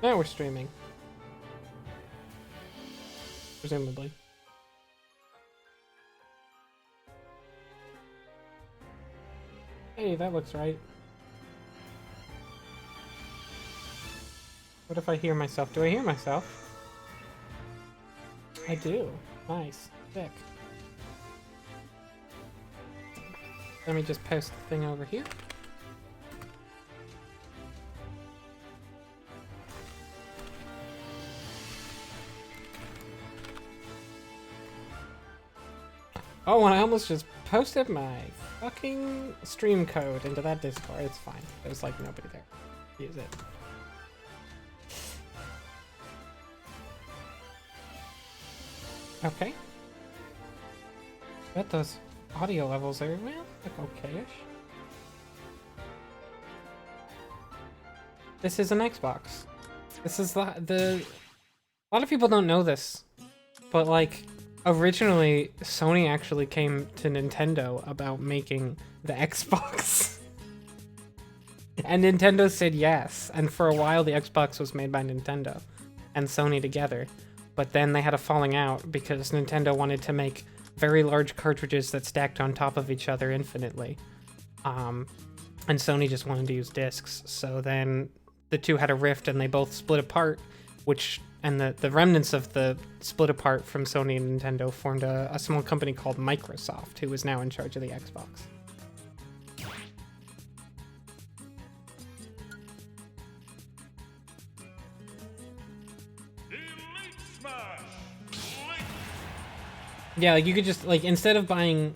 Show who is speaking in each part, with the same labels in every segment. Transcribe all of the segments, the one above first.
Speaker 1: Now we're streaming. Presumably. Hey, that looks right. What if I hear myself? Do I hear myself? I do. Nice. Sick. Let me just post the thing over here. Oh, and I almost just posted my fucking stream code into that Discord. It's fine. There's like nobody there. Use it. Okay. Bet those audio levels are, well, like okay-ish. This is an Xbox. This is the... A lot of people don't know this, but like, originally, Sony actually came to Nintendo about making the Xbox. And Nintendo said yes, and for a while the Xbox was made by Nintendo and Sony together. But then they had a falling out because Nintendo wanted to make very large cartridges that stacked on top of each other infinitely. And Sony just wanted to use discs. So then the two had a rift and they both split apart, and the remnants of the split apart from Sony and Nintendo formed a small company called Microsoft, who is now in charge of the Xbox. Yeah, like you could just, like, instead of buying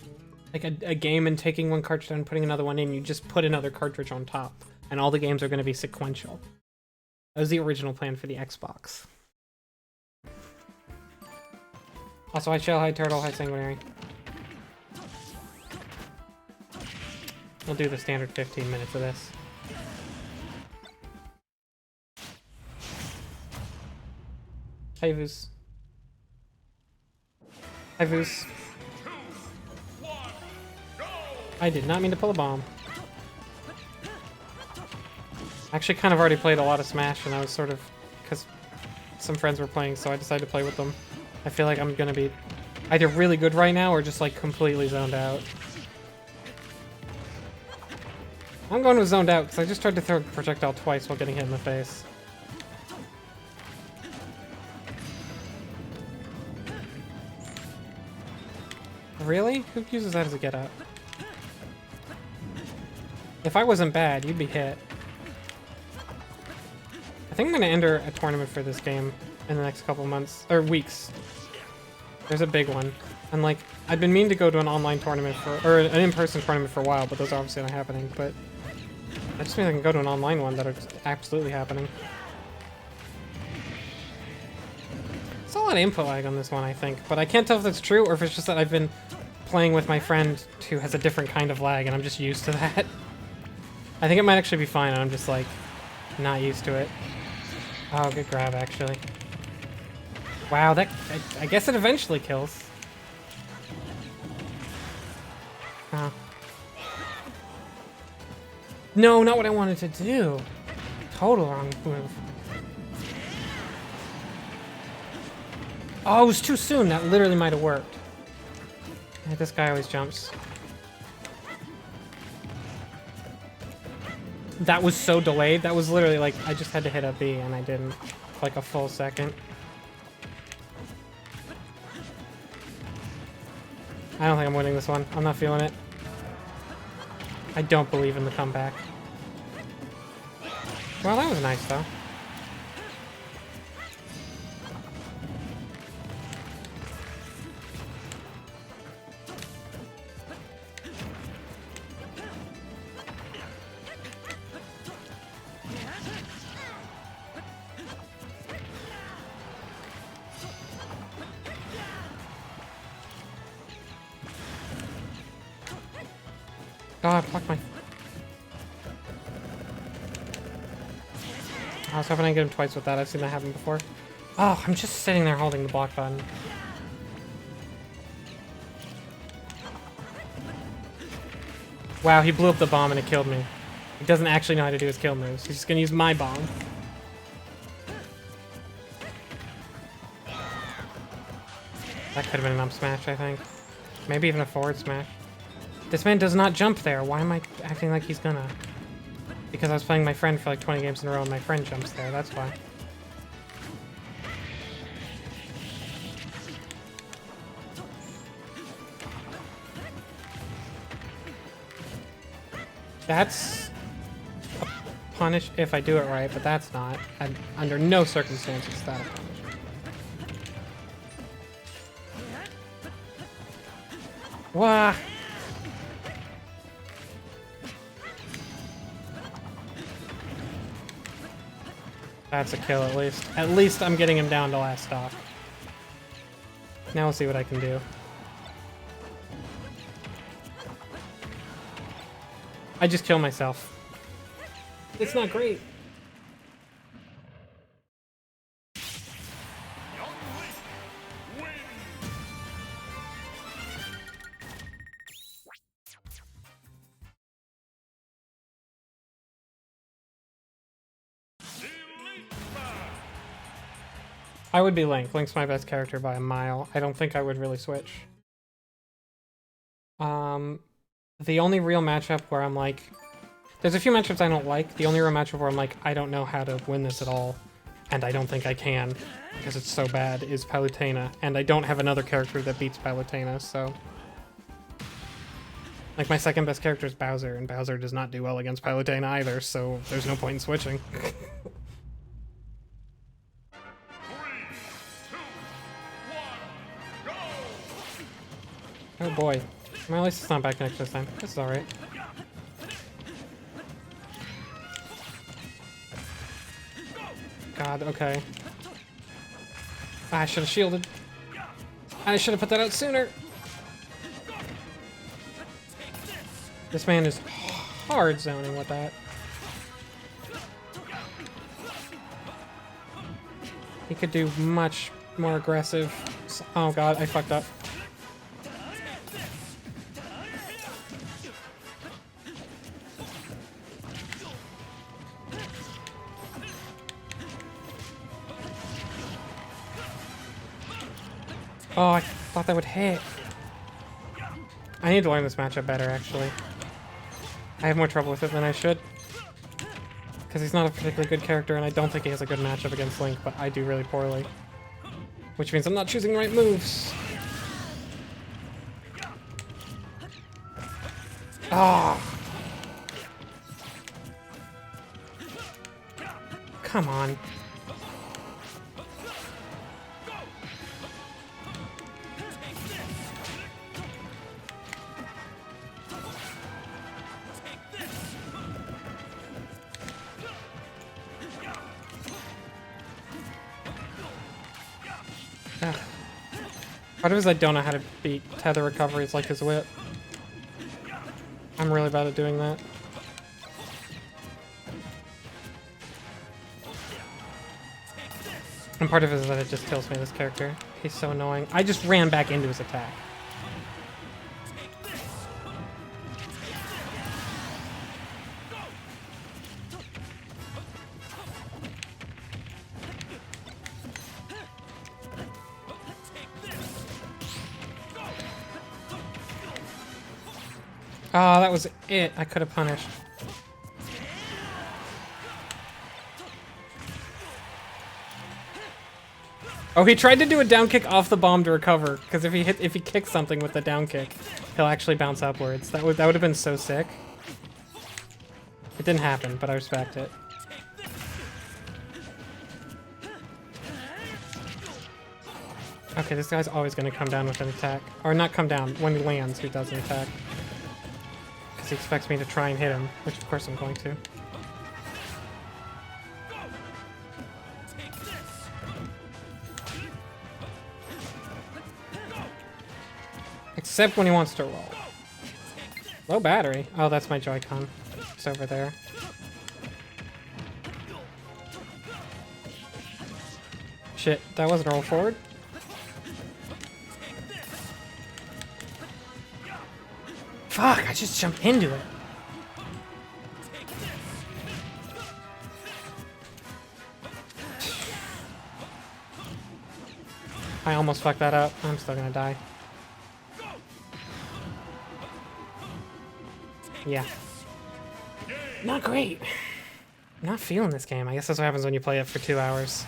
Speaker 1: like a game and taking one cartridge and putting another one in, you just put another cartridge on top, and all the games are going to be sequential. That was the original plan for the Xbox. Also, hi Shell, hi Turtle, hi Sanguinary. We'll do the standard 15 minutes of this. Hi Voos. Hi Voos. I did not mean to pull a bomb. I actually kind of already played a lot of Smash, and I was sort of, because some friends were playing, so I decided to play with them. I feel like I'm gonna be either really good right now or just like completely zoned out. I'm going with zoned out because I just tried to throw a projectile twice while getting hit in the face. Really? Who uses that as a get up? If I wasn't bad, you'd be hit. I think I'm gonna enter a tournament for this game in the next couple months, or weeks. There's a big one. And like, I've been meaning to go to an online tournament or an in-person tournament for a while, but those are obviously not happening, but that just means I can go to an online one that is absolutely happening. It's a lot of input lag on this one, I think, but I can't tell if that's true or if it's just that I've been playing with my friend who has a different kind of lag and I'm just used to that. I think it might actually be fine, and I'm just like, not used to it. Oh, good grab, actually. Wow, that, I guess it eventually kills. Oh. No, not what I wanted to do. Total wrong move. Oh, it was too soon. That literally might have worked. Yeah, this guy always jumps. That was so delayed. That was literally like, I just had to hit a B and I didn't. For like a full second. I don't think I'm winning this one. I'm not feeling it. I don't believe in the comeback. Well, that was nice, though. God, fuck my... I was hoping I get him twice with that. I've seen that happen before. Oh, I'm just sitting there holding the block button. Wow, he blew up the bomb and it killed me. He doesn't actually know how to do his kill moves. He's just gonna use my bomb. That could have been an up smash, I think. Maybe even a forward smash. This man does not jump there. Why am I acting like he's gonna? Because I was playing my friend for like 20 games in a row and my friend jumps there, that's why. That's a punish if I do it right, but that's not. And under no circumstances is that a punish. Wah! That's a kill at least. At least I'm getting him down to last stock. Now we'll see what I can do. I just killed myself. It's not great. I would be Link. Link's my best character by a mile. I don't think I would really switch. The only real matchup where I'm like... There's a few matchups I don't like. The only real matchup where I'm like, I don't know how to win this at all, and I don't think I can, because it's so bad, is Palutena. And I don't have another character that beats Palutena, so... Like, my second best character is Bowser, and Bowser does not do well against Palutena either, so there's no point in switching. Oh boy. Well, at least it's not back next this time. This is alright. God, okay. I should have shielded. I should have put that out sooner. This man is hard zoning with that. He could do much more aggressive. Oh god, I fucked up. Oh, I thought that would hit. I need to learn this matchup better, actually. I have more trouble with it than I should. Because he's not a particularly good character, and I don't think he has a good matchup against Link, but I do really poorly. Which means I'm not choosing the right moves. Ah! Come on. Ugh. Part of it is I don't know how to beat tether recoveries like his whip. I'm really bad at doing that. And part of it is that it just kills me, this character. He's so annoying. I just ran back into his attack. Oh, that was it. I could have punished. Oh, he tried to do a down kick off the bomb to recover, because if he kicks something with the down kick, he'll actually bounce upwards. That would have been so sick. It didn't happen, but I respect it. Okay, this guy's always going to come down with an attack. Or not come down, when he lands, he does an attack. Because he expects me to try and hit him, which of course I'm going to. Except when he wants to roll. Low battery. Oh, that's my Joy-Con. It's over there. Shit, that wasn't a roll forward. Fuck, I just jumped into it. I almost fucked that up. I'm still gonna die. Yeah. Not great. Not feeling this game. I guess that's what happens when you play it for 2 hours.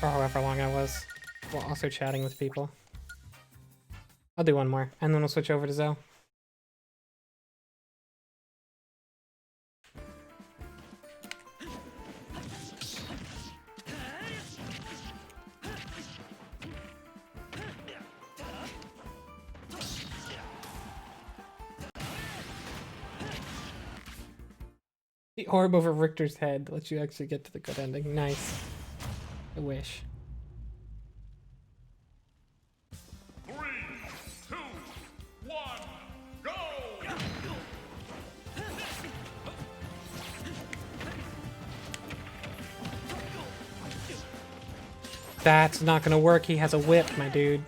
Speaker 1: Or however long I was. While also chatting with people. I'll do one more, and then we'll switch over to Zoe. The orb over Richter's head lets you actually get to the good ending. Nice. I wish.
Speaker 2: 3, 2, 1, go!
Speaker 1: That's not gonna work. He has a whip, my dude.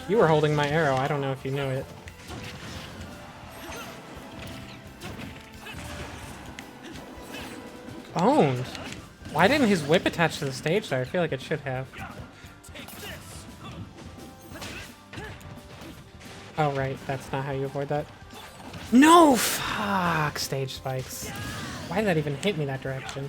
Speaker 1: You were holding my arrow. I don't know if you knew it. Owned. Why didn't his whip attach to the stage there? I feel like it should have. Oh, right. That's not how you avoid that. No! Fuck! Stage spikes. Why did that even hit me that direction?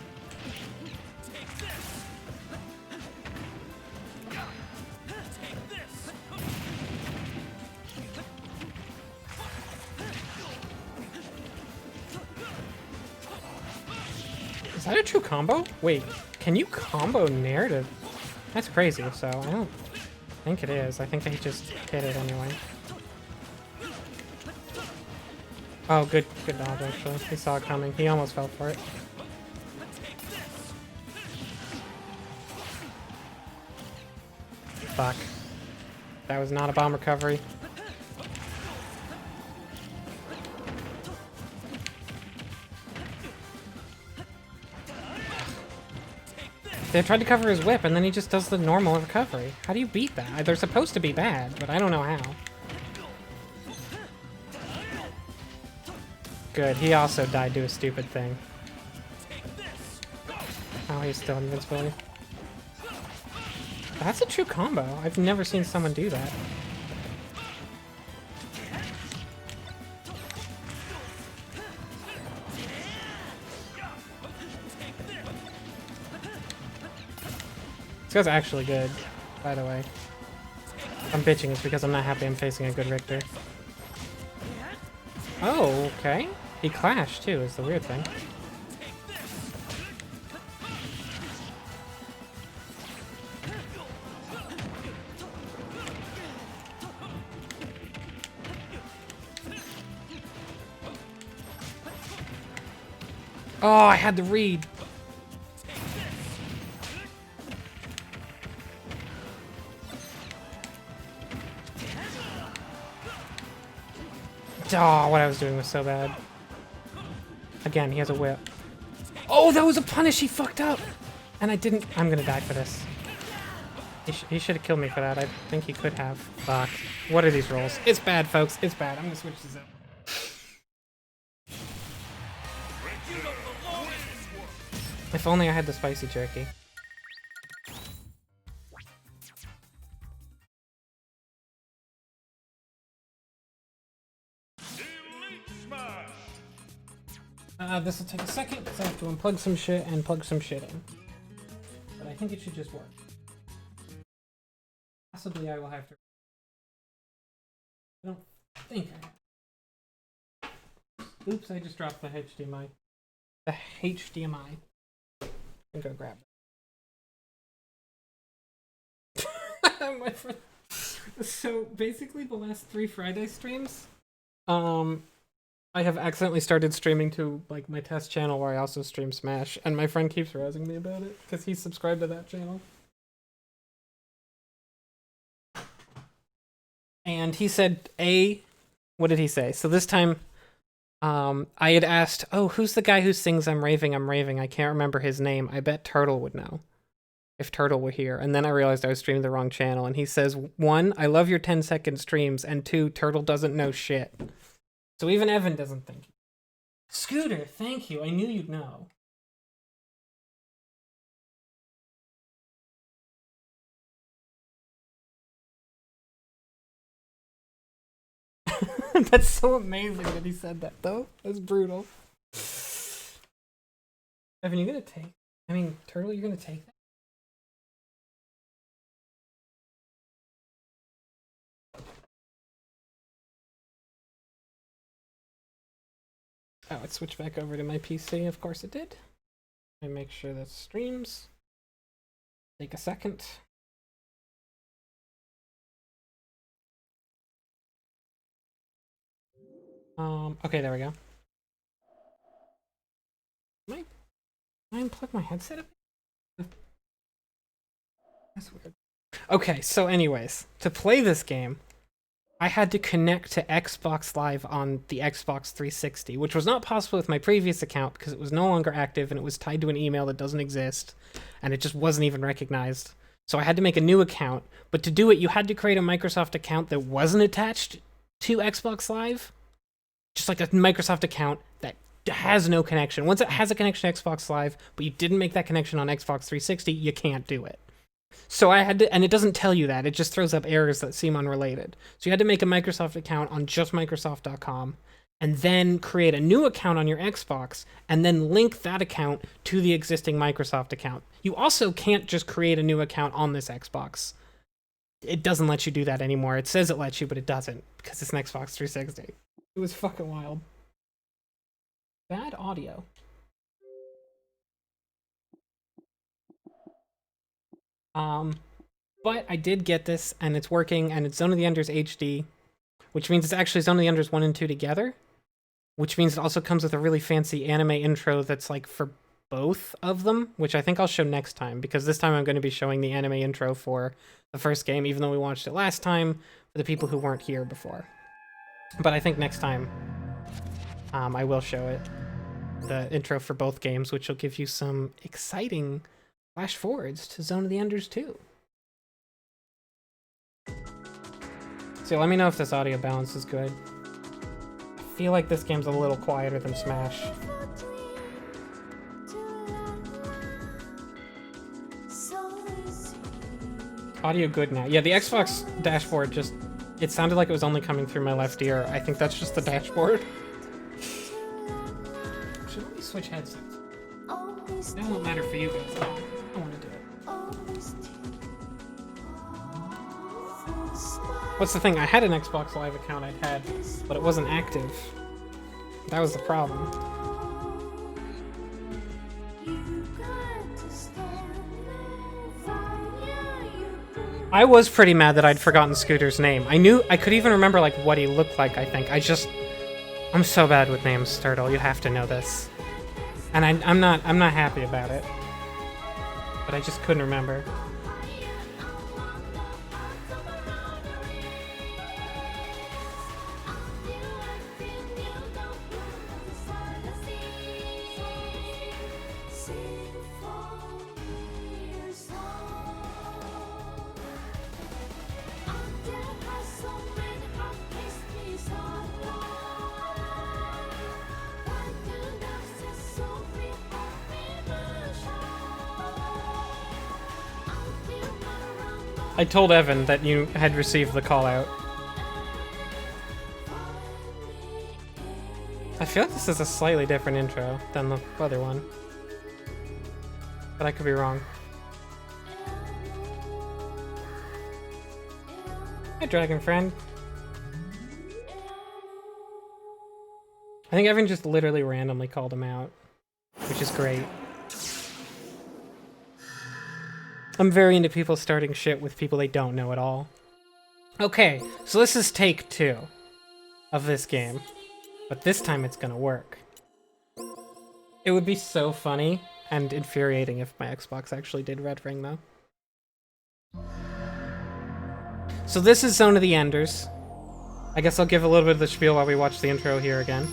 Speaker 1: Is that a true combo? Wait, can you combo narrative? That's crazy, so I don't think it is. I think they just hit it anyway. Oh, good dodge, actually. He saw it coming. He almost fell for it. Fuck. That was not a bomb recovery. They tried to cover his whip, and then he just does the normal recovery. How do you beat that? They're supposed to be bad, but I don't know how. Good. He also died to a stupid thing. Oh, he's still invincible. That's a true combo. I've never seen someone do that. This guy's actually good, by the way. I'm bitching, it's because I'm not happy I'm facing a good Richter. Oh, okay. He clashed too, is the weird thing. Oh, I had the read. Oh, what I was doing was so bad. Again, he has a whip. Oh, that was a punish! He fucked up! And I didn't... I'm gonna die for this. He should have killed me for that. I think he could have. Fuck. What are these rolls? It's bad, folks. It's bad. I'm gonna switch this up. If only I had the spicy jerky. This will take a second because I have to unplug some shit and plug some shit in. But I think it should just work. Possibly I will have to... I don't think I have. Oops, I just dropped the HDMI. The HDMI. I'm gonna grab it. My friend... So basically the last 3 Friday streams, I have accidentally started streaming to like my test channel where I also stream Smash, and my friend keeps razzing me about it because he's subscribed to that channel. And he said, what did he say? So this time, I had asked, oh, who's the guy who sings I'm raving, I can't remember his name. I bet Turtle would know. if Turtle were here. And then I realized I was streaming the wrong channel. And he says, 1, I love your 10-second streams. And 2, Turtle doesn't know shit. So even Evan doesn't think. Scooter, thank you. I knew you'd know. That's so amazing that he said that, though. That's brutal. Evan, you gonna take... I mean, Turtle, you're gonna take that? Oh, it switched back over to my PC. Of course it did. I make sure that streams. Take a second. Okay, there we go. Can I unplug my headset? That's weird. Okay, so anyways, to play this game, I had to connect to Xbox Live on the Xbox 360, which was not possible with my previous account because it was no longer active and it was tied to an email that doesn't exist, and it just wasn't even recognized. So I had to make a new account, but to do it, you had to create a Microsoft account that wasn't attached to Xbox Live. Just like a Microsoft account that has no connection. Once it has a connection to Xbox Live, but you didn't make that connection on Xbox 360, you can't do it. So I had to, and it doesn't tell you that, it just throws up errors that seem unrelated. So you had to make a Microsoft account on just Microsoft.com, and then create a new account on your Xbox, and then link that account to the existing Microsoft account. You also can't just create a new account on this Xbox. It doesn't let you do that anymore. It says it lets you, but it doesn't, because it's an Xbox 360. It was fucking wild. Bad audio. But I did get this, and it's working, and it's Zone of the Enders HD, which means it's actually Zone of the Enders 1 and 2 together, which means it also comes with a really fancy anime intro that's like for both of them, which I think I'll show next time, because this time I'm going to be showing the anime intro for the first game, even though we watched it last time, for the people who weren't here before. But I think next time, I will show it, the intro for both games, which will give you some exciting flash forwards to Zone of the Enders 2. So let me know if this audio balance is good. I feel like this game's a little quieter than Smash. Audio good now. Yeah, the Xbox dashboard just... It sounded like it was only coming through my left ear. I think that's just the dashboard. Should we switch headsets? That won't matter for you guys. I want to do it. What's the thing? I had an Xbox Live account I'd had, but it wasn't active. That was the problem. I was pretty mad that I'd forgotten Scooter's name. I could even remember like what he looked like, I think. I'm so bad with names, Turtle. You have to know this. And I'm not happy about it. But I just couldn't remember. I told Evan that you had received the call out. I feel like this is a slightly different intro than the other one. But I could be wrong. Hi, Dragon Friend. I think Evan just literally randomly called him out, which is great. I'm very into people starting shit with people they don't know at all. Okay, so this is take 2 of this game, but this time it's gonna work. It would be so funny and infuriating if my Xbox actually did Red Ring, though. So this is Zone of the Enders. I guess I'll give a little bit of the spiel while we watch the intro here again.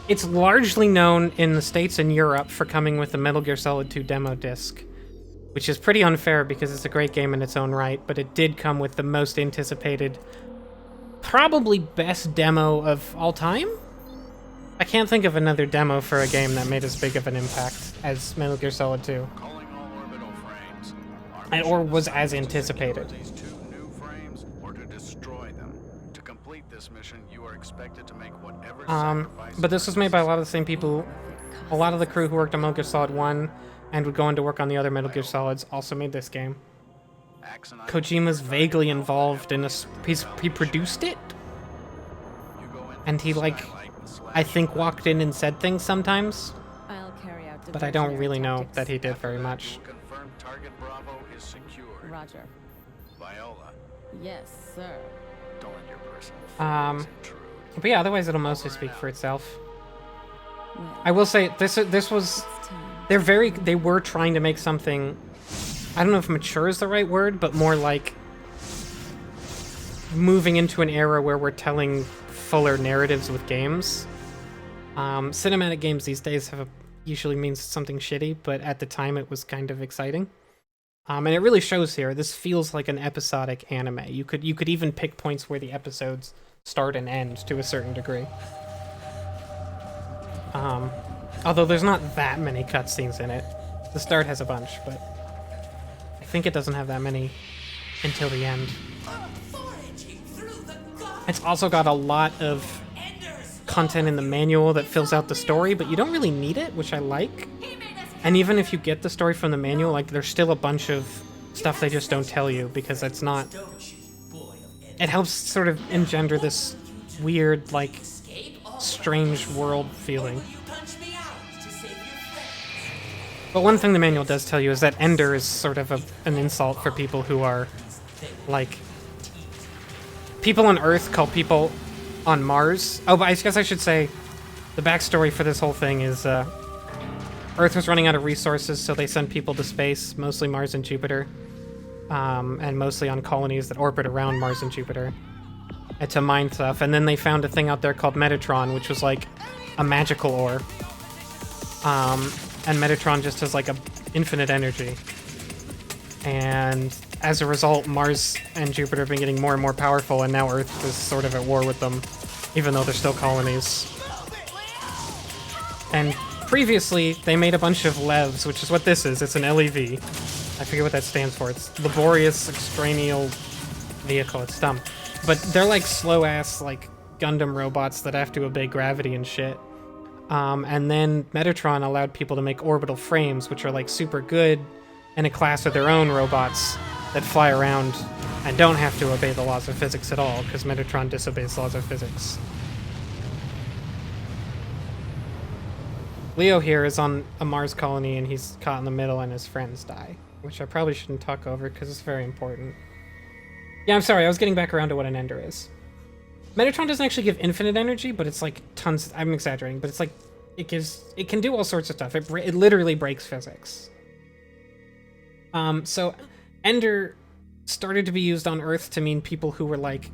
Speaker 1: It's largely known in the States and Europe for coming with the Metal Gear Solid 2 demo disc, which is pretty unfair because it's a great game in its own right, but it did come with the most anticipated, probably best demo of all time? I can't think of another demo for a game that made as big of an impact as Metal Gear Solid 2.
Speaker 3: Calling all orbital frames.
Speaker 1: Or was as anticipated.
Speaker 3: These two new frames or to destroy them. To complete this mission, you are expected to make whatever sacrifices
Speaker 1: But this was made by a lot of the same people. A lot of the crew who worked on Metal Gear Solid 1 and would go on to work on the other Metal Gear Solids also made this game.
Speaker 3: Axonite-
Speaker 1: Kojima's vaguely involved in he produced it,
Speaker 3: You go in
Speaker 1: and he like,
Speaker 3: Skylight and slash
Speaker 1: I think walked in and said things sometimes,
Speaker 4: I'll carry out
Speaker 1: but I don't
Speaker 4: diversionary
Speaker 1: really know
Speaker 4: tactics.
Speaker 1: that he did very much.
Speaker 3: You confirm target Bravo is secured.
Speaker 4: Roger.
Speaker 3: Viola,
Speaker 4: Yes, sir.
Speaker 3: don't let your personal
Speaker 1: Um,
Speaker 3: feelings intrude.
Speaker 1: But yeah, otherwise it'll mostly speak for itself.
Speaker 4: Well,
Speaker 1: I will say this was
Speaker 4: it's time.
Speaker 1: they were trying to make something, I don't know if mature is the right word, but more like moving into an era where we're telling fuller narratives with games. Cinematic games these days usually means something shitty, but at the time it was kind of exciting. And it really shows here. This feels like an episodic anime. You could even pick points where the episodes start and end to a certain degree. Although there's not that many cutscenes in it. The start has a bunch, but I think it doesn't have that many until the end. It's also got a lot of content in the manual that fills out the story, but you don't really need it, which I like. And even if you get the story from the manual, like there's still a bunch of stuff they just don't tell you because it's not. It helps sort of engender this weird, like, strange world feeling. But one thing the manual does tell you is that Ender is sort of an insult for people who are, like, people on Earth call people on Mars. Oh, but I guess I should say the backstory for this whole thing is Earth was running out of resources, so they sent people to space, mostly Mars and Jupiter, and mostly on colonies that orbit around Mars and Jupiter, and to mine stuff. And then they found a thing out there called Metatron, which was like a magical ore. And Metatron just has like a infinite energy. And as a result, Mars and Jupiter have been getting more and more powerful, and now Earth is sort of at war with them, even though they're still colonies. And previously, they made a bunch of LEVs, which is what this is. It's an LEV. I forget what that stands for. It's Laborious Extraneal Vehicle. It's dumb. But they're like slow-ass, like, Gundam robots that have to obey gravity and shit. And then Metatron allowed people to make orbital frames, which are like super good in a class of their own robots that fly around and don't have to obey the laws of physics at all, because Metatron disobeys laws of physics. Leo here is on a Mars colony and he's caught in the middle and his friends die, which I probably shouldn't talk over because it's very important. Yeah, I'm sorry, I was getting back around to what an Ender is. Metatron doesn't actually give infinite energy, but it's like tons. I'm exaggerating, but it's like it can do all sorts of stuff. It literally breaks physics. So Ender started to be used on Earth to mean people who were like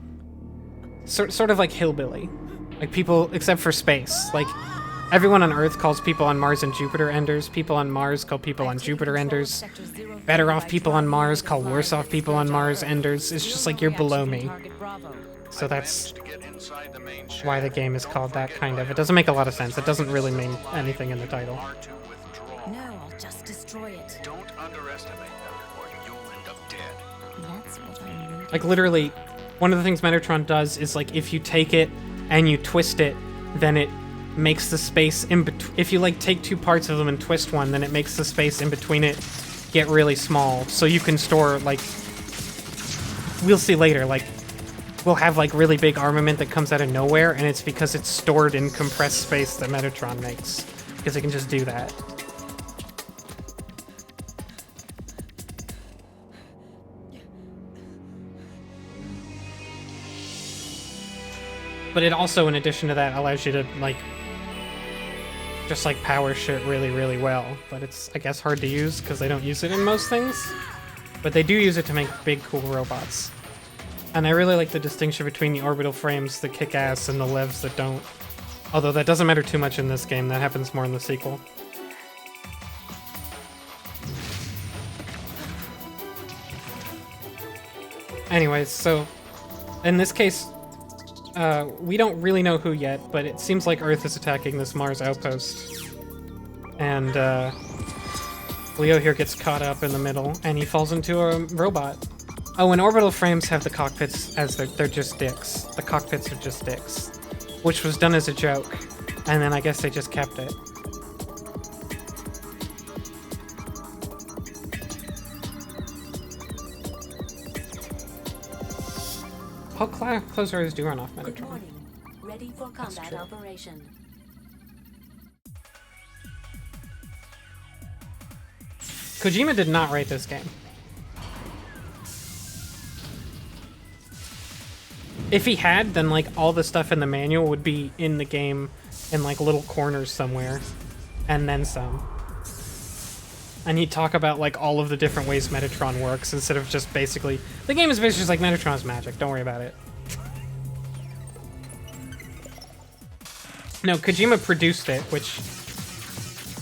Speaker 1: sort of like hillbilly, like people except for space. Like everyone on Earth calls people on Mars and Jupiter Enders. People on Mars call people on Jupiter Enders. Better off people on Mars call worse off people on Mars Enders. It's just like you're below me. So that's
Speaker 3: to get inside the main
Speaker 1: why the game is called that, kind of. It doesn't make a lot of sense. It doesn't really mean anything in the title.
Speaker 3: R2 withdraw.
Speaker 4: No, I'll just destroy it.
Speaker 3: Don't underestimate them, or you'll end up dead.
Speaker 4: That's what I need.
Speaker 1: Like, literally, one of the things Metatron does is, like, if you take it and you twist it, then it makes the space in between. If you, like, take two parts of them and twist one, then it makes the space in between it get really small. So you can store, like, we'll see later, like, we'll have like really big armament that comes out of nowhere, and it's because it's stored in compressed space that Metatron makes, because it can just do that. But it also, in addition to that, allows you to like just like power shit really, really well. But it's, I guess, hard to use because they don't use it in most things. But they do use it to make big, cool robots. And I really like the distinction between the orbital frames that kick ass and the LEVs that don't. Although that doesn't matter too much in this game, that happens more in the sequel. Anyways, so in this case, we don't really know who yet, but it seems like Earth is attacking this Mars outpost. And Leo here gets caught up in the middle, and he falls into a robot. Oh, and orbital frames have the cockpits as they're just dicks. The cockpits are just dicks, which was done as a joke, and then I guess they just kept it. How close are his do run off
Speaker 5: Good
Speaker 1: Metatron?
Speaker 5: morning. Ready for combat
Speaker 1: true.
Speaker 5: operation.
Speaker 1: Kojima did not write this game. If he had, then like all the stuff in the manual would be in the game in like little corners somewhere, and then some. And he'd talk about like all of the different ways Metatron works instead of just basically the game is basically just like Metatron's magic. Don't worry about it. No, Kojima produced it, which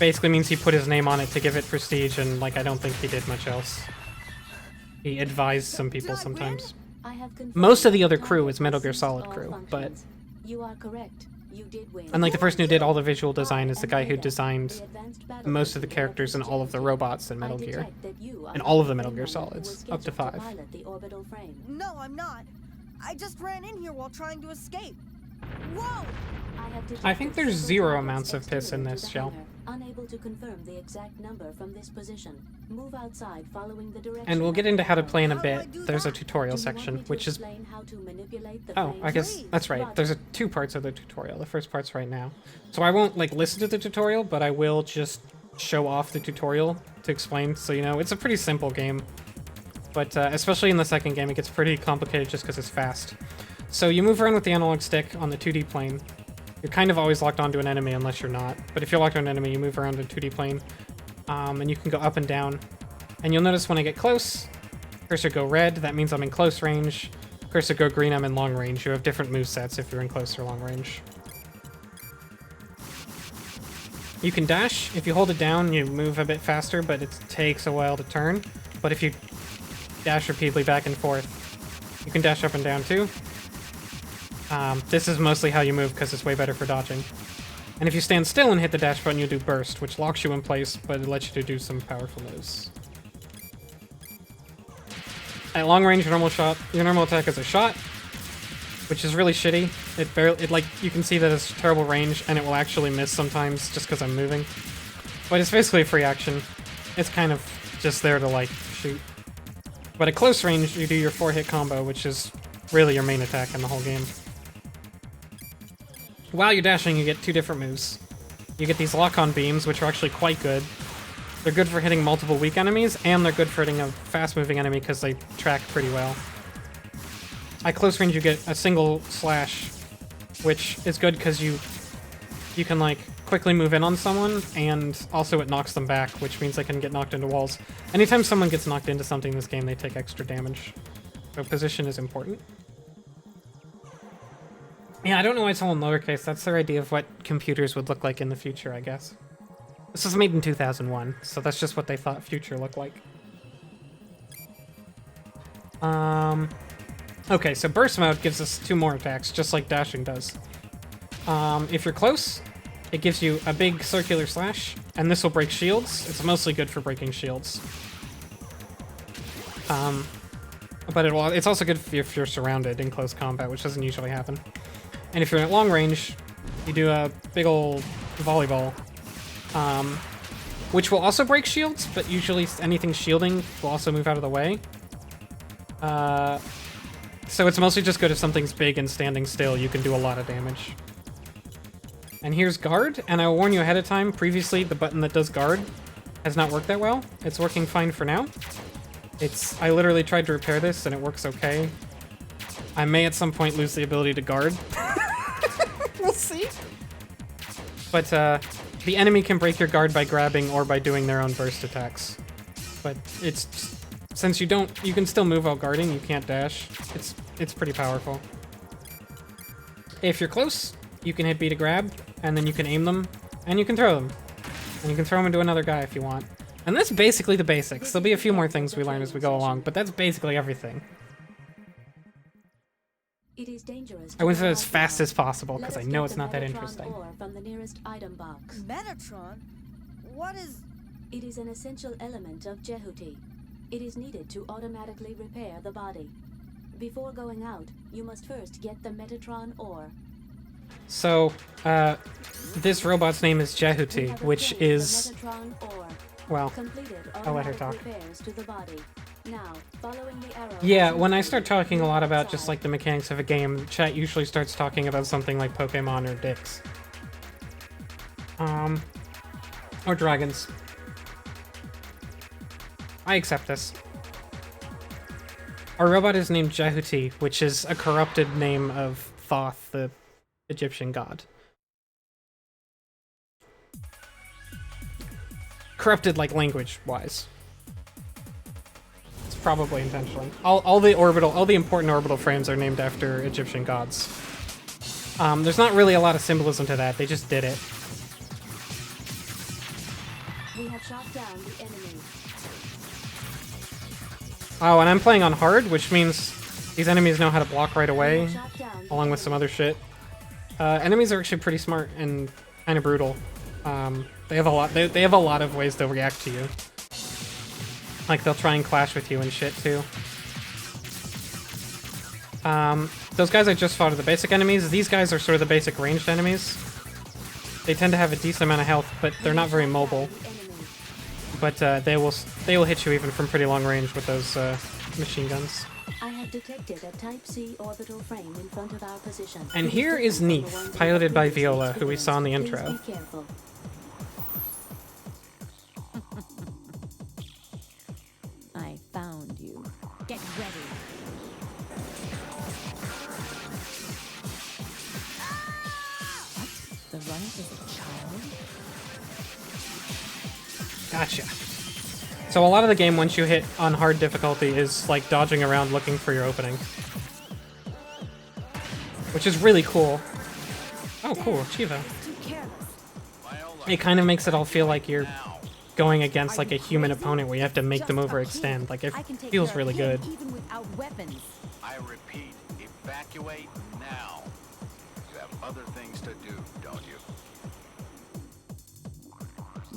Speaker 1: basically means he put his name on it to give it prestige, and like I don't think he did much else. He advised some people sometimes.
Speaker 5: I have confirmed
Speaker 1: Most of the other
Speaker 5: target
Speaker 1: crew is Metal Gear
Speaker 5: ceased
Speaker 1: Solid
Speaker 5: all
Speaker 1: crew,
Speaker 5: functions. You are correct. You did win.
Speaker 1: And like the person who did all the visual design is the
Speaker 5: I
Speaker 1: guy
Speaker 5: am
Speaker 1: who
Speaker 5: Ada,
Speaker 1: designed
Speaker 5: the advanced battle
Speaker 1: most of the
Speaker 5: computer
Speaker 1: characters and all of the
Speaker 5: Gen
Speaker 1: robots in
Speaker 5: I
Speaker 1: Metal Gear.
Speaker 5: detect that you are
Speaker 1: And all of the
Speaker 5: the
Speaker 1: Metal Gear
Speaker 5: criminal who
Speaker 1: Solids,
Speaker 5: was
Speaker 1: up to
Speaker 5: scheduled
Speaker 1: 5.
Speaker 5: pilot the orbital frame.
Speaker 6: No, I'm not. I just ran in here while trying to escape. Whoa!
Speaker 1: I think there's zero amounts of piss in this shell.
Speaker 5: Unable to confirm the exact number from this position. Move outside following the direction.
Speaker 1: And we'll get into how to play in a
Speaker 6: How do I
Speaker 1: bit.
Speaker 6: do
Speaker 1: There's a
Speaker 6: that?
Speaker 1: tutorial
Speaker 5: Do you want
Speaker 1: section,
Speaker 5: me to
Speaker 1: which is...
Speaker 5: explain how to manipulate the
Speaker 1: Oh,
Speaker 5: frame?
Speaker 1: I guess that's right. There's two parts of the tutorial. The first part's right now. So I won't like listen to the tutorial, but I will just show off the tutorial to explain. So you know, it's a pretty simple game. But especially in the second game, it gets pretty complicated just because it's fast. So you move around with the analog stick on the 2D plane. You're kind of always locked onto an enemy unless you're not. But if you're locked on an enemy, you move around the 2D plane. And you can go up and down. And you'll notice when I get close, cursor go red, that means I'm in close range. Cursor go green, I'm in long range. You have different movesets if you're in close or long range. You can dash. If you hold it down, you move a bit faster, but it takes a while to turn. But if you dash repeatedly back and forth, you can dash up and down too. This is mostly how you move because it's way better for dodging. And if you stand still and hit the dash button, you do burst, which locks you in place, but it lets you do some powerful moves. At long range, your normal attack is a shot, which is really shitty. Like, you can see that it's terrible range, and it will actually miss sometimes just because I'm moving. But it's basically a free action. It's kind of just there to, like, shoot. But at close range, you do your 4-hit combo, which is really your main attack in the whole game. While you're dashing, you get two different moves. You get these lock-on beams, which are actually quite good. They're good for hitting multiple weak enemies, and they're good for hitting a fast-moving enemy because they track pretty well. At close range, you get a single slash, which is good because you can like quickly move in on someone, and also it knocks them back, which means they can get knocked into walls. Anytime someone gets knocked into something in this game, they take extra damage. So position is important. Yeah, I don't know why it's all in lowercase. That's their idea of what computers would look like in the future, I guess. This was made in 2001, so that's just what they thought future looked like. Okay, so burst mode gives us two more attacks, just like dashing does. If you're close, it gives you a big circular slash, and this will break shields. It's mostly good for breaking shields. But it's also good if you're surrounded in close combat, which doesn't usually happen. And if you're at long range, you do a big ol' volleyball, which will also break shields, but usually anything shielding will also move out of the way. So it's mostly just good if something's big and standing still, you can do a lot of damage. And here's guard, and I will warn you ahead of time, previously the button that does guard has not worked that well. It's working fine for now. I literally tried to repair this and it works okay. I may at some point lose the ability to guard. We'll see. But the enemy can break your guard by grabbing or by doing their own burst attacks. But since you can still move while guarding, you can't dash. It's pretty powerful. If you're close, you can hit B to grab, and then you can aim them, and you can throw them. And you can throw them into another guy if you want. And that's basically the basics. There'll be a few more things we learn as we go along, but that's basically everything.
Speaker 5: It is dangerous.
Speaker 1: I went through it as
Speaker 5: to
Speaker 1: fast as possible,
Speaker 5: Let
Speaker 1: because I
Speaker 5: us
Speaker 1: know
Speaker 5: get
Speaker 1: it's
Speaker 5: the
Speaker 1: not that
Speaker 5: Metatron
Speaker 1: interesting.
Speaker 5: ore from the nearest item box.
Speaker 6: Metatron? What is...
Speaker 5: It is an essential element of Jehuti. It is needed to automatically repair the body. Before going out, you must first get the Metatron ore.
Speaker 1: So, this robot's name is
Speaker 5: We
Speaker 1: Jehuti,
Speaker 5: have
Speaker 1: which
Speaker 5: obtained
Speaker 1: is,
Speaker 5: the Metatron ore.
Speaker 1: well,
Speaker 5: Completed
Speaker 1: I'll let her
Speaker 5: automatic
Speaker 1: talk.
Speaker 5: repairs to the body. Now, following the arrow.
Speaker 1: yeah, when I start talking a lot about just like the mechanics of a game, chat usually starts talking about something like Pokemon or dicks. Or dragons. I accept this. Our robot is named Jehuti, which is a corrupted name of Thoth, the Egyptian god. Corrupted, like, language-wise. It's probably intentionally. All the important orbital frames are named after Egyptian gods. There's not really a lot of symbolism to that, they just did it.
Speaker 5: We have shot down the enemy.
Speaker 1: Oh, and I'm playing on hard, which means these enemies know how to block right
Speaker 5: We
Speaker 1: away,
Speaker 5: have shot down the
Speaker 1: along with some
Speaker 5: enemy.
Speaker 1: other shit. Enemies are actually pretty smart and kind of brutal. They have a lot. They have a lot of ways they'll react to you. Like they'll try and clash with you and shit too. Those guys I just fought are the basic enemies. These guys are sort of the basic ranged enemies. They tend to have a decent amount of health, but they're not very mobile.
Speaker 5: The enemy.
Speaker 1: But they will hit you even from pretty long range with those machine guns.
Speaker 5: I have detected a Type C orbital frame in front of our position.
Speaker 1: And
Speaker 5: It
Speaker 1: here is
Speaker 5: different from the
Speaker 1: Neith,
Speaker 5: ones we
Speaker 1: piloted
Speaker 5: have
Speaker 1: by
Speaker 5: previously
Speaker 1: Viola, who we saw in the
Speaker 5: experienced.
Speaker 1: intro.
Speaker 5: Please be careful.
Speaker 4: I found you. Get ready. What? The runner is a child?
Speaker 1: Gotcha. So a lot of the game, once you hit on hard difficulty, is like dodging around looking for your opening. Which is really cool. Oh, cool, Chiva.
Speaker 4: Too careless.
Speaker 1: It kind of makes it all feel like you're
Speaker 3: Now.
Speaker 1: going against
Speaker 4: Are
Speaker 1: like a
Speaker 4: you
Speaker 1: human
Speaker 4: crazy?
Speaker 1: opponent where you have to make
Speaker 4: Just
Speaker 1: them
Speaker 4: a kid.
Speaker 1: overextend. Like, it
Speaker 4: I can take
Speaker 1: feels
Speaker 4: care of
Speaker 1: really
Speaker 4: him
Speaker 1: good.
Speaker 4: even without weapons.
Speaker 3: I repeat, evacuate now. You have other things to do, don't you?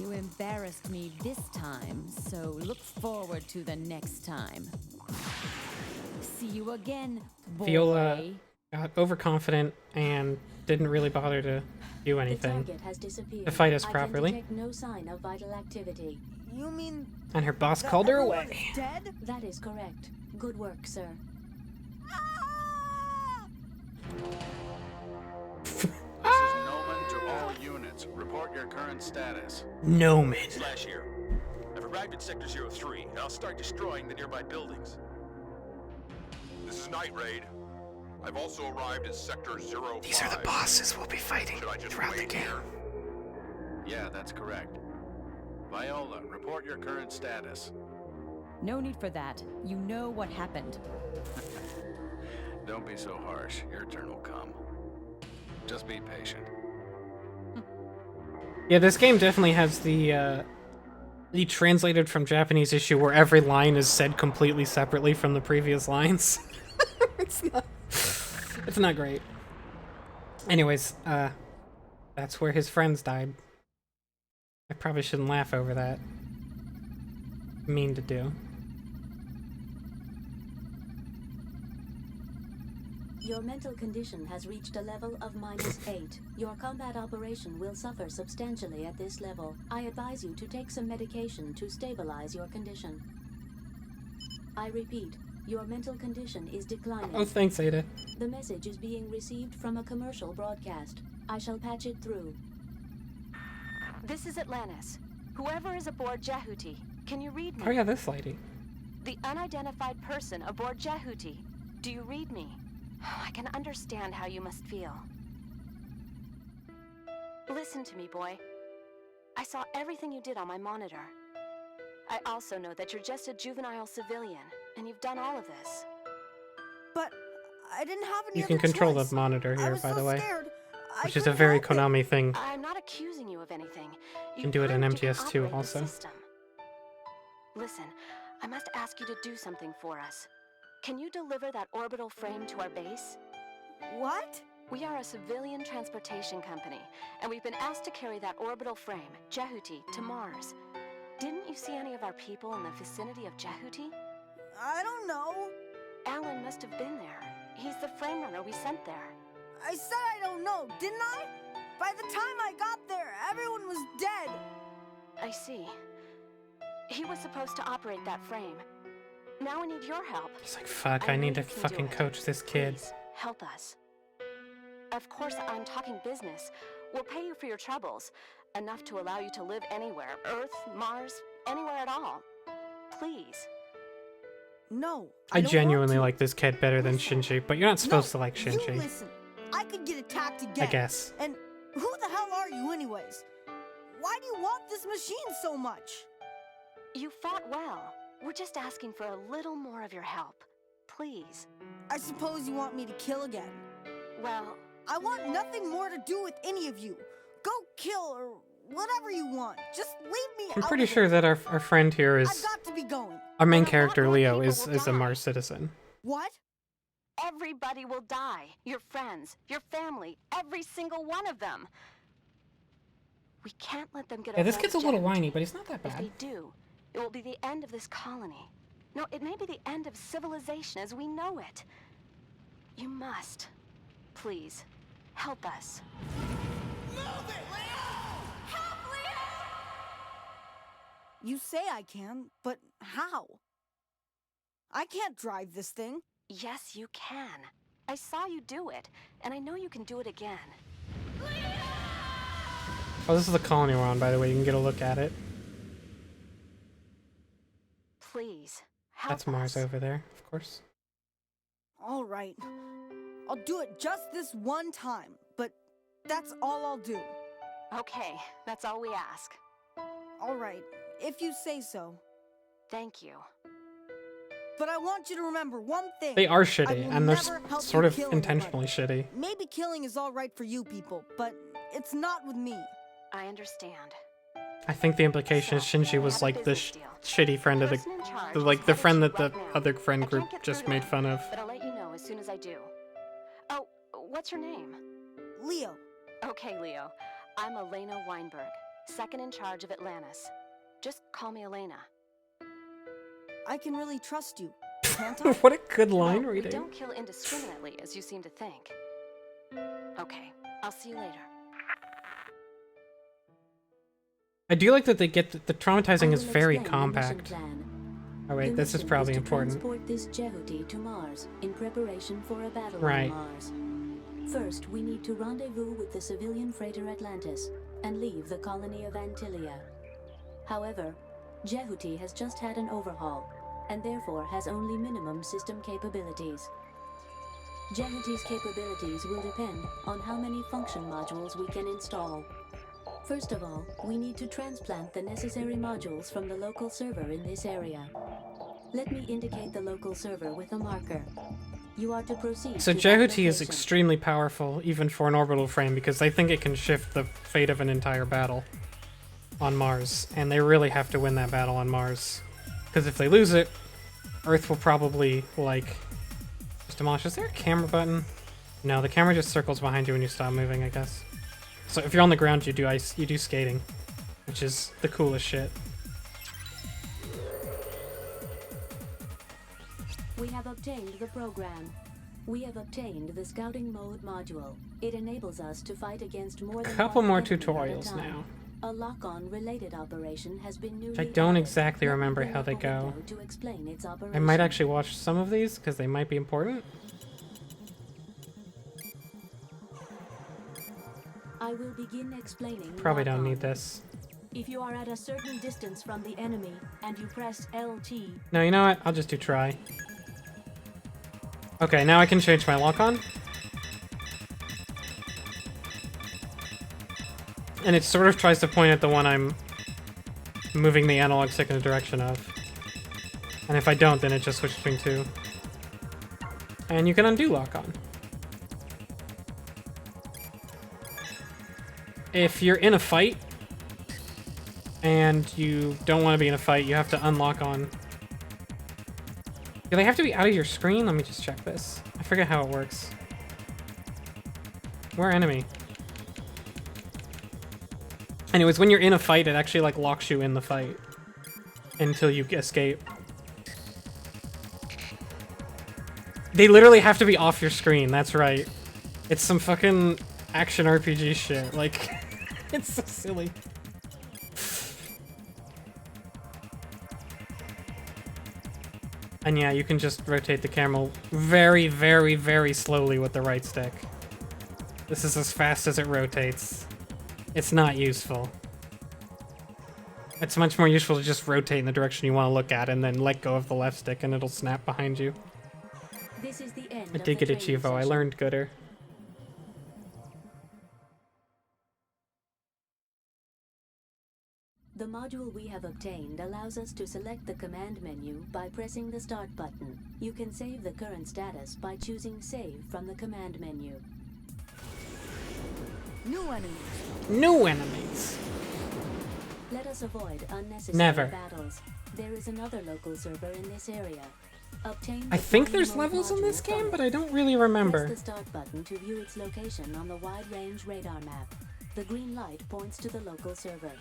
Speaker 4: You embarrassed me this time, so look forward to the next time. See you again, boy.
Speaker 1: Viola got overconfident and didn't really bother to do
Speaker 5: The
Speaker 1: anything.
Speaker 5: target has disappeared.
Speaker 1: To fight us
Speaker 5: I
Speaker 1: properly.
Speaker 5: can detect no sign of vital activity.
Speaker 6: You mean...
Speaker 1: And her boss
Speaker 6: that
Speaker 1: called her
Speaker 6: everyone
Speaker 1: away.
Speaker 6: is dead?
Speaker 5: That is correct. Good work, sir.
Speaker 6: Ah!
Speaker 3: This is Noman to all units. Report your current status.
Speaker 1: Noman.
Speaker 7: Slash here. I've arrived at Sector 03, and I'll start destroying the nearby buildings.
Speaker 2: This is Night Raid. I've also arrived at Sector 05.
Speaker 1: These are the bosses we'll be fighting
Speaker 2: Should I just
Speaker 1: throughout the
Speaker 2: wait
Speaker 1: game.
Speaker 2: here?
Speaker 3: Yeah, that's correct. Viola, report your current status.
Speaker 4: No need for that. You know what happened.
Speaker 3: Don't be so harsh. Your turn will come. Just be patient.
Speaker 1: Yeah, this game definitely has the translated from Japanese issue where every line is said completely separately from the previous lines. It's not great. Anyways, that's where his friends died. I probably shouldn't laugh over that. Mean to do.
Speaker 5: Your mental condition has reached a level of -8. Your combat operation will suffer substantially at this level. I advise you to take some medication to stabilize your condition. I repeat, your mental condition is declining.
Speaker 1: Oh, thanks, Ada.
Speaker 5: The message is being received from a commercial broadcast. I shall patch it through.
Speaker 8: This is Atlantis. Whoever is aboard Jehuti, can you read me?
Speaker 1: Oh yeah, this lady.
Speaker 8: The unidentified person aboard Jehuti. Do you read me? I can understand how you must feel. Listen to me, boy. I saw everything you did on my monitor. I also know that you're just a juvenile civilian, and you've done all of this.
Speaker 6: But I didn't have any
Speaker 1: You can
Speaker 6: other
Speaker 1: control
Speaker 6: choice.
Speaker 1: the monitor
Speaker 6: I
Speaker 1: here,
Speaker 6: was
Speaker 1: by
Speaker 6: so
Speaker 1: the way.
Speaker 6: scared.
Speaker 1: which is a very
Speaker 6: couldn't help
Speaker 1: Konami thing.
Speaker 8: I'm not accusing you of anything. You
Speaker 1: can do it in
Speaker 8: proved you can
Speaker 1: MGS2
Speaker 8: operate the
Speaker 1: also.
Speaker 8: system. Listen, I must ask you to do something for us. Can you deliver that orbital frame to our base?
Speaker 6: it. What?
Speaker 8: We are a civilian transportation company, and we've been asked to carry that orbital frame, Jehuti, to Mars. Didn't you see any of our people in the vicinity of Jehuti?
Speaker 6: I don't know.
Speaker 8: Alan must have been there. He's the frame runner we sent there.
Speaker 6: I said I don't know, didn't I? By the time I got there, everyone was dead.
Speaker 8: I see. He was supposed to operate that frame. Now we need your help.
Speaker 1: He's like, fuck,
Speaker 8: I
Speaker 1: I
Speaker 8: know
Speaker 1: need to
Speaker 8: you can do
Speaker 1: fucking
Speaker 8: it.
Speaker 1: coach this kid.
Speaker 8: Please, help us. Of course, I'm talking business. We'll pay you for your troubles. Enough to allow you to live anywhere. Earth, Mars, anywhere at all. Please.
Speaker 6: No.
Speaker 1: I
Speaker 6: don't
Speaker 1: genuinely
Speaker 6: want
Speaker 1: like this kid better than
Speaker 6: Listen.
Speaker 1: Shinji, but you're not supposed to
Speaker 6: No,
Speaker 1: like
Speaker 6: You
Speaker 1: Shinji.
Speaker 6: listen. I could get attacked again.
Speaker 1: I guess.
Speaker 6: And who the hell are you anyways? Why do you want this machine so much?
Speaker 8: You fought well. We're just asking for a little more of your help. Please.
Speaker 6: I suppose you want me to kill again.
Speaker 8: Well,
Speaker 6: I want nothing more to do with any of you. Go kill or whatever you want. Just leave me
Speaker 1: I'm
Speaker 6: out
Speaker 1: pretty
Speaker 6: of
Speaker 1: sure
Speaker 6: it.
Speaker 1: that our friend here
Speaker 6: I've
Speaker 1: is
Speaker 6: got to be going.
Speaker 1: our main
Speaker 8: But a lot
Speaker 1: character
Speaker 8: more
Speaker 1: Leo
Speaker 8: people
Speaker 1: is
Speaker 8: will
Speaker 1: a
Speaker 8: die.
Speaker 1: Mars citizen.
Speaker 6: What?
Speaker 8: everybody will die. Your friends, your family, every single one of them. We can't let them get
Speaker 1: Yeah, this
Speaker 8: ahold
Speaker 1: kid's a
Speaker 8: of
Speaker 1: little
Speaker 8: Jehuti.
Speaker 1: whiny, but he's not that
Speaker 8: If
Speaker 1: bad.
Speaker 8: they do, it will be the end of this colony. No, it may be the end of civilization as we know it. You must, please, help us.
Speaker 6: You say I can, but how? I can't drive this thing.
Speaker 8: Yes, you can. I saw you do it, and I know you can do it again.
Speaker 1: Oh, this is the colony we're on, by the way. You can get a look at it.
Speaker 8: Please, help
Speaker 1: That's Mars
Speaker 8: us.
Speaker 1: over there, of course.
Speaker 6: All right. I'll do it just this one time, but that's all I'll do.
Speaker 8: Okay, that's all we ask.
Speaker 6: All right, if you say so.
Speaker 8: Thank you.
Speaker 6: But I want you to remember one thing.
Speaker 1: They are
Speaker 6: I
Speaker 1: shitty,
Speaker 6: will
Speaker 1: and they're
Speaker 6: never help
Speaker 1: sort
Speaker 6: you
Speaker 1: of
Speaker 6: kill
Speaker 1: intentionally
Speaker 6: anybody.
Speaker 1: shitty.
Speaker 6: Maybe killing is all right for you people, but it's not with me.
Speaker 8: I understand.
Speaker 1: I think the implication is
Speaker 8: So,
Speaker 1: Shinji
Speaker 8: we
Speaker 1: was
Speaker 8: have a
Speaker 1: like the
Speaker 8: business deal.
Speaker 1: shitty friend of
Speaker 8: Person in charge
Speaker 1: the
Speaker 8: is
Speaker 1: like the
Speaker 8: headed
Speaker 1: friend
Speaker 8: to
Speaker 1: that the
Speaker 8: right now.
Speaker 1: other friend
Speaker 8: I
Speaker 1: group
Speaker 8: can't get
Speaker 1: just
Speaker 8: through to
Speaker 1: made
Speaker 8: him,
Speaker 1: fun of.
Speaker 8: But I'll let you know as soon as I do. Oh, what's your name?
Speaker 6: Leo,
Speaker 8: Okay, Leo. I'm Elena Weinberg, second in charge of Atlantis. Just call me Elena.
Speaker 6: I can really trust you, can't I?
Speaker 1: What a good line
Speaker 8: No, we
Speaker 1: reading.
Speaker 8: don't kill indiscriminately, as you seem to think. Okay, I'll see you later.
Speaker 1: I do like that they get the traumatizing
Speaker 5: I
Speaker 1: is
Speaker 5: will
Speaker 1: very
Speaker 5: explain the mission
Speaker 1: compact.
Speaker 5: plan.
Speaker 1: Oh wait,
Speaker 5: The
Speaker 1: this is
Speaker 5: mission
Speaker 1: probably
Speaker 5: to
Speaker 1: important.
Speaker 5: Transport this Jehuti to Mars in preparation for a battle
Speaker 1: Right.
Speaker 5: on Mars. First, we need to rendezvous with the civilian freighter Atlantis and leave the colony of Antilia. However, Jehuti has just had an overhaul and therefore has only minimum system capabilities. Jehuti's capabilities will depend on how many function modules we can install. First of all, we need to transplant the necessary modules from the local server in this area. Let me indicate the local server with a marker. You are to proceed
Speaker 1: So
Speaker 5: to that
Speaker 1: Jehuti is
Speaker 5: location.
Speaker 1: extremely powerful, even for an orbital frame, because I think it can shift the fate of an entire battle on Mars, and they really have to win that battle on Mars. Because if they lose it, Earth will probably, like, just demolish. Is there a camera button? No, the camera just circles behind you when you stop moving, I guess. So if you're on the ground, you do ice, you do skating, which is the coolest shit.
Speaker 5: We have obtained the program. We have obtained the scouting mode module. It enables us to fight against more than
Speaker 1: Couple
Speaker 5: one
Speaker 1: more
Speaker 5: enemy at a
Speaker 1: tutorials
Speaker 5: time.
Speaker 1: now.
Speaker 5: A lock-on related operation has been newly
Speaker 1: I don't
Speaker 5: added.
Speaker 1: exactly
Speaker 5: Let me
Speaker 1: remember
Speaker 5: bring
Speaker 1: how
Speaker 5: up
Speaker 1: they
Speaker 5: a
Speaker 1: go.
Speaker 5: window to explain its
Speaker 1: I
Speaker 5: operation.
Speaker 1: might actually watch some of these, because they might be important.
Speaker 5: I will begin explaining.
Speaker 1: Probably don't
Speaker 5: lock-on.
Speaker 1: need this.
Speaker 5: If you are at a certain distance from the enemy and you press LT,
Speaker 1: No, you know what? I'll just do try. Okay, now I can change my lock-on. And it sort of tries to point at the one I'm moving the analog stick in the direction of. And if I don't, then it just switches between two. And you can undo lock-on. if you're in a fight and you don't want to be in a fight, you have to unlock on. Do they have to be out of your screen? Let me just check this. I forget how it works. Where enemy? Anyways, when you're in a fight, it actually like locks you in the fight until you escape. They literally have to be off your screen, that's right. It's some fucking action RPG shit. Like, it's so silly. And yeah, you can just rotate the camera very, very, very slowly with the right stick. This is as fast as it rotates. It's not useful. It's much more useful to just rotate in the direction you want to look at and then let go of the left stick and it'll snap behind you.
Speaker 5: This is the end
Speaker 1: I
Speaker 5: of
Speaker 1: did
Speaker 5: the
Speaker 1: get a
Speaker 5: training
Speaker 1: Chivo, I
Speaker 5: session.
Speaker 1: learned gooder.
Speaker 5: The module we have obtained allows us to select the command menu by pressing the start button. You can save the current status by choosing save from the command menu.
Speaker 6: New enemies.
Speaker 1: New enemies.
Speaker 5: Let us avoid unnecessary
Speaker 1: Never.
Speaker 5: battles. There is another local server in this area. Obtain
Speaker 1: I
Speaker 5: the
Speaker 1: think
Speaker 5: flying
Speaker 1: there's
Speaker 5: mode
Speaker 1: levels in
Speaker 5: module
Speaker 1: this
Speaker 5: from
Speaker 1: game,
Speaker 5: it.
Speaker 1: but I don't really
Speaker 5: Press
Speaker 1: remember.
Speaker 5: the start button to view its location on the wide-range radar map. The green light points to the local server.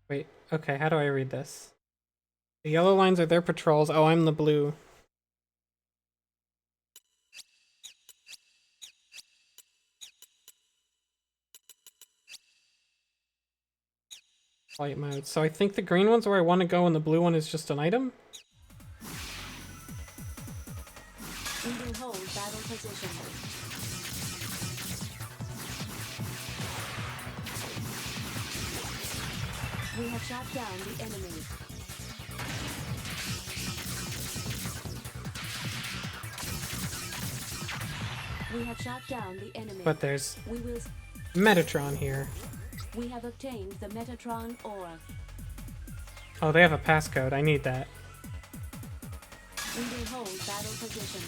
Speaker 1: Wait, okay, how do I read this? The yellow lines are their patrols. Oh, I'm the blue. Flight mode. So I think the green one's where I want to go and the blue one is just an item?
Speaker 5: We will hold battle position. We have shot down the enemy. We have shot down the enemy.
Speaker 1: But there's
Speaker 5: we will.
Speaker 1: Metatron here.
Speaker 5: We have obtained the Metatron ore.
Speaker 1: Oh, they have a passcode. I need that.
Speaker 5: We will hold battle position.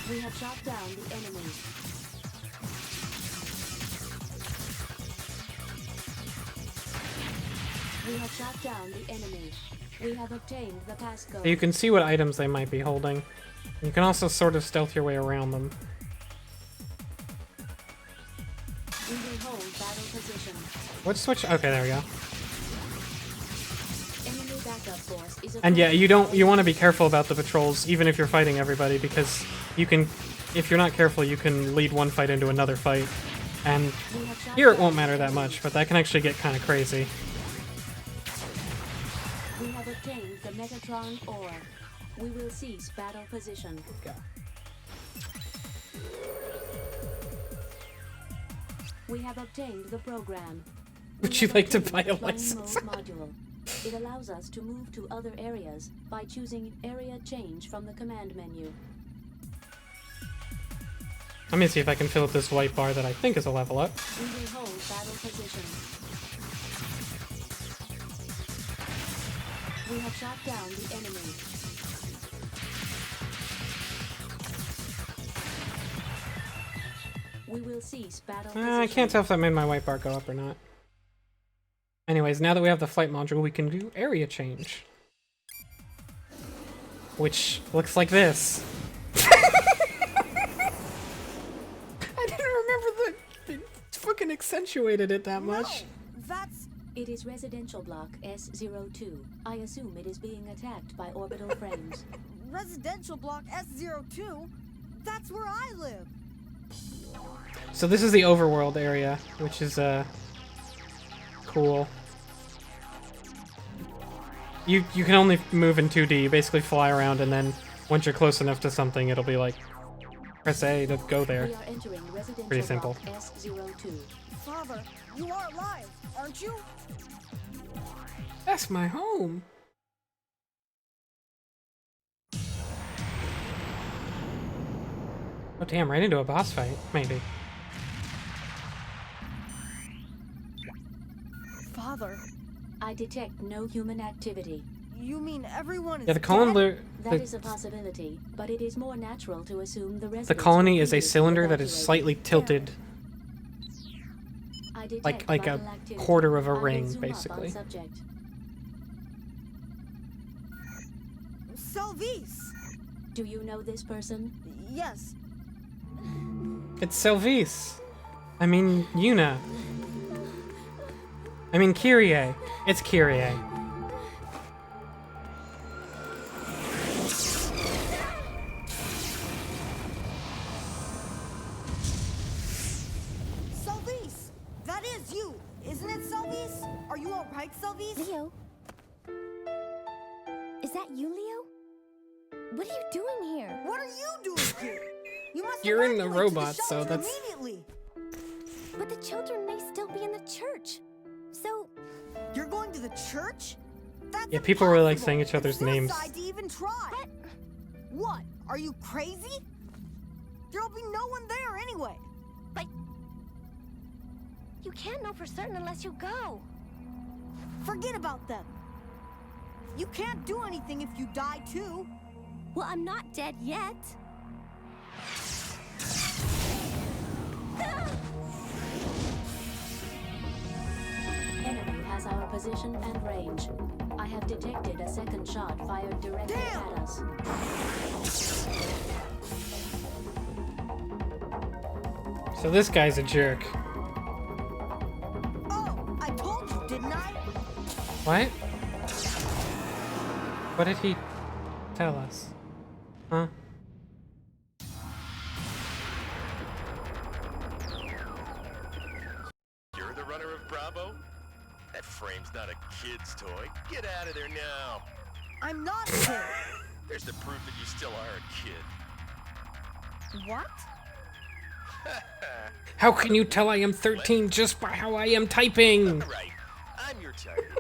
Speaker 5: We have shot down the enemy. We have shot down the enemy. We have obtained the passcode.
Speaker 1: So you can see what items they might be holding. You can also sort of stealth your way around them.
Speaker 5: We will hold battle position.
Speaker 1: What switch? Okay, there we go.
Speaker 5: Enemy backup force is
Speaker 1: And yeah, you
Speaker 5: approaching.
Speaker 1: want to be careful about the patrols, even if you're fighting everybody, because you can, if you're not careful, you can lead one fight into another fight. And
Speaker 5: We have shot
Speaker 1: here it
Speaker 5: down
Speaker 1: won't matter
Speaker 5: the
Speaker 1: that
Speaker 5: enemy.
Speaker 1: much, but that can actually get kind of crazy.
Speaker 5: We have obtained the Metatron ore. We will cease battle position. We have obtained the program.
Speaker 1: Would
Speaker 5: We
Speaker 1: you
Speaker 5: have
Speaker 1: like to
Speaker 5: obtained
Speaker 1: buy
Speaker 5: the
Speaker 1: a
Speaker 5: flying
Speaker 1: license?
Speaker 5: mode module. It allows us to move to other areas by choosing area change from the command menu.
Speaker 1: Let me see if I can fill up this white bar that I think is a level up.
Speaker 5: We will hold battle position. We have shot down the enemy. We will cease battle position.
Speaker 1: I can't tell if that made my white bar go up or not. Anyways, now that we have the flight module, we can do area change. Which looks like this. I didn't remember that it fucking accentuated it that much.
Speaker 6: No, that's
Speaker 5: It is residential block S02. I assume it is being attacked by orbital frames.
Speaker 6: residential block S02. That's where I live.
Speaker 1: So this is the overworld area, which is cool. You can only move in 2D. You basically fly around, and then once you're close enough to something, it'll be like press A to go there.
Speaker 5: We are entering residential
Speaker 1: Pretty simple.
Speaker 5: block S02.
Speaker 6: Father, you are alive, aren't you?
Speaker 1: That's my home. Oh damn! Right into a boss fight, maybe.
Speaker 6: Father,
Speaker 5: I detect no human activity.
Speaker 6: you mean everyone is
Speaker 1: Yeah, the column
Speaker 6: dead?
Speaker 5: That is a possibility, but it is more natural to assume the residents
Speaker 1: The colony
Speaker 5: will
Speaker 1: is a
Speaker 5: be
Speaker 1: cylinder that is
Speaker 5: evacuated.
Speaker 1: slightly tilted,
Speaker 5: I detect
Speaker 1: like a
Speaker 5: vital activity.
Speaker 1: quarter of a
Speaker 5: I will
Speaker 1: ring,
Speaker 5: zoom up on
Speaker 1: basically.
Speaker 5: subject.
Speaker 6: Selvice!
Speaker 5: Do you know this person?
Speaker 6: Yes.
Speaker 1: It's Selvice. I mean, Yuna. I mean, Kyrie. It's Kyrie.
Speaker 6: Selvice! That is you! Isn't it, Selvice? Are you alright, Selvice?
Speaker 8: Leo? Is that you, Leo? What are you doing here?
Speaker 6: What are you doing here? You must
Speaker 1: You're in the
Speaker 6: evacuate to
Speaker 1: robot, so
Speaker 6: shelter
Speaker 1: that's-
Speaker 6: immediately.
Speaker 8: But the children may still be in the church. So,
Speaker 6: You're going to the church? That's
Speaker 1: Yeah, people really like
Speaker 6: impossible.
Speaker 1: saying each
Speaker 6: It's
Speaker 1: other's names.
Speaker 6: suicide to even try. What? Are you crazy? There'll be no one there anyway.
Speaker 8: you can't know for certain unless you go.
Speaker 6: Forget about them. You can't do anything if you die too.
Speaker 8: Well, I'm not dead yet.
Speaker 5: Enemy has our position and range. I have detected a second shot fired directly
Speaker 6: Damn!
Speaker 5: at us.
Speaker 1: So this guy's a jerk.
Speaker 6: Oh, I told you, didn't I?
Speaker 1: What? What did he tell us? Huh?
Speaker 7: You're the runner of Bravo? That frame's not a kid's toy. Get out of there now.
Speaker 6: I'm not a kid.
Speaker 7: There's the proof that you still are a kid.
Speaker 6: What?
Speaker 1: How can you tell I am 13 just by how I am typing?
Speaker 7: Right. I'm your target.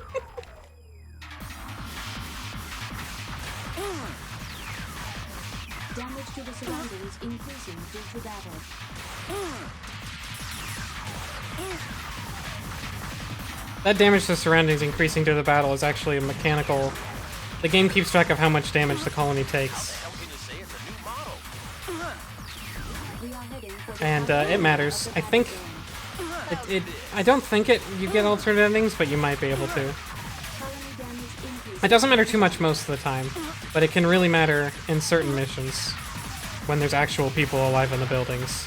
Speaker 5: Damage to the surroundings increasing due to battle.
Speaker 1: That damage to the surroundings increasing due to the battle is actually a mechanical... The game keeps track of how much damage the colony takes.
Speaker 7: How can you say it's a new model?
Speaker 5: We are heading for the
Speaker 1: And
Speaker 5: outer
Speaker 1: it matters.
Speaker 5: of the
Speaker 1: I think...
Speaker 5: battlefield.
Speaker 1: I don't think you get alternate endings, but you might be able to.
Speaker 5: Colony damage increasing.
Speaker 1: It doesn't matter too much most of the time, but it can really matter in certain missions when there's actual people alive in the buildings.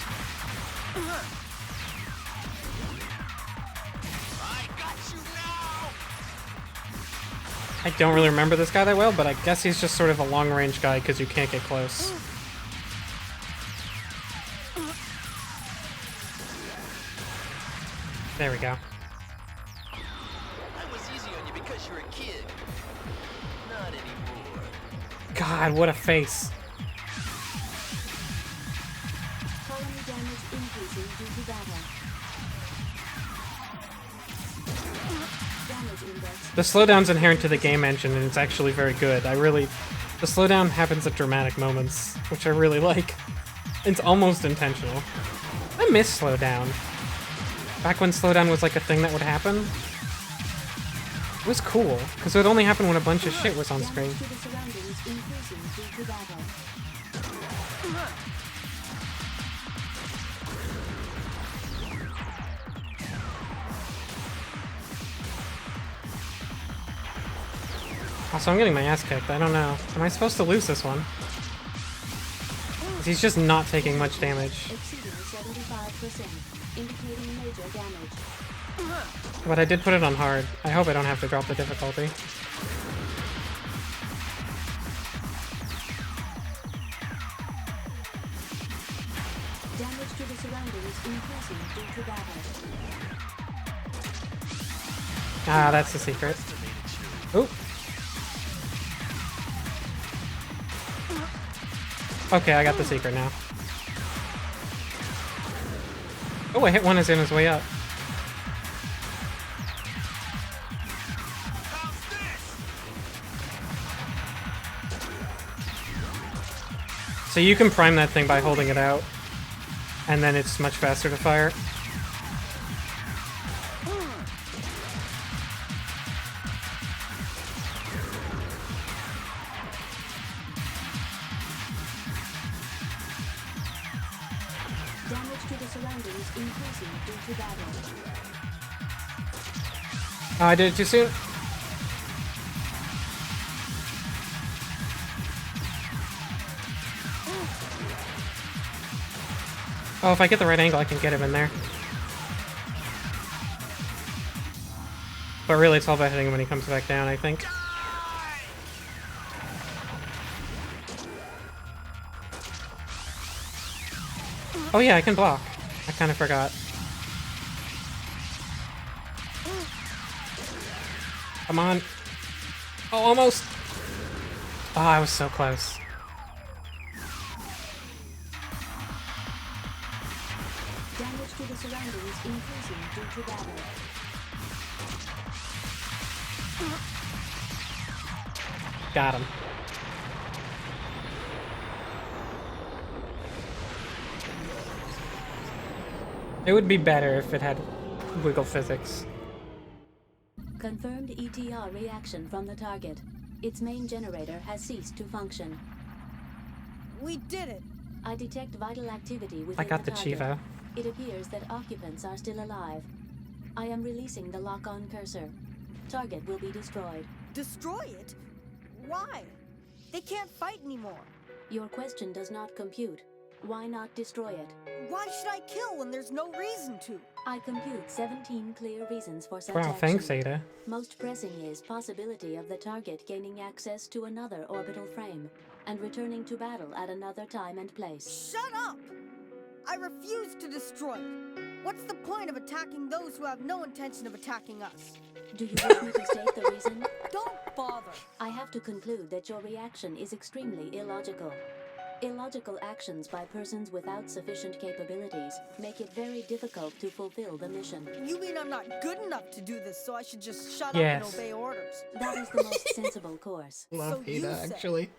Speaker 7: I got you now!
Speaker 1: I don't really remember this guy that well, but I guess he's just sort of a long-range guy because you can't get close. There we go.
Speaker 7: I was easy on you because you're a kid. Not anymore.
Speaker 1: God, what a face.
Speaker 5: Colony damage increasing due to battle. Damage index.
Speaker 1: The slowdown's inherent to the game engine, and it's actually very good. The slowdown happens at dramatic moments, which I really like. It's almost intentional. I miss slowdown. Back when slowdown was like a thing that would happen. It was cool, because it would only happen when a bunch of shit was on screen.
Speaker 5: Damage to the surroundings increasing due to battle.
Speaker 1: Also, I'm getting my ass kicked. I don't know. Am I supposed to lose this one? 'Cause he's just not taking much damage.
Speaker 5: Exceeding 75%, indicating major damage.
Speaker 1: But I did put it on hard. I hope I don't have to drop the difficulty.
Speaker 5: Damage to the surroundings increasing due to battle.
Speaker 1: Ah, that's the secret. Oop. Okay, I got the secret now. Oh, I hit one as in his way up. So you can prime that thing by holding it out, and then it's much faster to fire.
Speaker 5: surroundings increasing due to battle.
Speaker 1: Oh, I did it too soon. Oh, if I get the right angle, I can get him in there. But really, it's all about hitting him when he comes back down, I think. Oh yeah, I can block. I kind of forgot. Come on. Oh, almost. Oh, I was so close.
Speaker 5: Damage to the surroundings increasing due to battle.
Speaker 1: Got him. It would be better if it had wiggle physics.
Speaker 5: Confirmed ETR reaction from the target. Its main generator has ceased to function.
Speaker 6: We did it.
Speaker 5: I detect vital activity within
Speaker 1: I got the
Speaker 5: target.
Speaker 1: Chivo.
Speaker 5: It appears that occupants are still alive. I am releasing the lock-on cursor. Target will be destroyed.
Speaker 6: Destroy it? Why? They can't fight anymore.
Speaker 5: Your question does not compute. Why not destroy it?
Speaker 6: Why should I kill when there's no reason to?
Speaker 5: I compute 17 clear reasons for such
Speaker 1: Wow,
Speaker 5: action.
Speaker 1: thanks, Ada.
Speaker 5: Most pressing is possibility of the target gaining access to another orbital frame and returning to battle at another time and place.
Speaker 6: Shut up! I refuse to destroy it. What's the point of attacking those who have no intention of attacking us?
Speaker 5: Do you wish me to state the reason?
Speaker 6: Don't bother.
Speaker 5: I have to conclude that your reaction is extremely illogical. Illogical actions by persons without sufficient capabilities make it very difficult to fulfill the mission.
Speaker 6: You mean I'm not good enough to do this, so I should just shut
Speaker 1: Yes.
Speaker 6: up and obey orders?
Speaker 5: That is the most sensible course.
Speaker 1: Love
Speaker 6: So you
Speaker 1: Ada,
Speaker 6: say.
Speaker 1: actually.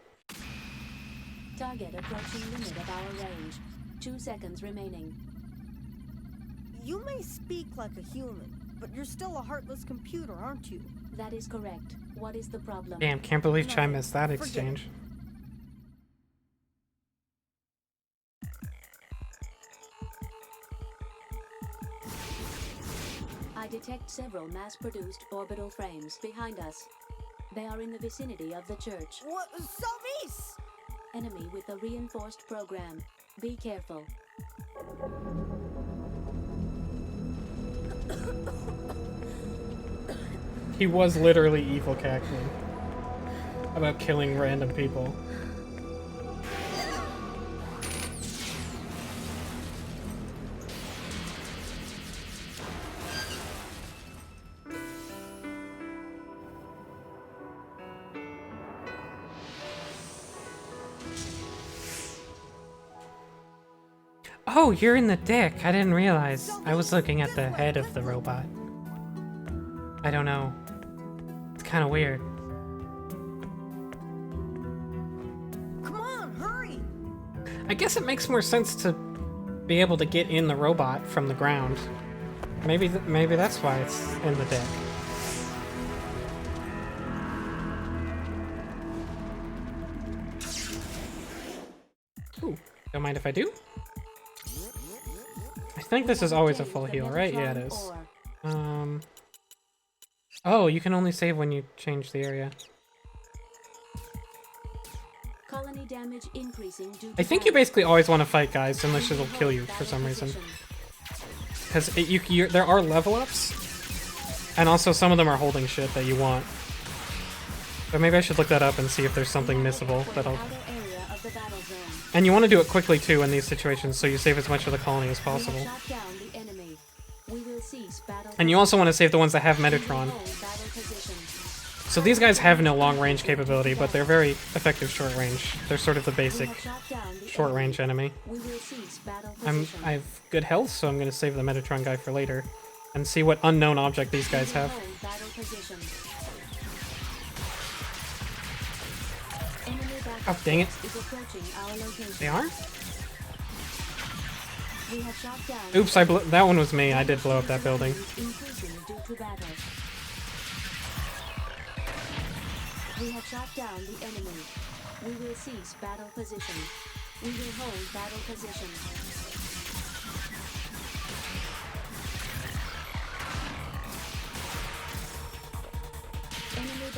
Speaker 5: Target approaching limit of our range. 2 seconds remaining.
Speaker 6: You may speak like a human, but you're still a heartless computer, aren't you?
Speaker 5: That is correct. What is the problem?
Speaker 1: Damn, can't believe Chai
Speaker 6: Nothing.
Speaker 1: missed that
Speaker 6: Forget
Speaker 1: exchange.
Speaker 5: I detect several mass-produced orbital frames behind us. They are in the vicinity of the church.
Speaker 6: What? Salvis!
Speaker 5: Enemy with a reinforced program. Be careful.
Speaker 1: He was literally evil cackling about killing random people. Oh, you're in the dick. I didn't realize. I was looking at the head of the robot. I don't know. It's kind of weird.
Speaker 6: Come on, hurry!
Speaker 1: I guess it makes more sense to be able to get in the robot from the ground. Maybe that's why it's in the dick. Ooh, don't mind if I do? I think this is always a full heal, right? Yeah, it is. Oh, you can only save when you change the area.
Speaker 5: Colony damage increasing due to
Speaker 1: I think you
Speaker 5: battle.
Speaker 1: basically always want to fight guys unless it'll kill you for some reason. Because there are level ups, and also some of them are holding shit that you want. But maybe I should look that up and see if there's something missable that'll.
Speaker 5: Outer area of the battle zone.
Speaker 1: And you want to do it quickly too in these situations, so you save as much of the colony as
Speaker 5: We
Speaker 1: possible.
Speaker 5: have shot down the enemy. We will cease battle.
Speaker 1: And you also want to save the ones that have
Speaker 5: We will
Speaker 1: Metatron.
Speaker 5: hold battle position.
Speaker 1: So these guys have no long range capability, but they're very effective short range. They're sort of the
Speaker 5: We
Speaker 1: basic
Speaker 5: have shot down the
Speaker 1: short
Speaker 5: enemy.
Speaker 1: range enemy.
Speaker 5: We will cease battle position.
Speaker 1: I have good health, so I'm going to save the Metatron guy for later. And see what unknown object these guys
Speaker 5: We will
Speaker 1: have.
Speaker 5: hold battle position. Enemy backup
Speaker 1: Oh, dang it.
Speaker 5: force is approaching our location.
Speaker 1: They are?
Speaker 5: We have shot down
Speaker 1: Oops, that one was me. I did blow up that building.
Speaker 5: increasing due to battle. We have shot down the enemy. We will cease battle position. We will hold battle position.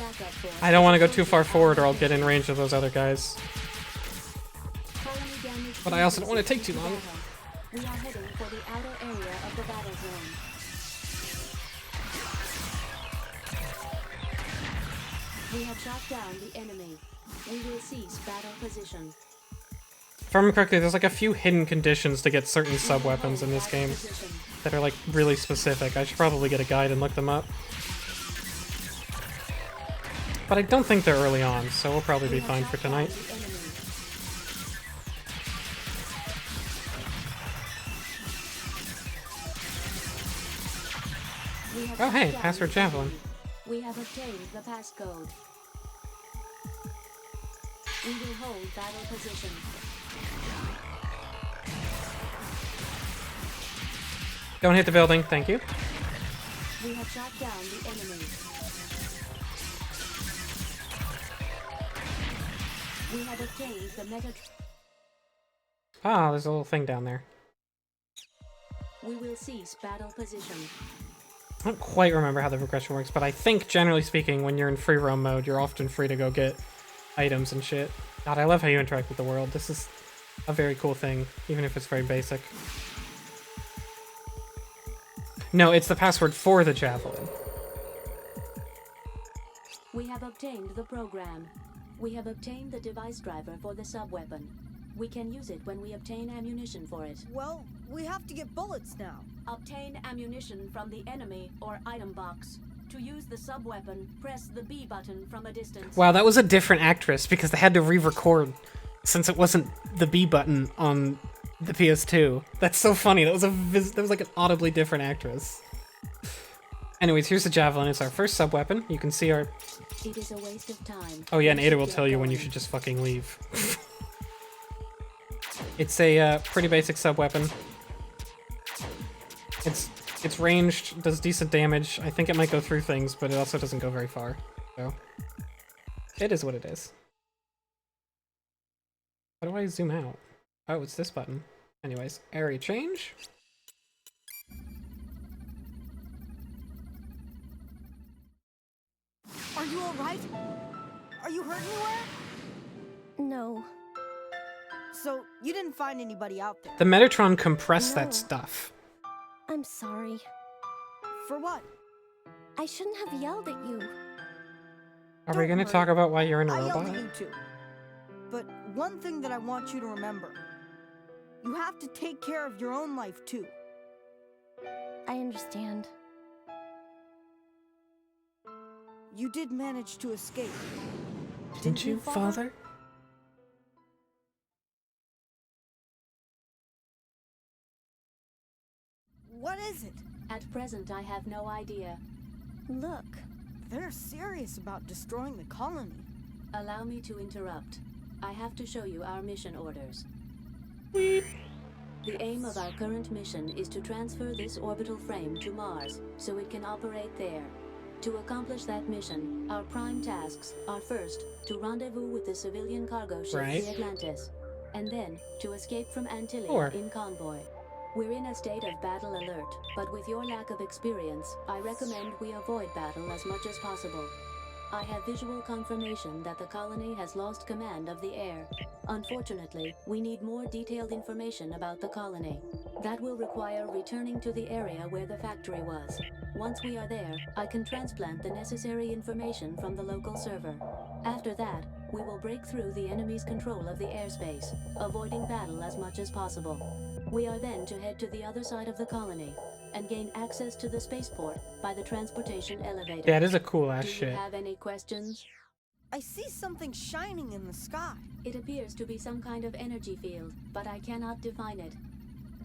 Speaker 5: backup force.
Speaker 1: I don't want to go too far forward or I'll get in range of those other guys.
Speaker 5: Colony damage
Speaker 1: But I also don't want to take too long.
Speaker 5: battle. We are heading for the outer area of the battle zone. We have shot down the enemy. We will cease battle position.
Speaker 1: If I remember correctly, there's like a few hidden conditions to get certain sub-weapons in this game that are like really specific. I should probably get a guide and look them up. But I don't think they're early on, so we'll probably be fine for tonight. Oh hey, password javelin.
Speaker 5: We have obtained the passcode. We will hold battle position.
Speaker 1: Don't hit the building, thank you.
Speaker 5: We have shot down the enemy. We have obtained the meta.
Speaker 1: Ah, there's a little thing down there.
Speaker 5: We will cease battle position.
Speaker 1: I don't quite remember how the progression works, but I think, generally speaking, when you're in free roam mode, you're often free to go get items and shit. God, I love how you interact with the world. This is a very cool thing, even if it's very basic. No, it's the password for the javelin.
Speaker 5: We have obtained the program. We have obtained the device driver for the sub-weapon. We can use it when we obtain ammunition for it.
Speaker 6: Well, we have to get bullets now.
Speaker 5: Obtain ammunition from the enemy or item box. To use the sub-weapon, press the B button from a distance.
Speaker 1: Wow, that was a different actress because they had to re-record since it wasn't the B button on the PS2. That's so funny. That was like an audibly different actress. Anyways, here's the javelin. It's our first sub-weapon. You can see our...
Speaker 5: It is a waste of time.
Speaker 1: Oh yeah, and
Speaker 5: We
Speaker 1: Ada
Speaker 5: should
Speaker 1: will
Speaker 5: get
Speaker 1: tell you when you
Speaker 5: going.
Speaker 1: should just fucking leave. It's a pretty basic sub-weapon. It's ranged, does decent damage. I think it might go through things, but it also doesn't go very far. So it is what it is. How do I zoom out? Oh, it's this button. Anyways, area change.
Speaker 6: Are you alright? Are you hurt anywhere?
Speaker 8: No.
Speaker 6: So, you didn't find anybody out there?
Speaker 1: The Metatron compressed
Speaker 8: No.
Speaker 1: that stuff.
Speaker 8: I'm sorry.
Speaker 6: For what?
Speaker 8: I shouldn't have yelled at you.
Speaker 1: Are we
Speaker 6: Don't
Speaker 1: gonna
Speaker 6: worry.
Speaker 1: talk about why you're in a
Speaker 6: I yelled
Speaker 1: robot?
Speaker 6: at you too. But one thing that I want you to remember. You have to take care of your own life too.
Speaker 8: I understand.
Speaker 6: You did manage to escape.
Speaker 1: Didn't you, father?
Speaker 6: What is it?
Speaker 5: At present, I have no idea.
Speaker 8: Look.
Speaker 6: They're serious about destroying the colony.
Speaker 5: Allow me to interrupt. I have to show you our mission orders.
Speaker 1: Weep.
Speaker 5: The aim of our current mission is to transfer this orbital frame to Mars, so it can operate there. To accomplish that mission, our prime tasks are first, to rendezvous with the civilian cargo ship
Speaker 1: Right.
Speaker 5: the Atlantis, and then to escape from Antillia
Speaker 1: Sure.
Speaker 5: in convoy. We're in a state of battle alert, but with your lack of experience, I recommend we avoid battle as much as possible. I have visual confirmation that the colony has lost command of the air. Unfortunately, we need more detailed information about the colony. That will require returning to the area where the factory was. Once we are there, I can transplant the necessary information from the local server. After that, we will break through the enemy's control of the airspace, avoiding battle as much as possible. We are then to head to the other side of the colony and gain access to the spaceport by the transportation elevator.
Speaker 1: That is a cool ass
Speaker 5: Do you
Speaker 1: shit.
Speaker 5: have any questions?
Speaker 6: I see something shining in the sky.
Speaker 5: It appears to be some kind of energy field, but I cannot define it.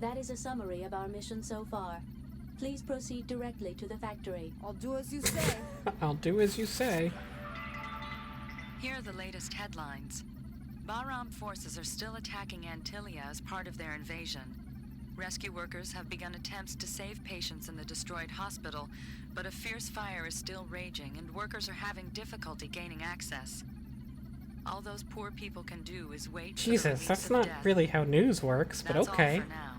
Speaker 5: That is a summary of our mission so far. Please proceed directly to the factory.
Speaker 6: I'll do as you say.
Speaker 1: I'll do as you say.
Speaker 9: Here are the latest headlines. Bahram forces are still attacking Antillia as part of their invasion. Rescue workers have begun attempts to save patients in the destroyed hospital, but a fierce fire is still raging and workers are having difficulty gaining access. All those poor people can do is wait for the
Speaker 1: Jesus,
Speaker 9: release
Speaker 1: that's
Speaker 9: of
Speaker 1: not
Speaker 9: death.
Speaker 1: really how news works, but
Speaker 9: That's
Speaker 1: okay.
Speaker 9: all for now.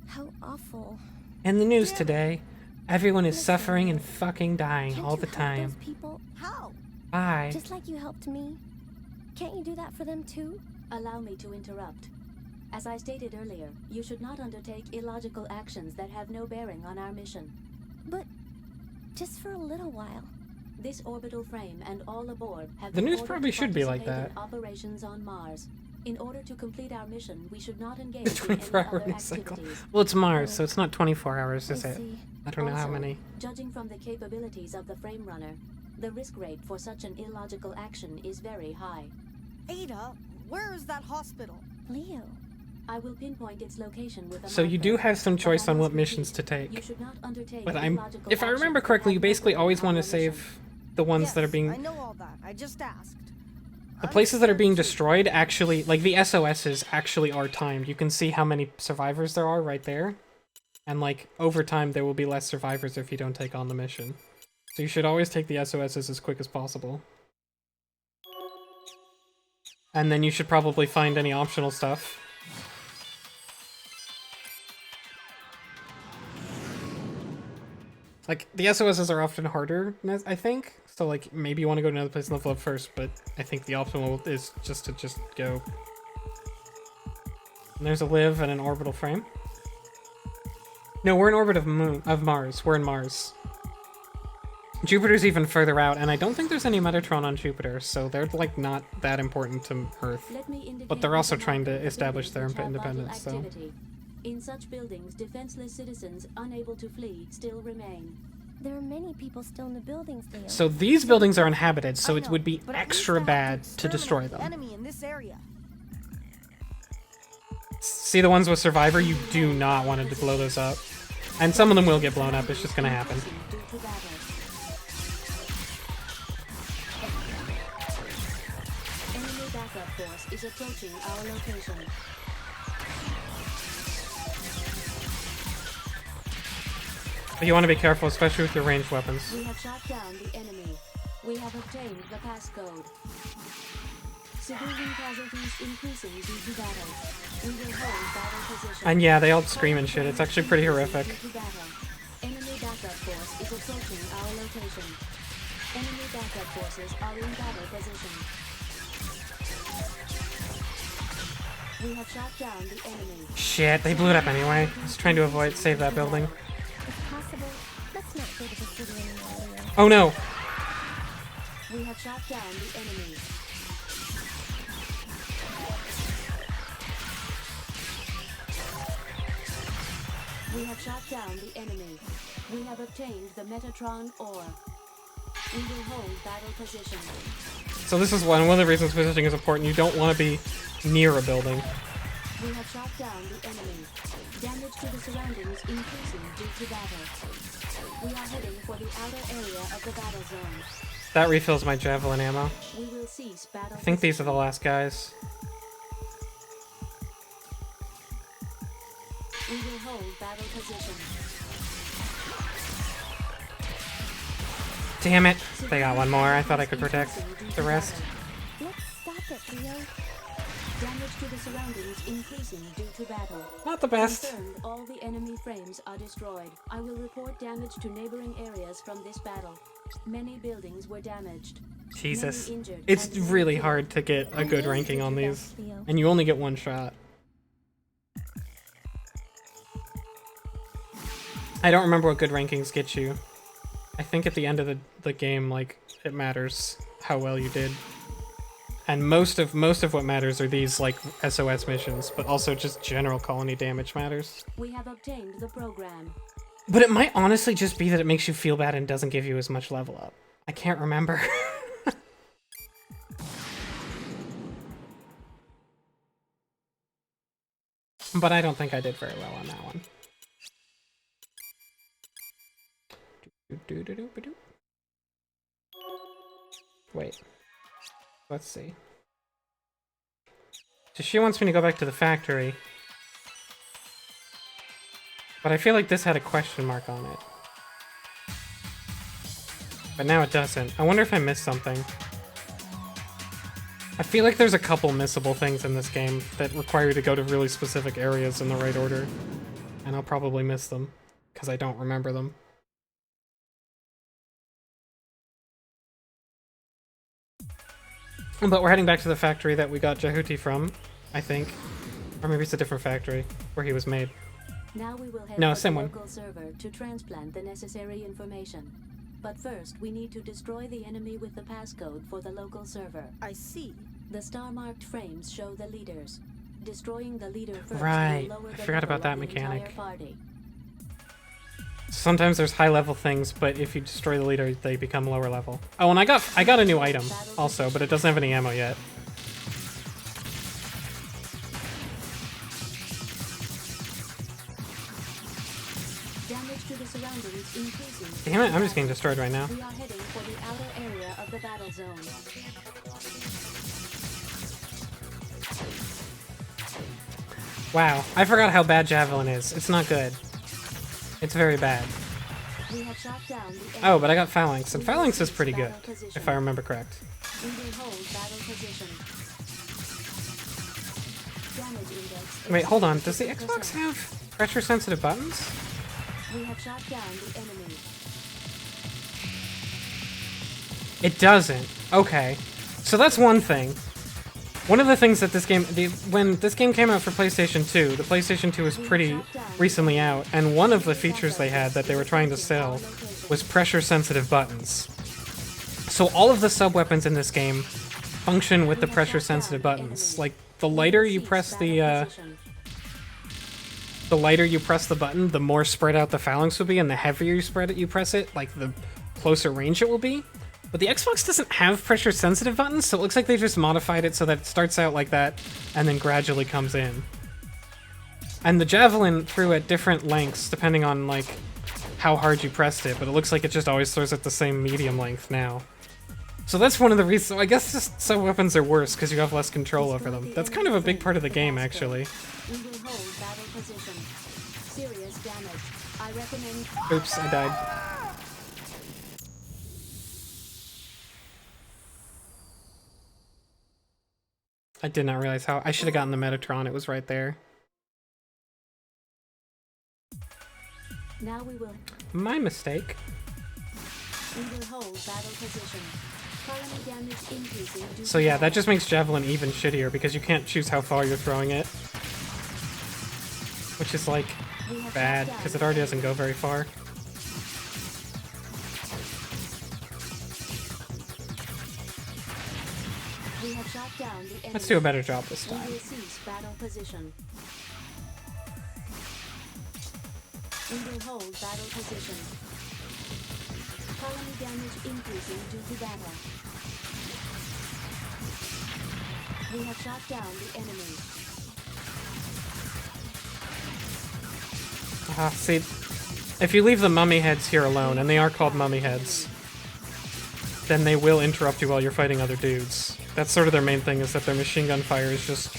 Speaker 8: How awful.
Speaker 1: In the news today, Everyone is
Speaker 8: Listen,
Speaker 1: suffering and
Speaker 8: Leo,
Speaker 1: fucking dying
Speaker 8: can't
Speaker 1: all
Speaker 8: you
Speaker 1: the
Speaker 8: help
Speaker 1: time.
Speaker 8: those people?
Speaker 6: How?
Speaker 1: Bye.
Speaker 8: Just like you helped me. Can't you do that for them too?
Speaker 5: Allow me to interrupt. As I stated earlier, you should not undertake illogical actions that have no bearing on our mission.
Speaker 8: But just for a little while.
Speaker 5: This orbital frame and all aboard have
Speaker 1: The
Speaker 5: been
Speaker 1: news
Speaker 5: ordered
Speaker 1: probably
Speaker 5: to
Speaker 1: should be like
Speaker 5: participate
Speaker 1: that.
Speaker 5: in operations on Mars. In order to complete our mission, we should not engage
Speaker 1: The
Speaker 5: in any
Speaker 1: 24-hour
Speaker 5: other
Speaker 1: cycle.
Speaker 5: activities.
Speaker 1: Well, it's Mars, so it's not 24 hours, is
Speaker 8: I
Speaker 1: it?
Speaker 8: see.
Speaker 1: I don't know how
Speaker 5: Also,
Speaker 1: many.
Speaker 5: Judging from the capabilities of the frame runner, the risk rate for such an illogical action is very high.
Speaker 6: Ada, where is that hospital?
Speaker 8: Leo.
Speaker 5: I will pinpoint its location with a
Speaker 1: So you do
Speaker 5: marker,
Speaker 1: have some
Speaker 5: but
Speaker 1: choice
Speaker 5: I
Speaker 1: on
Speaker 5: must
Speaker 1: what missions
Speaker 5: repeat,
Speaker 1: to take.
Speaker 5: You should not undertake
Speaker 1: But
Speaker 5: illogical
Speaker 1: if I remember
Speaker 5: actions that
Speaker 1: correctly, you
Speaker 5: have no
Speaker 1: basically
Speaker 5: bearing
Speaker 1: always
Speaker 5: on
Speaker 1: want to
Speaker 5: our mission.
Speaker 1: save the ones that are
Speaker 6: Yes,
Speaker 1: being...
Speaker 6: I know all that. I just asked.
Speaker 1: The
Speaker 6: I'm
Speaker 1: places that are
Speaker 6: scared
Speaker 1: being
Speaker 6: too.
Speaker 1: destroyed actually, like the SOSs actually are timed. You can see how many survivors there are right there. And like, over time there will be less survivors if you don't take on the mission. So you should always take the SOSs as quick as possible. And then you should probably find any optional stuff. Like, the SOSs are often harder, I think. So, like, maybe you want to go to another place and level up first, but I think the optimal is just to go. And there's a live and an orbital frame. No, we're in orbit of Mars. We're in Mars. Jupiter's even further out, and I don't think there's any Metatron on Jupiter, so they're, like, not that important to Earth.
Speaker 5: Let me indicate
Speaker 1: But they're also
Speaker 5: with a
Speaker 1: trying to
Speaker 5: marker the
Speaker 1: establish their
Speaker 5: buildings which have vital
Speaker 1: independence, so...
Speaker 5: activity. In such buildings, defenseless citizens unable to flee still remain.
Speaker 8: There are many people still in the buildings, Leo.
Speaker 1: So these buildings are inhabited, so
Speaker 6: I
Speaker 1: it
Speaker 6: know,
Speaker 1: would be
Speaker 6: but at least
Speaker 1: extra
Speaker 6: I have
Speaker 1: bad to destroy
Speaker 6: exterminate the
Speaker 1: them.
Speaker 6: enemy in this area.
Speaker 1: See the ones with Survivor? You do not want to blow those up. And some of them will get blown up, it's just gonna happen.
Speaker 5: Due to battle. Enemy backup force is approaching our location.
Speaker 1: But you want to be careful, especially with your ranged weapons.
Speaker 5: We have shot down the enemy. We have obtained the passcode. Civilian casualties increasing due to battle. We will hold battle position.
Speaker 1: And yeah, they all scream and shit, it's actually pretty horrific.
Speaker 5: Due to battle. Enemy backup force is approaching our location. Enemy backup forces are in battle position. We have shot down the enemy.
Speaker 1: Shit, they blew it up anyway. I was trying to save that building.
Speaker 8: If possible, let's not go to the city anymore, Leo.
Speaker 1: Oh no!
Speaker 5: We have shot down the enemy. We have shot down the enemy. We have obtained the Metatron ore. We will hold battle position.
Speaker 1: So this is one of the reasons positioning is important. You don't want to be near a building.
Speaker 5: We have shot down the enemy. Damage to the surroundings increasing due to battle. We are heading for the outer area of the battle zone.
Speaker 1: That refills my javelin ammo.
Speaker 5: We will cease battle.
Speaker 1: I think these are the last guys.
Speaker 5: We will hold battle position.
Speaker 1: Damn it! They got one more. I thought I could protect the rest.
Speaker 8: Let's stop it, Leo.
Speaker 5: Damage to the surroundings increasing due to battle.
Speaker 1: Not the best.
Speaker 5: Confirmed, all the enemy frames are destroyed. I will report damage to neighboring areas from this battle. Many buildings were damaged.
Speaker 1: Jesus.
Speaker 5: Many injured
Speaker 1: It's
Speaker 5: and
Speaker 1: really
Speaker 5: killed.
Speaker 1: hard to get a good ranking on these.
Speaker 8: Best, Leo.
Speaker 1: And you only get one shot. I don't remember what good rankings get you. I think at the end of the game, like, it matters how well you did. And most of what matters are these, like, SOS missions, but also just general colony damage matters.
Speaker 5: We have obtained the program.
Speaker 1: But it might honestly just be that it makes you feel bad and doesn't give you as much level up. I can't remember. But I don't think I did very well on that one. Wait. Let's see. So she wants me to go back to the factory. But I feel like this had a question mark on it. But now it doesn't. I wonder if I missed something. I feel like there's a couple missable things in this game that require you to go to really specific areas in the right order. And I'll probably miss them, because I don't remember them. But we're heading back to the factory that we got Jehuti from, I think. Or maybe it's a different factory where he was made.
Speaker 5: Now we will head
Speaker 1: No,
Speaker 5: to
Speaker 1: same
Speaker 5: the
Speaker 1: one.
Speaker 5: local server to transplant the necessary information. But first, we need to destroy the enemy with the passcode for the local server.
Speaker 6: I see.
Speaker 5: The star-marked frames show the leaders. Destroying the leader first
Speaker 1: Right.
Speaker 5: will lower
Speaker 1: I
Speaker 5: the
Speaker 1: forgot about
Speaker 5: level
Speaker 1: that
Speaker 5: of the entire
Speaker 1: mechanic.
Speaker 5: party.
Speaker 1: Sometimes there's high level things, but if you destroy the leader, they become lower level. Oh, and I got a new item also, but it doesn't have any ammo yet.
Speaker 5: Damage to the surroundings increasing.
Speaker 1: Damn it, I'm just getting destroyed right now.
Speaker 5: We are heading for the outer area of the battle zone.
Speaker 1: Wow, I forgot how bad Javelin is. It's not good. It's very bad.
Speaker 5: We have shot down the
Speaker 1: Oh, but I got Phalanx, and Phalanx is pretty good, if I remember correct.
Speaker 5: We will hold battle position. Damage index.
Speaker 1: Wait, hold on. Does the
Speaker 5: 50%.
Speaker 1: Xbox have pressure-sensitive buttons?
Speaker 5: We have shot down the enemy.
Speaker 1: It doesn't. Okay. So that's one thing. One of the things that this game... when this game came out for PlayStation 2, the PlayStation 2 was pretty recently out, and one of the features they had that they were trying to sell was pressure-sensitive buttons. So all of the sub-weapons in this game function with the pressure-sensitive buttons. Like, the lighter you press the lighter you press the button, the more spread out the phalanx will be, and the heavier you press it, like, the closer range it will be. But the Xbox doesn't have pressure-sensitive buttons, so it looks like they just modified it so that it starts out like that, and then gradually comes in. And the Javelin threw at different lengths, depending on, like, how hard you pressed it, but it looks like it just always throws at the same medium length now. So that's one of the reasons. I guess just some weapons are worse because you have less control over them. That's kind of a big part of the game, actually.
Speaker 5: We will hold battle position. Serious damage. I recommend.
Speaker 1: Oops, I died. I did not realize how. I should have gotten the Metatron. It was right there.
Speaker 5: Now we will.
Speaker 1: My mistake.
Speaker 5: We will hold battle position. Colony damage increasing due
Speaker 1: So
Speaker 5: to
Speaker 1: yeah, that
Speaker 5: battle.
Speaker 1: just makes Javelin even shittier because you can't choose how far you're throwing it. Which is like
Speaker 5: We have
Speaker 1: bad
Speaker 5: shot
Speaker 1: because
Speaker 5: down
Speaker 1: it already doesn't go very far.
Speaker 5: We have shot down the enemy.
Speaker 1: Let's do a better job this
Speaker 5: We
Speaker 1: time.
Speaker 5: will cease battle position. We will hold battle position. Colony damage increasing due to battle. We have shot down the enemy.
Speaker 1: See, if you leave the mummy heads here alone, and they are called mummy heads, then they will interrupt you while you're fighting other dudes. That's sort of their main thing, is that their machine gun fire is just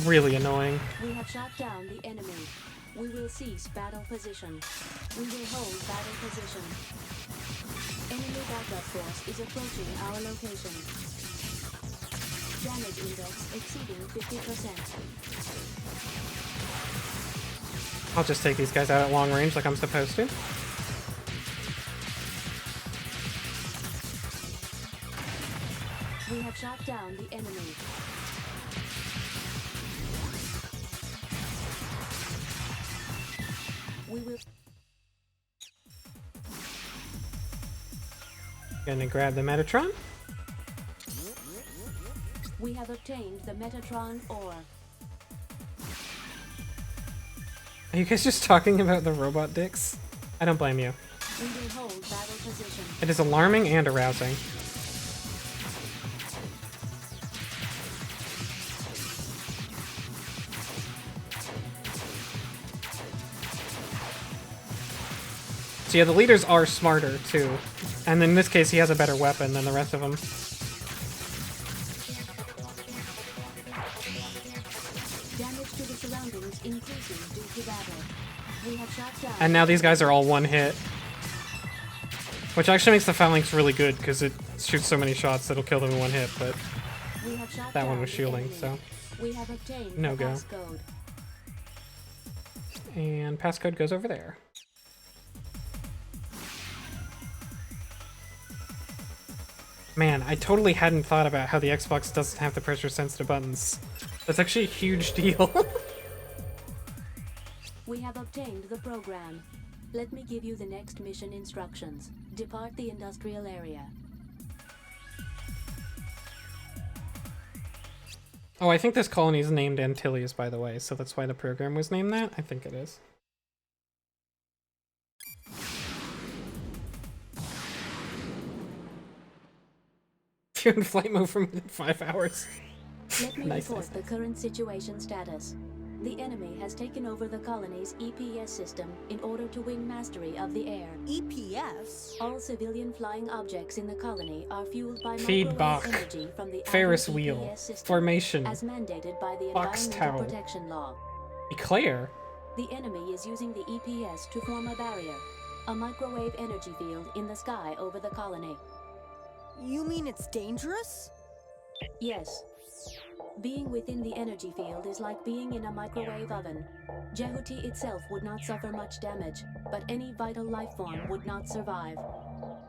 Speaker 1: really annoying.
Speaker 5: We have shot down the enemy. We will cease battle position. We will hold battle position. Enemy backup force is approaching our location. Damage index exceeding 50%.
Speaker 1: I'll just take these guys out at long range like I'm supposed to.
Speaker 5: We have shot down the enemy. We will.
Speaker 1: Gonna grab the Metatron.
Speaker 5: We have obtained the Metatron ore.
Speaker 1: Are you guys just talking about the robot dicks? I don't blame you.
Speaker 5: We will hold battle position.
Speaker 1: It is alarming and arousing. So yeah, the leaders are smarter too. And in this case, he has a better weapon than the rest of them.
Speaker 5: Damage to the surroundings increasing due to battle. We have shot down.
Speaker 1: And now these guys are all one hit. Which actually makes the phalanx really good, because it shoots so many shots that it'll kill them in one hit, but
Speaker 5: We have shot
Speaker 1: that one
Speaker 5: down
Speaker 1: was
Speaker 5: the
Speaker 1: shielding,
Speaker 5: enemy.
Speaker 1: so...
Speaker 5: We have obtained
Speaker 1: No
Speaker 5: the
Speaker 1: go.
Speaker 5: passcode.
Speaker 1: And passcode goes over there. Man, I totally hadn't thought about how the Xbox doesn't have the pressure-sensitive buttons. That's actually a huge deal.
Speaker 5: We have obtained the program. Let me give you the next mission instructions. Depart the industrial area.
Speaker 1: Oh, I think this colony is named Antilles, by the way, so that's why the program was named that? I think it is. You're in flight mode for more than 5 hours.
Speaker 5: Let me
Speaker 1: Nice,
Speaker 5: report
Speaker 1: nice,
Speaker 5: the
Speaker 1: nice.
Speaker 5: current situation status. The enemy has taken over the colony's EPS system in order to win mastery of the air.
Speaker 6: EPS?
Speaker 5: All civilian flying objects in the colony are fueled by
Speaker 1: Feedback.
Speaker 5: microwave energy from the
Speaker 1: Ferris
Speaker 5: active
Speaker 1: wheel.
Speaker 5: EPS system,
Speaker 1: Formation.
Speaker 5: as mandated by the
Speaker 1: Box
Speaker 5: Environmental
Speaker 1: tower.
Speaker 5: Protection Law.
Speaker 1: Eclair?
Speaker 5: The enemy is using the EPS to form a barrier, a microwave energy field in the sky over the colony.
Speaker 6: You mean it's dangerous?
Speaker 5: Yes. Being within the energy field is like being in a microwave oven. Jehuti itself would not suffer much damage, but any vital life form would not survive.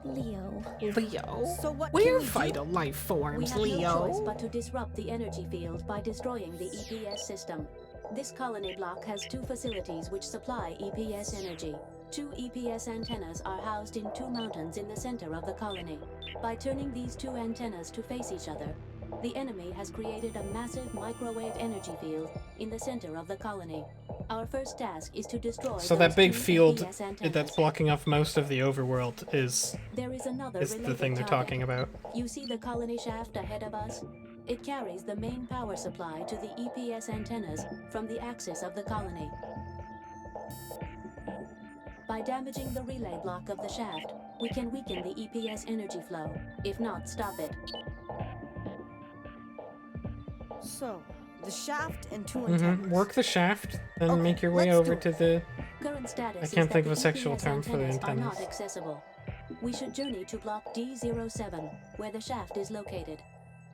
Speaker 8: Leo.
Speaker 1: Leo?
Speaker 6: So what
Speaker 1: We're
Speaker 6: can we
Speaker 1: vital life
Speaker 5: We
Speaker 1: forms,
Speaker 5: have no choice
Speaker 1: Leo.
Speaker 5: but to disrupt the energy field by destroying the EPS system. This colony block has 2 facilities which supply EPS energy. 2 EPS antennas are housed in 2 mountains in the center of the colony. By turning these 2 antennas to face each other, the enemy has created a massive microwave energy field in the center of the colony. Our first task is to destroy
Speaker 1: So
Speaker 5: those
Speaker 1: that big
Speaker 5: 2
Speaker 1: field
Speaker 5: EPS antennas.
Speaker 1: that's blocking off most of the overworld is
Speaker 5: There is another
Speaker 1: the
Speaker 5: related
Speaker 1: thing they're
Speaker 5: target.
Speaker 1: talking about.
Speaker 5: You see the colony shaft ahead of us? It carries the main power supply to the EPS antennas from the axis of the colony. By damaging the relay block of the shaft, we can weaken the EPS energy flow, if not stop it.
Speaker 6: So, the shaft and 2 antennas.
Speaker 1: Work the shaft, then
Speaker 6: Okay,
Speaker 1: make your way
Speaker 6: let's
Speaker 1: over
Speaker 6: do
Speaker 1: to
Speaker 6: it.
Speaker 1: the...
Speaker 5: Current status
Speaker 1: I
Speaker 5: is
Speaker 1: can't
Speaker 5: that
Speaker 1: think of
Speaker 5: the
Speaker 1: a sexual
Speaker 5: EPS
Speaker 1: term for the
Speaker 5: Are
Speaker 1: antennas.
Speaker 5: not accessible. We should journey to block D07, where the shaft is located.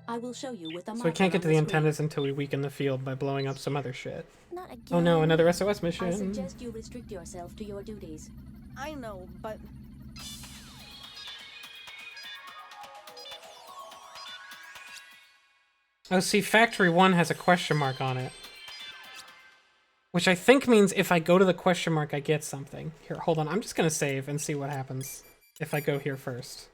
Speaker 5: I will show you with a
Speaker 1: So we
Speaker 5: marker
Speaker 1: can't get to
Speaker 5: on
Speaker 1: the
Speaker 5: screen.
Speaker 1: antennas until we weaken the field by blowing up some other shit.
Speaker 8: Not again.
Speaker 1: Oh no, another SOS
Speaker 5: I
Speaker 1: mission.
Speaker 5: suggest you restrict yourself to your duties.
Speaker 6: I know, but
Speaker 1: Oh, see, Factory 1 has a question mark on it. Which I think means if I go to the question mark, I get something. Here, hold on. I'm just gonna save and see what happens if I go here first.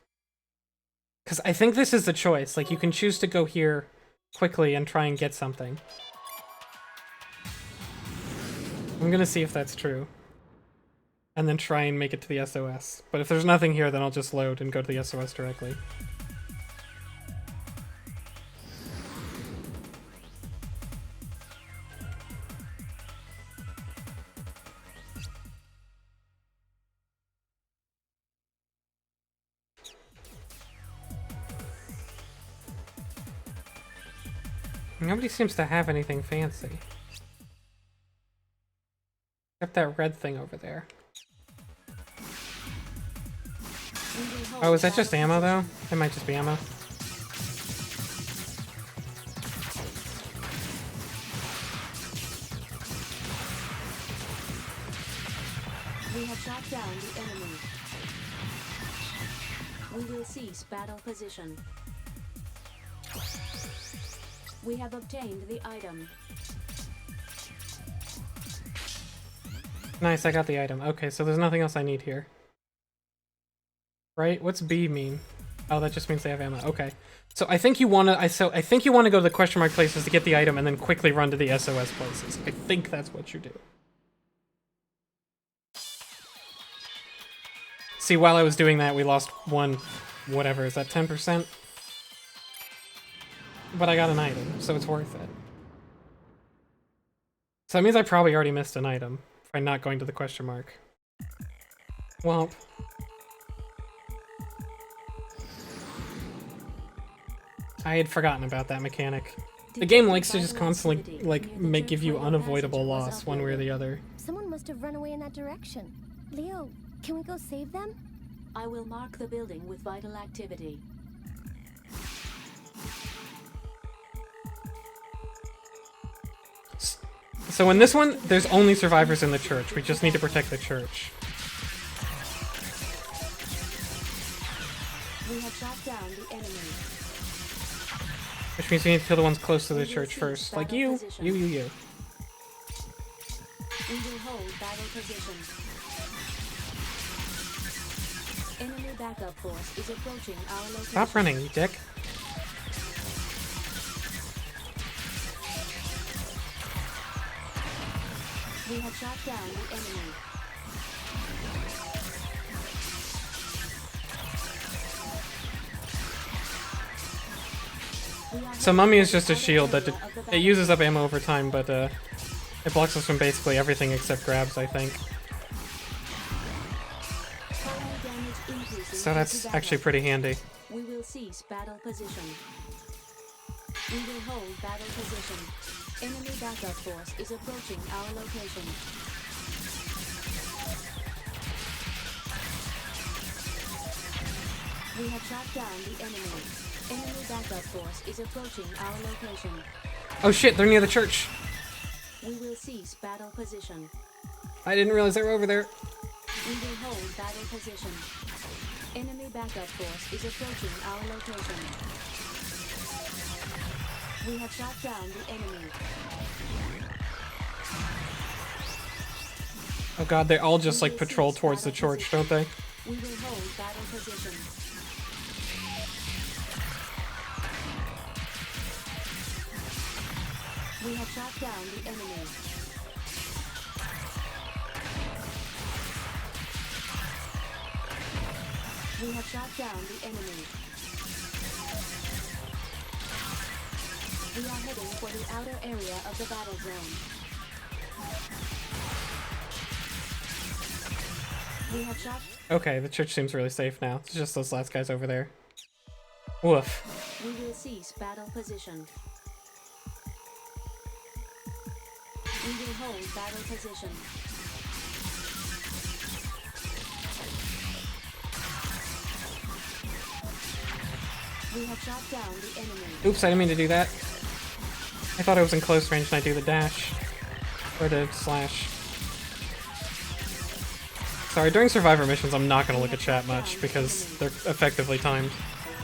Speaker 1: Because I think this is the choice. Like, you can choose to go here quickly and try and get something. I'm gonna see if that's true. And then try and make it to the SOS. But if there's nothing here, then I'll just load and go to the SOS directly. Nobody seems to have anything fancy. Except that red thing over there. Oh, is that just ammo though? It might just be ammo.
Speaker 5: We have shot down the enemy. We will cease battle position. We have obtained the item.
Speaker 1: Nice, I got the item. Okay, so there's nothing else I need here. Right? What's B mean? Oh, that just means they have ammo. Okay. So I think you wanna I think you wanna go to the question mark places to get the item and then quickly run to the SOS places. I think that's what you do. See, while I was doing that, we lost one, whatever, is that 10%? But I got an item, so it's worth it. So that means I probably already missed an item by not going to the question mark. Well. I had forgotten about that mechanic. The game likes to just constantly, like, give you unavoidable loss one way or the other.
Speaker 8: Someone must have run away in that direction. Leo, can we go save them?
Speaker 5: I will mark the building with vital activity.
Speaker 1: So in this one, there's only survivors in the church. We just need to protect the church.
Speaker 5: We have shot down the enemy.
Speaker 1: Which means we need to kill the ones close to the church first. Like you. You.
Speaker 5: We will hold battle position. Enemy backup force is approaching our location.
Speaker 1: Stop running, you dick.
Speaker 5: We have shot down the enemy.
Speaker 1: So Mummy is just a shield that it uses up ammo over time, but it blocks us from basically everything except grabs, I think. So that's actually pretty handy.
Speaker 5: We will cease battle position. We will hold battle position. Enemy backup force is approaching our location. We have shot down the enemy. Enemy backup force is approaching our location.
Speaker 1: Oh shit, they're near the church.
Speaker 5: We will cease battle position.
Speaker 1: I didn't realize they were over there.
Speaker 5: We will hold battle position. Enemy backup force is approaching our location. We have shot down the enemy.
Speaker 1: Oh god, they all just like patrol towards the church, don't they?
Speaker 5: We will hold battle position. We have shot down the enemy. We have shot down the enemy. We are heading for the outer area of the battle zone. We have shot.
Speaker 1: Okay, the church seems really safe now. It's just those last guys over there. Woof.
Speaker 5: We will cease battle position. We will hold battle position. We have shot down the enemy.
Speaker 1: Oops, I didn't mean to do that. I thought I was in close range and I do the dash. Or the slash. Sorry, during Survivor missions I'm not going to look at chat much because they're effectively timed.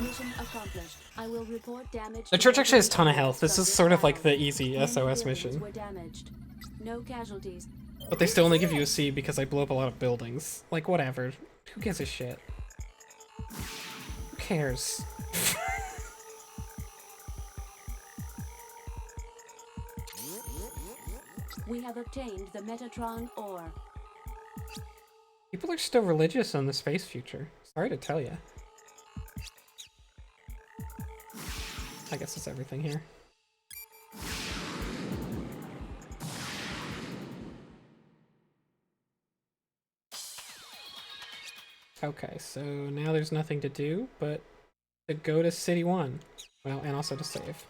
Speaker 5: Mission accomplished. I will report damage.
Speaker 1: The church actually has a ton of health. This is sort of like the easy SOS mission.
Speaker 5: Were damaged. No casualties.
Speaker 1: But they still only give you a C because I blew up a lot of buildings. Like, whatever. Who gives a shit? Who cares?
Speaker 5: We have obtained the Metatron ore.
Speaker 1: People are still religious on the space future. Sorry to tell you. I guess that's everything here. Okay, so now there's nothing to do but to go to City 1. Well, and also to save.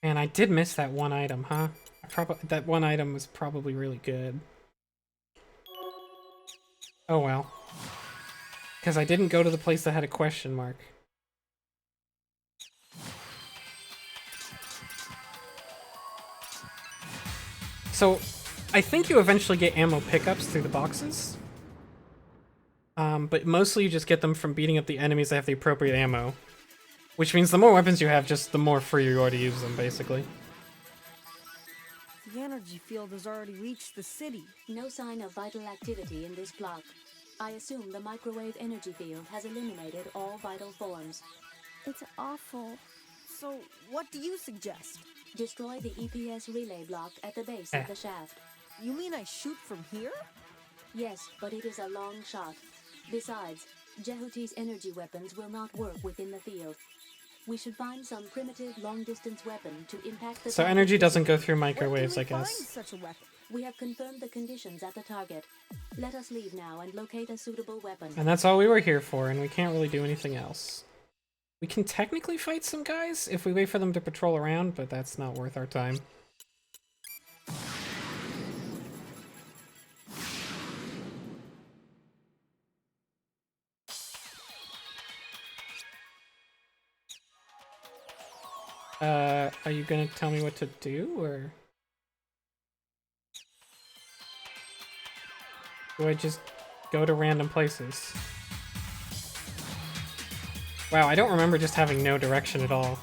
Speaker 1: And I did miss that one item, huh? That one item was probably really good. Oh well. Because I didn't go to the place that had a question mark. So, I think you eventually get ammo pickups through the boxes. But mostly you just get them from beating up the enemies that have the appropriate ammo. Which means the more weapons you have, just the more free you are to use them, basically.
Speaker 6: The energy field has already reached the city.
Speaker 5: No sign of vital activity in this block. I assume the microwave energy field has eliminated all vital forms.
Speaker 6: It's awful. So, what do you suggest?
Speaker 5: Destroy the EPS relay block at the base of the shaft.
Speaker 6: You mean I shoot from here?
Speaker 5: Yes, but it is a long shot. Besides, Jehuti's energy weapons will not work within the field. We should find some primitive long-distance weapon to impact the
Speaker 1: So
Speaker 5: target
Speaker 1: energy doesn't go
Speaker 5: physically.
Speaker 1: through microwaves, I
Speaker 6: Where can we
Speaker 1: guess.
Speaker 6: find such a weapon?
Speaker 5: We have confirmed the conditions at the target. Let us leave now and locate a suitable weapon.
Speaker 1: And that's all we were here for, and we can't really do anything else. We can technically fight some guys if we wait for them to patrol around, but that's not worth our time. Are you gonna tell me what to do, or do I just go to random places? Wow, I don't remember just having no direction at all.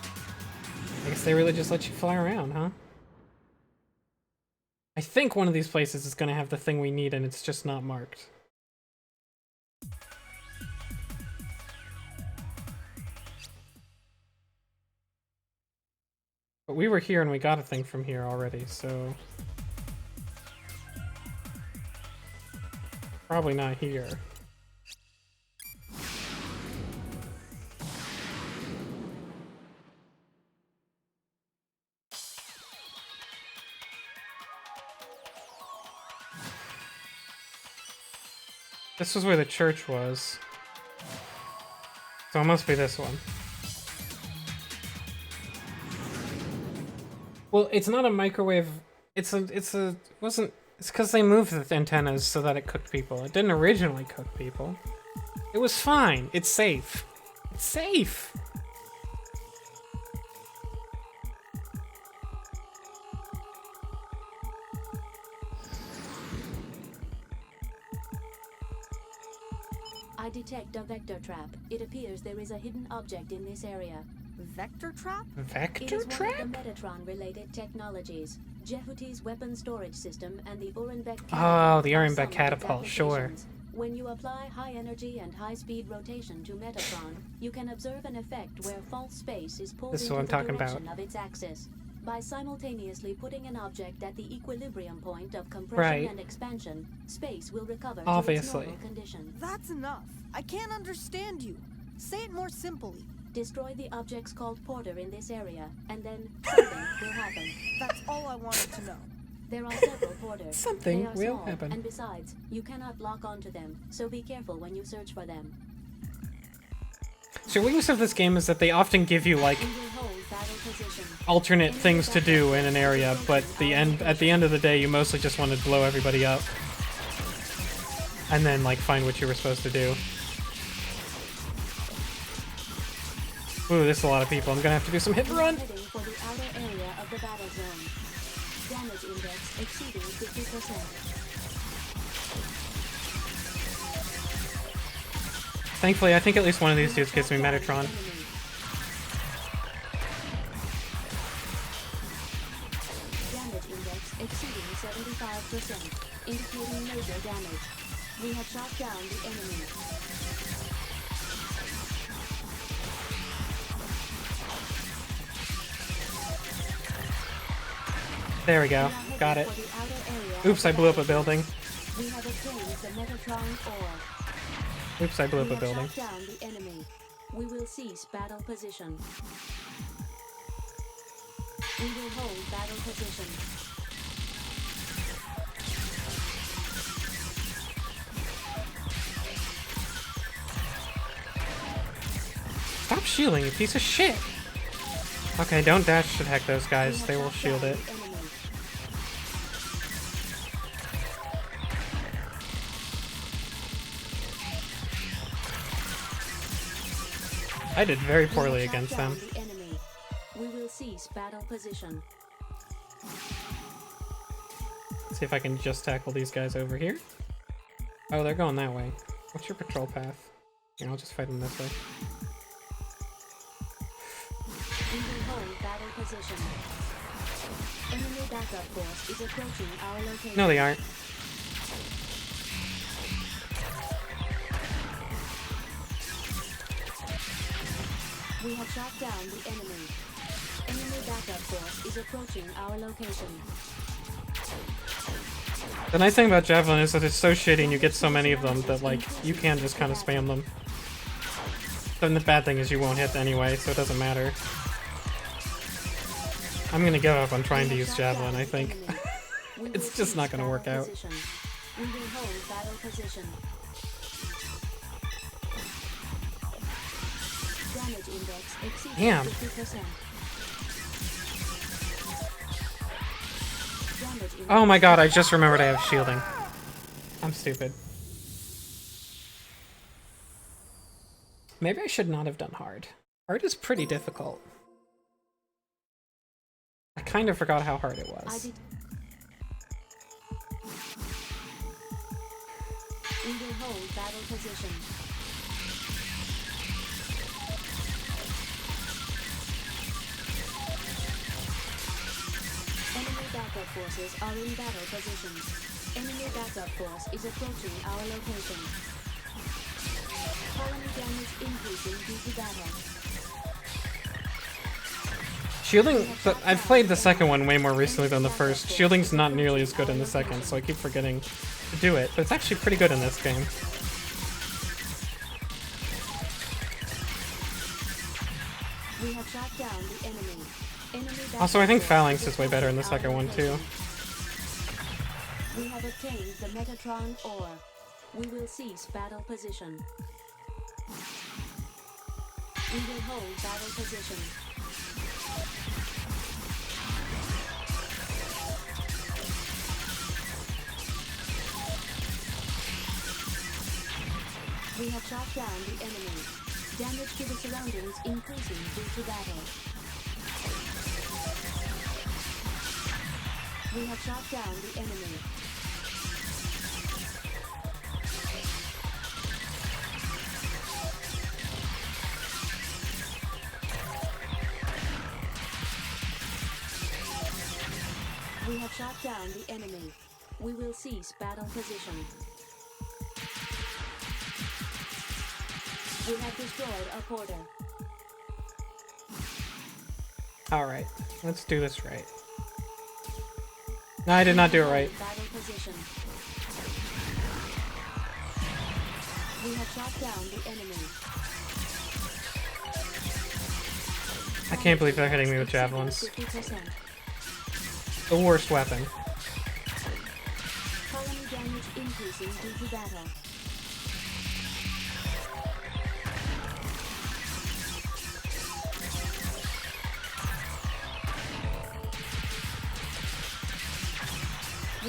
Speaker 1: I guess they really just let you fly around, huh? I think one of these places is gonna have the thing we need and it's just not marked. But we were here and we got a thing from here already, so... Probably not here. This was where the church was. So it must be this one. Well, it's not a microwave. It's because they moved the antennas so that it cooked people. It didn't originally cook people. It was fine. It's safe. It's safe.
Speaker 5: I detect a vector trap. It appears there is a hidden object in this area.
Speaker 6: Vector trap?
Speaker 5: It
Speaker 1: Vector
Speaker 5: is
Speaker 1: trap?
Speaker 5: one of the Metatron-related technologies. Jehuti's weapon storage system and the Urenbeck
Speaker 1: Oh, the
Speaker 5: are
Speaker 1: Urenbeck
Speaker 5: some of its
Speaker 1: catapult, sure.
Speaker 5: applications. When you apply high energy and high speed rotation to Metatron, you can observe an effect where false space is pulled
Speaker 1: This is
Speaker 5: into
Speaker 1: what I'm
Speaker 5: the
Speaker 1: talking
Speaker 5: direction
Speaker 1: about.
Speaker 5: of its axis. By simultaneously putting an object at the equilibrium point of compression
Speaker 1: Right.
Speaker 5: and expansion, space will recover
Speaker 1: Obviously.
Speaker 5: to its normal condition.
Speaker 6: That's enough. I can't understand you. Say it more simply.
Speaker 5: Destroy the objects called Porter in this area, and then something will happen.
Speaker 6: That's all I wanted to know.
Speaker 5: There are several Porters.
Speaker 1: Something
Speaker 5: They are
Speaker 1: will
Speaker 5: small,
Speaker 1: happen.
Speaker 5: And besides, you cannot lock onto them, so be careful when you search for them.
Speaker 1: So the weakness of this game is that they often give you like
Speaker 5: We will hold battle position.
Speaker 1: alternate things to do in an area, but at the end of the day, you mostly just want to blow everybody up, and then like find what you were supposed to do. Ooh, this is a lot of people. I'm gonna have to do some hit and run.
Speaker 5: Heading for the outer area of the battle zone. Damage index exceeding 50%.
Speaker 1: Thankfully, I think at least one of these dudes gives me Metatron.
Speaker 5: Damage index exceeding 75%, indicating major damage. We have shot down the enemy.
Speaker 1: There we go. Got it.
Speaker 5: For the outer area of
Speaker 1: Oops, I
Speaker 5: the
Speaker 1: blew up a
Speaker 5: battle
Speaker 1: building.
Speaker 5: zone. We have obtained the Metatron ore.
Speaker 1: Oops, I blew up
Speaker 5: We
Speaker 1: a
Speaker 5: have
Speaker 1: building.
Speaker 5: shot down the enemy. We will cease battle position. We will hold battle position.
Speaker 1: Stop shielding, you piece of shit! Okay, don't dash attack those
Speaker 5: We
Speaker 1: guys.
Speaker 5: have
Speaker 1: They will
Speaker 5: shot
Speaker 1: shield
Speaker 5: down
Speaker 1: it.
Speaker 5: the enemy.
Speaker 1: I did very
Speaker 5: We
Speaker 1: poorly
Speaker 5: have shot
Speaker 1: against
Speaker 5: down
Speaker 1: them.
Speaker 5: the enemy. We will cease battle position.
Speaker 1: See if I can just tackle these guys over here. Oh, they're going that way. What's your patrol path? Here, I'll just fight them this way.
Speaker 5: We will hold battle position. Enemy backup force is approaching our location.
Speaker 1: No, they aren't.
Speaker 5: We have shot down the enemy. Enemy backup force is approaching our location.
Speaker 1: The nice thing about Javelin is that it's so shitty and you get so many of them that, like, you can just kind of spam them. Then the bad thing is you won't hit anyway, so it doesn't matter. I'm gonna give up on trying to use Javelin, I think. It's just not gonna work out.
Speaker 5: We will hold battle position. Damage index exceeds
Speaker 1: Damn.
Speaker 5: 50%. Damage index
Speaker 1: Oh my god, I just remembered I have shielding. I'm stupid. Maybe I should not have done hard. Hard is pretty difficult. I kind of forgot how hard it
Speaker 5: I
Speaker 1: was.
Speaker 5: did. We will hold battle position. backup forces are in battle position. Enemy backup force is approaching our location. Colony damage increasing due to battle.
Speaker 1: Shielding, I've played the second one way more recently than the first. Shielding's not nearly as good in the second, so I keep forgetting to do it, but it's actually pretty good in this game.
Speaker 5: We have shot down the enemy.
Speaker 1: Also, I think Phalanx is way better in the second one, too.
Speaker 5: We have obtained the Metatron ore. We will cease battle position. We will hold battle position. We have shot down the enemy. Damage to the surroundings increasing due to battle. We have shot down the enemy. We have shot down the enemy. We will cease battle position. We have destroyed a porter.
Speaker 1: Alright, let's do this right. No, I did not do it right.
Speaker 5: Battle position. We have shot down the enemy.
Speaker 1: I can't believe they're hitting me with javelins.
Speaker 5: 50%.
Speaker 1: The worst weapon.
Speaker 5: Colony damage increasing due to battle.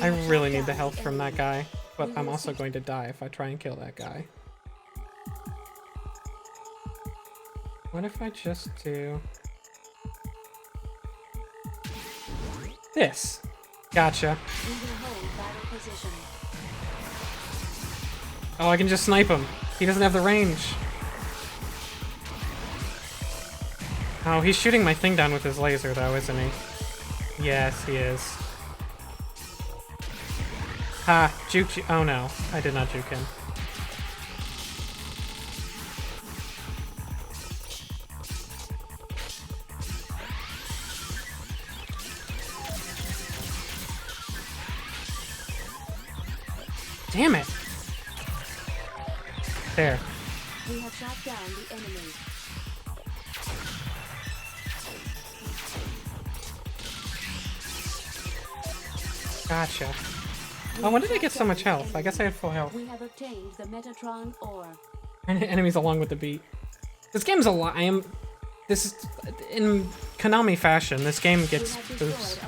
Speaker 1: I really need the health from that guy, but I'm also going to die if I try and kill that guy. What if I just do this? Gotcha.
Speaker 5: We will hold battle position.
Speaker 1: Oh, I can just snipe him. He doesn't have the range. Oh, he's shooting my thing down with his laser, though, isn't he? Yes, he is. Ha! Juke you. Oh no, I did not juke him. Damn it! There.
Speaker 5: We have shot down the enemy.
Speaker 1: Gotcha. Oh, when did I get so much health? I guess I had full health.
Speaker 5: We have obtained the Metatron ore.
Speaker 1: Enemies along with the beat. This game's a lot. This is in Konami fashion. This game gets boosts.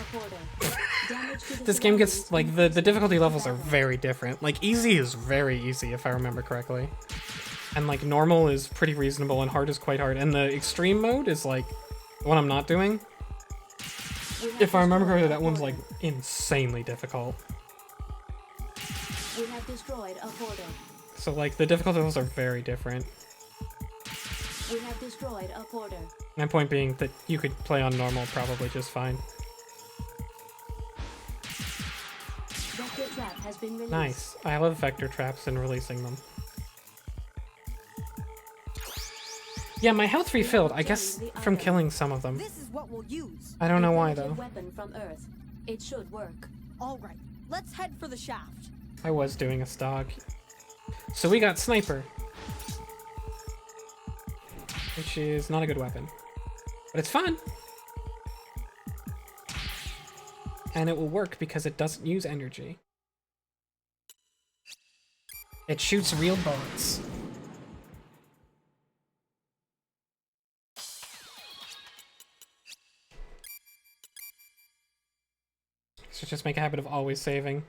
Speaker 1: This game gets like the difficulty levels are very different. Like easy is very easy if I remember correctly, and like normal is pretty reasonable, and hard is quite hard. And the extreme mode is like the one I'm not doing. If I remember correctly, that one's like insanely difficult.
Speaker 5: We have destroyed a portal.
Speaker 1: So like the difficulty levels are very different.
Speaker 5: We have destroyed a porter.
Speaker 1: My point being that you could play on normal probably just fine.
Speaker 5: Vector trap has been released.
Speaker 1: Nice. I love vector traps and releasing them. Yeah, my health refilled, I guess, from killing some of them.
Speaker 6: This is what we'll use.
Speaker 1: I don't know why,
Speaker 5: Primitive
Speaker 1: though.
Speaker 5: Weapon from Earth. It should work.
Speaker 6: All right, let's head for the shaft.
Speaker 1: I was doing a stock. So we got Sniper. Which is not a good weapon. But it's fun! And it will work because it doesn't use energy. It shoots real bullets. So just make a habit of always saving.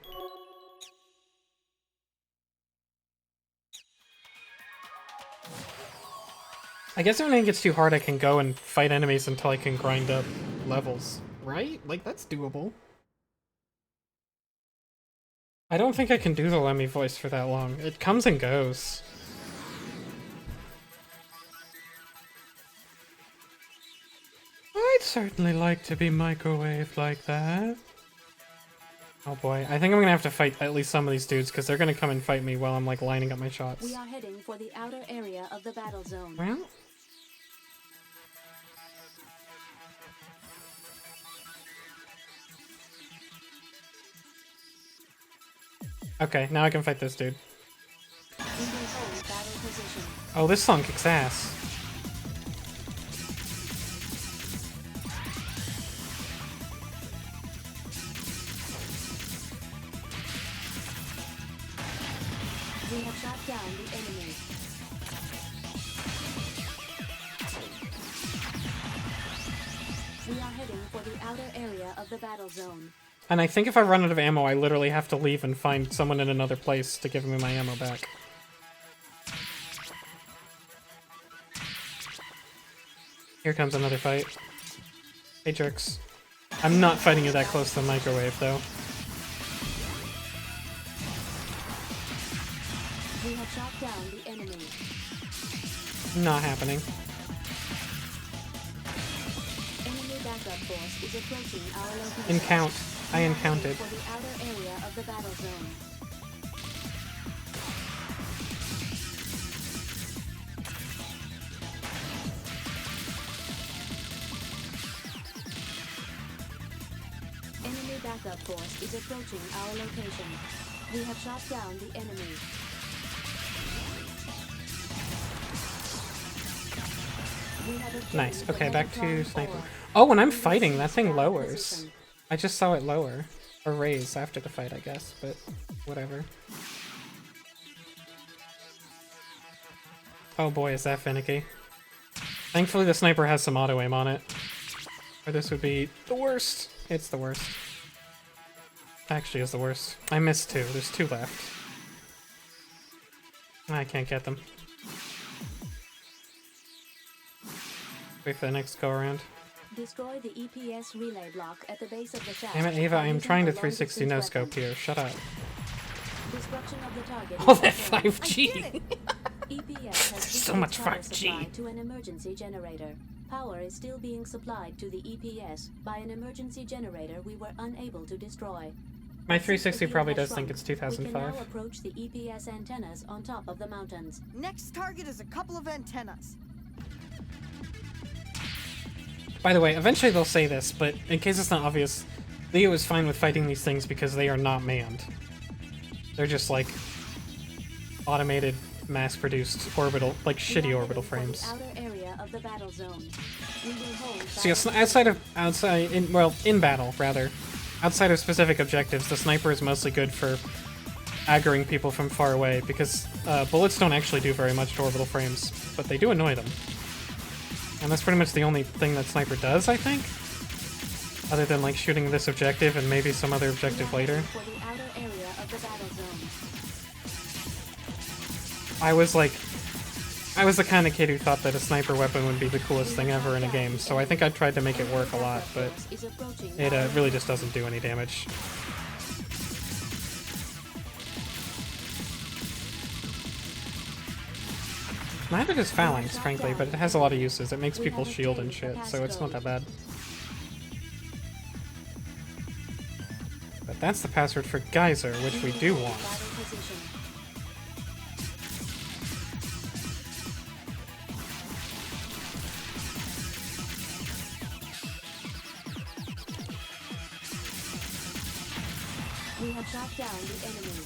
Speaker 1: I guess when it gets too hard, I can go and fight enemies until I can grind up levels. Right? Like, that's doable. I don't think I can do the Lemmy voice for that long. It comes and goes. I'd certainly like to be microwaved like that. Oh boy, I think I'm gonna have to fight at least some of these dudes because they're gonna come and fight me while I'm like lining up my shots.
Speaker 5: We are heading for the outer area of the battle zone.
Speaker 1: Well, okay, now I can fight this dude.
Speaker 5: We will hold battle position.
Speaker 1: Oh, this song kicks ass.
Speaker 5: We have shot down the enemy. We are heading for the outer area of the battle zone.
Speaker 1: And I think if I run out of ammo, I literally have to leave and find someone in another place to give me my ammo back. Here comes another fight. Hey, jerks. I'm not fighting you that close to the microwave, though.
Speaker 5: We have shot down the enemy.
Speaker 1: Not happening.
Speaker 5: Enemy backup force is approaching our location.
Speaker 1: Encount. I
Speaker 5: We are
Speaker 1: encountered.
Speaker 5: heading for the outer area of the battle zone. Enemy backup force is approaching our location. We have shot down the enemy. We have obtained
Speaker 1: Nice.
Speaker 5: the
Speaker 1: Okay, back to
Speaker 5: Metatron
Speaker 1: sniper.
Speaker 5: ore.
Speaker 1: Oh, when I'm
Speaker 5: We will
Speaker 1: fighting,
Speaker 5: cease
Speaker 1: that thing
Speaker 5: battle
Speaker 1: lowers.
Speaker 5: position.
Speaker 1: I just saw it lower. Or raise after the fight, I guess, but whatever. Oh boy, is that finicky. Thankfully the sniper has some auto-aim on it. Or this would be the worst. It's the worst. Actually, is the worst. I missed two. There's two left. I can't get them. Wait for the next go around.
Speaker 5: Destroy the EPS relay block at the base of the shaft.
Speaker 1: Damn it, Ava,
Speaker 5: by
Speaker 1: I'm
Speaker 5: using
Speaker 1: trying
Speaker 5: a
Speaker 1: to 360 no
Speaker 5: long-distance
Speaker 1: scope
Speaker 5: weapon.
Speaker 1: here. Shut up.
Speaker 5: Destruction of the target.
Speaker 1: All
Speaker 5: is
Speaker 1: that
Speaker 5: confirmed.
Speaker 1: 5G!
Speaker 5: EPS has
Speaker 1: So
Speaker 5: reduced
Speaker 1: much
Speaker 5: power
Speaker 1: 5G.
Speaker 5: supply to an emergency generator. Power is still being supplied to the EPS by an emergency generator we were unable to destroy.
Speaker 1: My
Speaker 5: Since the
Speaker 1: 360
Speaker 5: field
Speaker 1: probably
Speaker 5: has
Speaker 1: does think
Speaker 5: shrunk,
Speaker 1: it's
Speaker 5: We can
Speaker 1: 2005.
Speaker 5: now approach the EPS antennas on top of the mountains.
Speaker 6: Next target is a couple of antennas.
Speaker 1: By the way, eventually they'll say this, but in case it's not obvious, Leo is fine with fighting these things because they are not manned. They're just like automated, mass-produced orbital, like
Speaker 5: We
Speaker 1: shitty
Speaker 5: are
Speaker 1: orbital
Speaker 5: heading for
Speaker 1: frames.
Speaker 5: the outer area of the battle zone. We will hold
Speaker 1: So yes,
Speaker 5: battle
Speaker 1: in battle rather, outside of specific objectives, the sniper is mostly good for aggroing people from far away because bullets don't actually do very much to orbital frames, but they do annoy them. And that's pretty much the only thing that sniper does, I think, other than like shooting this objective and maybe some other objective later.
Speaker 5: For the outer area of the battle zone.
Speaker 1: I was the kind of kid who thought that a sniper weapon would be the coolest thing ever in a game, so I think I tried to make it work a lot, but
Speaker 5: Is approaching
Speaker 1: it
Speaker 5: our
Speaker 1: really just doesn't do any damage. Neither does Phalanx, frankly, but it has a lot of uses. It makes people shield and shit, so it's not that bad. But that's the password for Geyser, which we do want.
Speaker 5: battle position. We have shot down the enemy.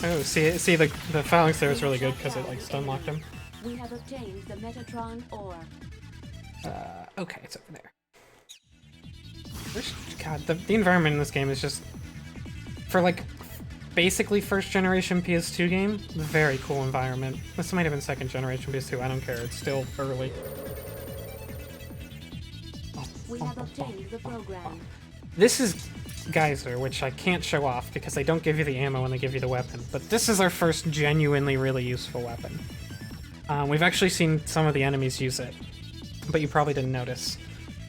Speaker 1: Oh, see the Phalanx there is really good because it like stun locked him.
Speaker 5: We have obtained the Metatron ore.
Speaker 1: Okay, it's over there. God, the environment in this game is just, for like, basically first generation PS2 game, very cool environment. This might have been second generation PS2, I don't care, it's still early.
Speaker 5: We have obtained the program.
Speaker 1: This is Geyser, which I can't show off because they don't give you the ammo when they give you the weapon, but this is our first genuinely really useful weapon. We've actually seen some of the enemies use it, but you probably didn't notice.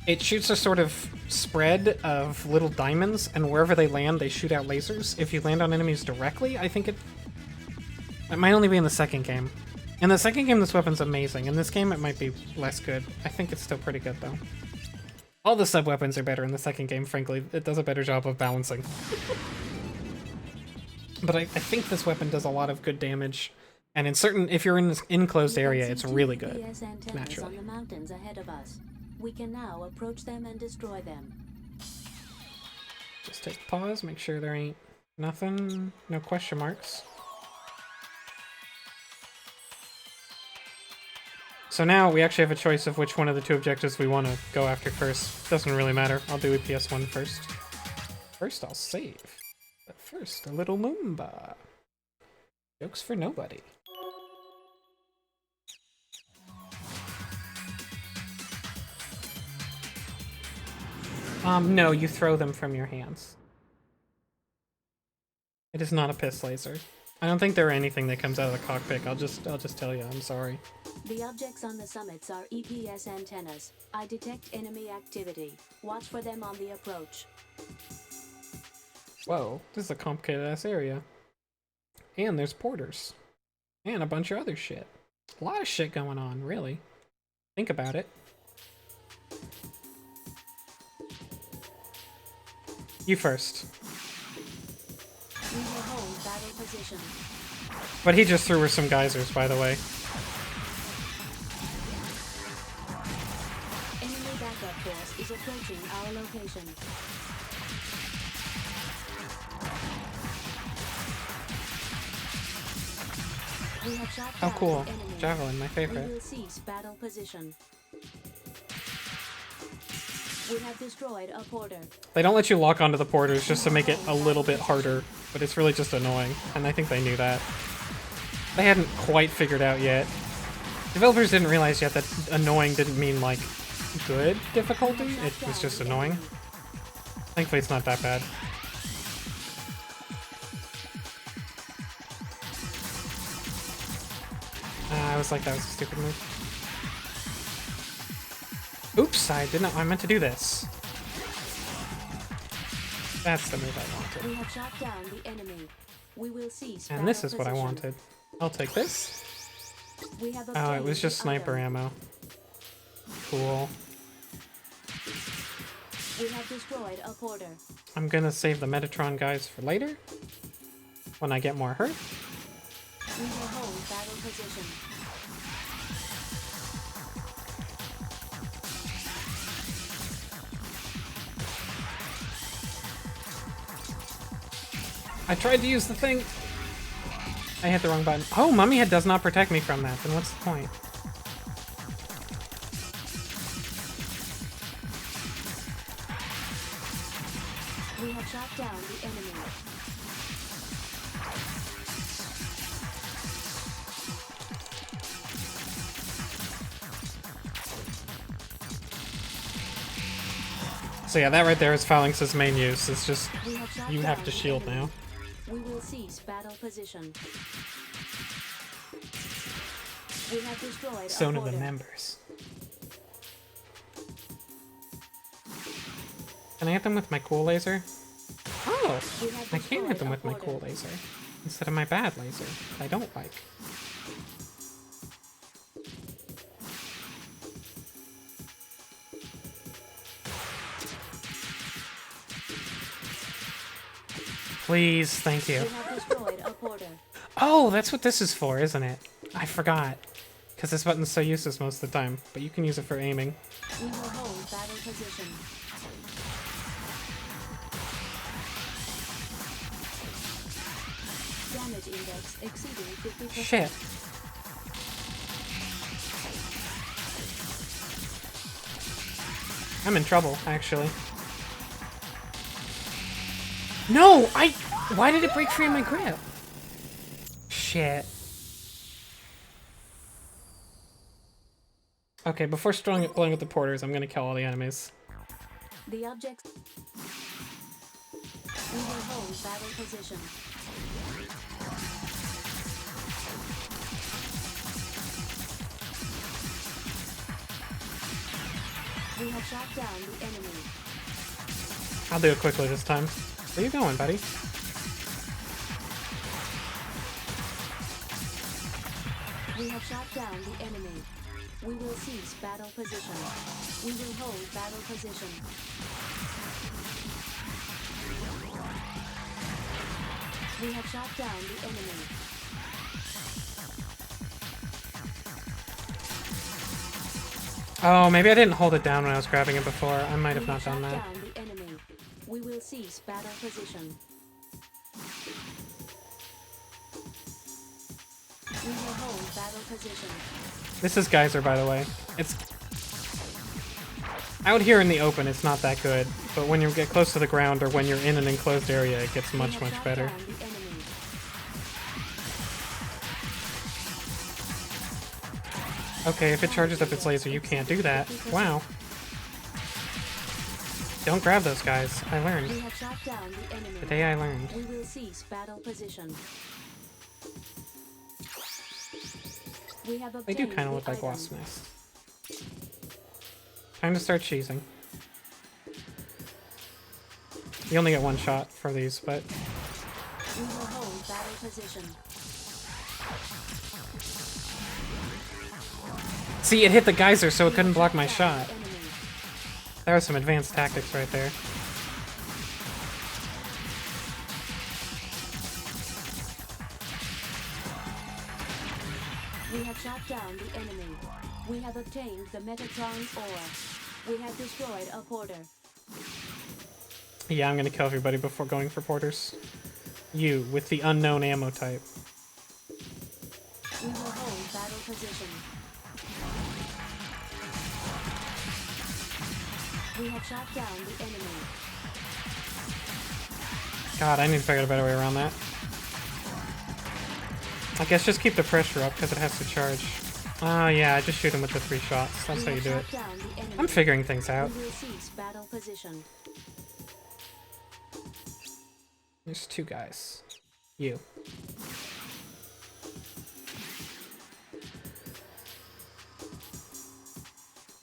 Speaker 1: It shoots a sort of spread of little diamonds, and wherever they land, they shoot out lasers. If you land on enemies directly, I think it might only be in the second game. In the second game, this weapon's amazing. In this game, it might be less good. I think it's still pretty good, though. All the sub-weapons are better in the second game, frankly. It does a better job of balancing. But I think this weapon does a lot of good damage. And in certain, if you're in this enclosed area, it's really good. Naturally.
Speaker 5: On the mountains ahead of us. We can now approach them and destroy them.
Speaker 1: Just take pause, make sure there ain't nothing, no question marks. So now we actually have a choice of which one of the two objectives we want to go after first. Doesn't really matter. I'll do EPS 1 first. First, I'll save. But first, a little Moomba. Jokes for nobody. No, you throw them from your hands. It is not a piss laser. I don't think there are anything that comes out of the cockpit. I'll just tell you, I'm sorry.
Speaker 5: The objects on the summits are EPS antennas. I detect enemy activity. Watch for them on the approach.
Speaker 1: Whoa, this is a complicated ass area. And there's porters. And a bunch of other shit. A lot of shit going on, really. Think about it. You first.
Speaker 5: We will hold battle position.
Speaker 1: But he just threw her some geysers, by the way.
Speaker 5: Enemy backup force is approaching our location. We have shot
Speaker 1: Oh,
Speaker 5: down
Speaker 1: cool.
Speaker 5: the enemy.
Speaker 1: Javelin, my
Speaker 5: We
Speaker 1: favorite.
Speaker 5: will cease battle position. We have destroyed a porter.
Speaker 1: They don't let you lock onto the porters just to make it a little bit harder, but it's really just annoying, and I think they knew that. They hadn't quite figured out yet. Developers didn't realize yet that annoying didn't mean, like, good difficulty, it was just annoying. Thankfully it's not that bad. I was like, that was a stupid move. Oops, I meant to do this. That's the move I wanted.
Speaker 5: We have shot down the enemy. We will cease
Speaker 1: And this
Speaker 5: battle
Speaker 1: is what I
Speaker 5: position.
Speaker 1: wanted. I'll take this.
Speaker 5: We have
Speaker 1: Oh, it
Speaker 5: obtained
Speaker 1: was just
Speaker 5: the
Speaker 1: sniper
Speaker 5: item.
Speaker 1: ammo. Cool.
Speaker 5: We have destroyed a porter.
Speaker 1: I'm gonna save the Metatron guys for later. When I get more hurt.
Speaker 5: We will hold battle position.
Speaker 1: I tried to use the thing. I hit the wrong button. Oh, Mummy Head does not protect me from that. Then what's the point?
Speaker 5: We have shot down the enemy.
Speaker 1: So yeah, that right there is Phalanx's main use. It's just,
Speaker 5: We have shot
Speaker 1: you
Speaker 5: down
Speaker 1: have to
Speaker 5: the
Speaker 1: shield
Speaker 5: enemy.
Speaker 1: now.
Speaker 5: We will cease battle position. We have destroyed
Speaker 1: So
Speaker 5: a
Speaker 1: do the
Speaker 5: porter.
Speaker 1: members. Can I hit them with my cool laser? Oh!
Speaker 5: We have
Speaker 1: I can hit them
Speaker 5: destroyed a
Speaker 1: with my
Speaker 5: porter.
Speaker 1: cool laser. Instead of my bad laser. I don't like. Please, thank you.
Speaker 5: We have destroyed a porter.
Speaker 1: Oh, that's what this is for, isn't it? I forgot. Because this button's so useless most of the time, but you can use it for aiming.
Speaker 5: We will hold battle position. Damage index exceeding 50%.
Speaker 1: Shit. I'm in trouble, actually. No! Why did it break free of my grip? Shit. Okay, before blowing up the porters, I'm gonna kill all the enemies.
Speaker 5: The objects. We will hold battle position. We have shot down the enemy.
Speaker 1: I'll do it quickly this time. Where you going, buddy?
Speaker 5: We have shot down the enemy. We will cease battle position. We will hold battle position. We have shot down the enemy.
Speaker 1: Oh, maybe I didn't hold it down when I was grabbing it before. I might have not done that.
Speaker 5: Down the enemy. We will cease battle position. We will hold battle position.
Speaker 1: This is Geyser, by the way. It's out here in the open, it's not that good, but when you get close to the ground or when you're in an enclosed area, it gets much, much better. Okay, if it charges up its laser, you can't do that. Wow. Don't grab those guys. I learned.
Speaker 5: We have shot down the enemy.
Speaker 1: The day I learned.
Speaker 5: We will cease battle position. We have
Speaker 1: They do
Speaker 5: obtained
Speaker 1: kind of
Speaker 5: the
Speaker 1: look like
Speaker 5: item.
Speaker 1: wasp nests. Time to start cheesing. You only get one shot for these, but...
Speaker 5: We will hold battle position.
Speaker 1: See, it hit the geyser, so it couldn't block my shot. That was some advanced tactics right there.
Speaker 5: We have shot down the enemy. We have obtained the Metatron's ore. We have destroyed a porter.
Speaker 1: Yeah, I'm gonna kill everybody before going for porters. You, with the unknown ammo type.
Speaker 5: We will hold battle position. We have shot down the enemy.
Speaker 1: God, I need to figure out a better way around that. I guess just keep the pressure up because it has to charge. Oh yeah, just shoot him with the 3 shots. That's how you do it. I'm figuring things out.
Speaker 5: We will cease battle position.
Speaker 1: There's 2 guys. You.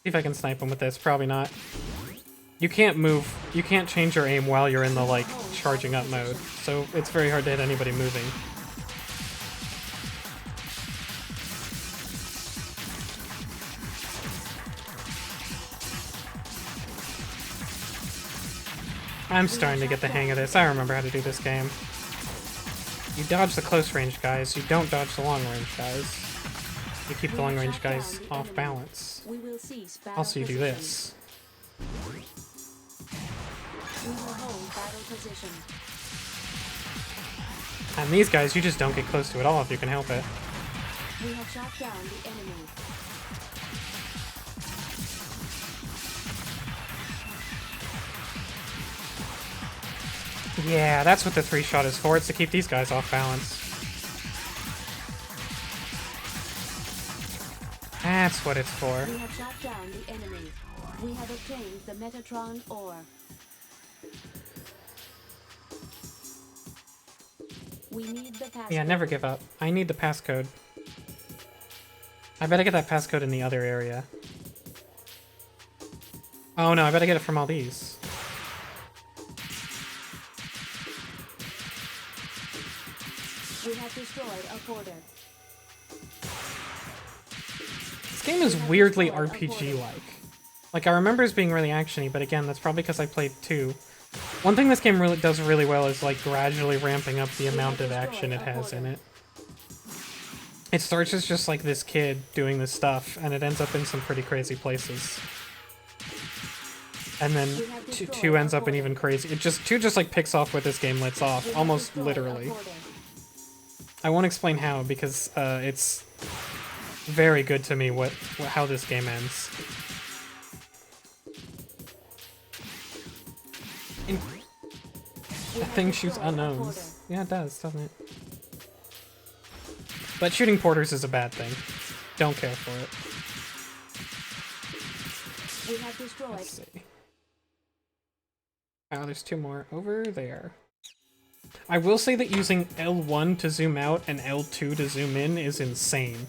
Speaker 1: See if I can snipe him with this. Probably not. You can't move. You can't change your aim while you're in the, like, charging up mode. So it's very hard to hit anybody moving. I'm starting to get the hang of this. I remember how to do this game. You dodge the close range guys, you don't dodge the long range guys. You keep the long range guys off balance.
Speaker 5: We will cease battle
Speaker 1: Also, you do
Speaker 5: position.
Speaker 1: this.
Speaker 5: We will hold battle position.
Speaker 1: And these guys, you just don't get close to at all if you can help it.
Speaker 5: We have shot down the enemy.
Speaker 1: Yeah, that's what the 3 shot is for. It's to keep these guys off balance. That's what it's for.
Speaker 5: We have shot down the enemy. We have obtained the Metatron ore. We need the passcode.
Speaker 1: Yeah, never give up. I need the passcode. I better get that passcode in the other area. Oh no, I better get it from all these.
Speaker 5: We have destroyed a porter.
Speaker 1: This game is weirdly RPG-like. Like, I remember it being really actiony, but again, that's probably because I played 2. One thing this game really does really well is, like, gradually ramping up the amount of action it has in it. It starts as just, like, this kid doing this stuff, and it ends up in some pretty crazy places. And then 2 ends up in even crazy. 2 just, like, picks off what this game lets off, almost literally. I won't explain how, because it's very good to me how this game ends. That thing shoots unknowns. Yeah, it does, doesn't it? But shooting porters is a bad thing. Don't care for it.
Speaker 5: We have destroyed.
Speaker 1: Let's see. Oh, there's 2 more over there. I will say that using L1 to zoom out and L2 to zoom in is insane.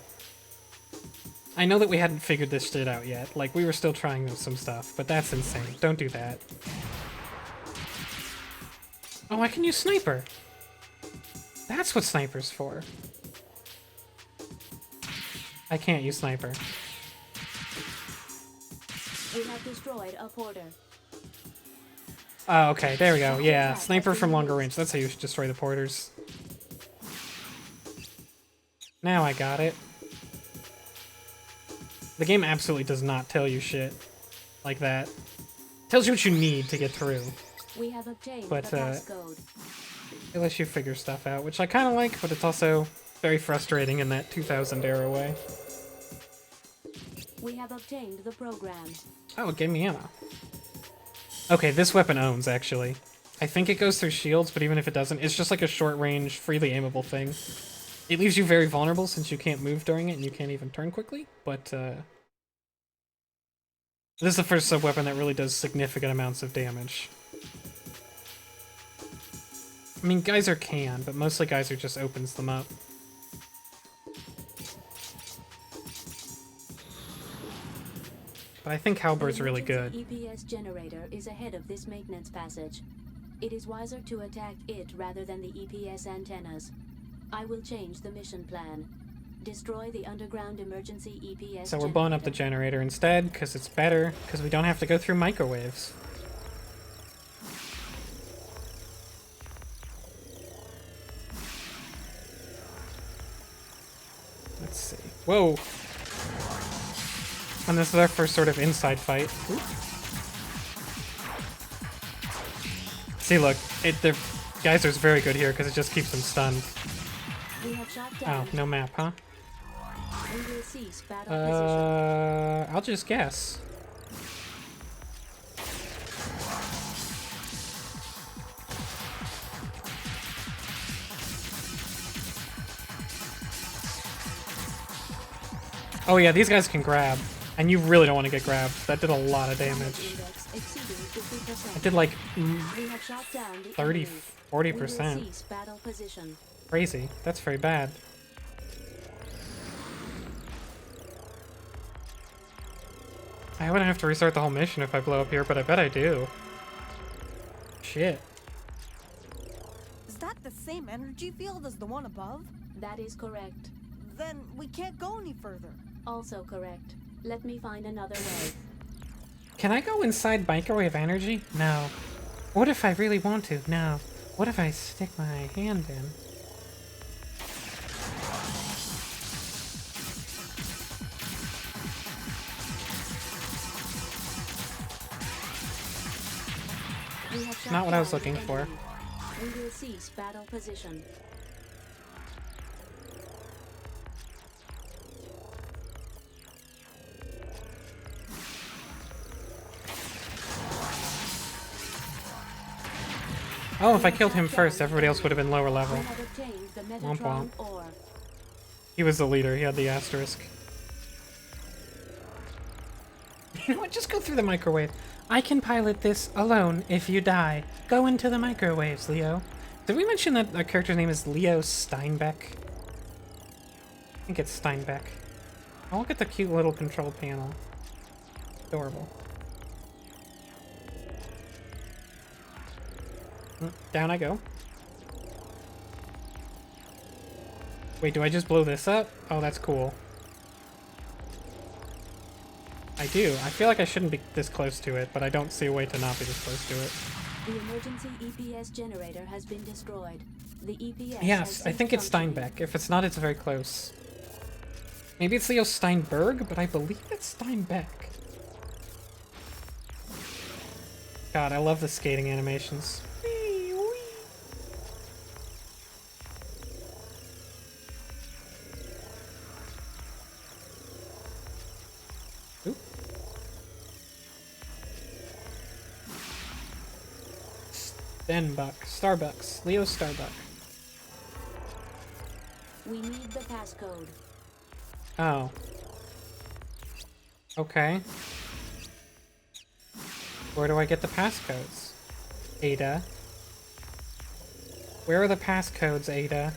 Speaker 1: I know that we hadn't figured this shit out yet. Like, we were still trying some stuff, but that's insane. Don't do that. Oh, I can use Sniper! That's what Sniper's for. I can't use Sniper.
Speaker 5: We have destroyed a porter.
Speaker 1: Oh, okay, there we go. Yeah, sniper from longer range. That's how you should destroy the porters. Now I got it. The game absolutely does not tell you shit like that. Tells you what you need to get through.
Speaker 5: We have obtained
Speaker 1: But,
Speaker 5: the passcode.
Speaker 1: It lets you figure stuff out, which I kind of like, but it's also very frustrating in that 2000 era way.
Speaker 5: We have obtained the program.
Speaker 1: Oh, it gave me ammo. Okay, this weapon owns, actually. I think it goes through shields, but even if it doesn't, it's just like a short-range, freely aimable thing. It leaves you very vulnerable since you can't move during it and you can't even turn quickly, but this is the first sub-weapon that really does significant amounts of damage. I mean, Geyser can, but mostly Geyser just opens them up. But I think Halber's really good.
Speaker 5: The EPS generator is ahead of this maintenance passage. It is wiser to attack it rather than the EPS antennas. I will change the mission plan. Destroy the underground emergency EPS
Speaker 1: So we're blowing up the generator instead, because it's better, because we don't have to go through microwaves. Let's see. Whoa! And this is our first sort of inside fight. Oop. See, look, the Geyser's very good here because it just keeps them stunned.
Speaker 5: We have shot
Speaker 1: Oh,
Speaker 5: down.
Speaker 1: no map, huh?
Speaker 5: We will cease battle position.
Speaker 1: I'll just guess. Oh yeah, these guys can grab. And you really don't want to get grabbed. That did a lot of damage.
Speaker 5: Index exceeding 50%.
Speaker 1: I did like
Speaker 5: We have shot down the
Speaker 1: 30,
Speaker 5: enemy. We will
Speaker 1: 40%.
Speaker 5: cease battle position.
Speaker 1: Crazy. That's very bad. I wouldn't have to restart the whole mission if I blow up here, but I bet I do. Shit.
Speaker 6: Is that the same energy field as the one above?
Speaker 5: That is correct.
Speaker 6: Then we can't go any further.
Speaker 5: Also correct. Let me find another way.
Speaker 1: Can I go inside microwave energy? No. What if I really want to? No. What if I stick my hand in?
Speaker 5: We have shot
Speaker 1: Not what I was
Speaker 5: down
Speaker 1: looking
Speaker 5: the
Speaker 1: for.
Speaker 5: enemy. We will cease battle position.
Speaker 1: Oh, if I killed him first, everybody else would have been lower
Speaker 5: We
Speaker 1: level.
Speaker 5: have obtained the
Speaker 1: Womp
Speaker 5: Metatron
Speaker 1: womp.
Speaker 5: ore.
Speaker 1: He was the leader, he had the asterisk. You know what, just go through the microwave. I can pilot this alone if you die. Go into the microwaves, Leo. Did we mention that our character's name is Leo Steinbeck? I think it's Steinbeck. Oh, look at the cute little control panel. Adorable. Down I go. Wait, do I just blow this up? Oh, that's cool. I do. I feel like I shouldn't be this close to it, but I don't see a way to not be this close to it.
Speaker 5: The emergency EPS generator has been destroyed. The EPS
Speaker 1: Yes,
Speaker 5: has
Speaker 1: I think it's
Speaker 5: ceased functioning.
Speaker 1: Steinbeck. If it's not, it's very close. Maybe it's Leo Steinberg, but I believe it's Steinbeck. God, I love the skating animations. Whee, whee. Oop. Starbucks. Leo Starbuck.
Speaker 5: We need the passcode.
Speaker 1: Oh. Okay. Where do I get the passcodes? Ada. Where are the passcodes, Ada?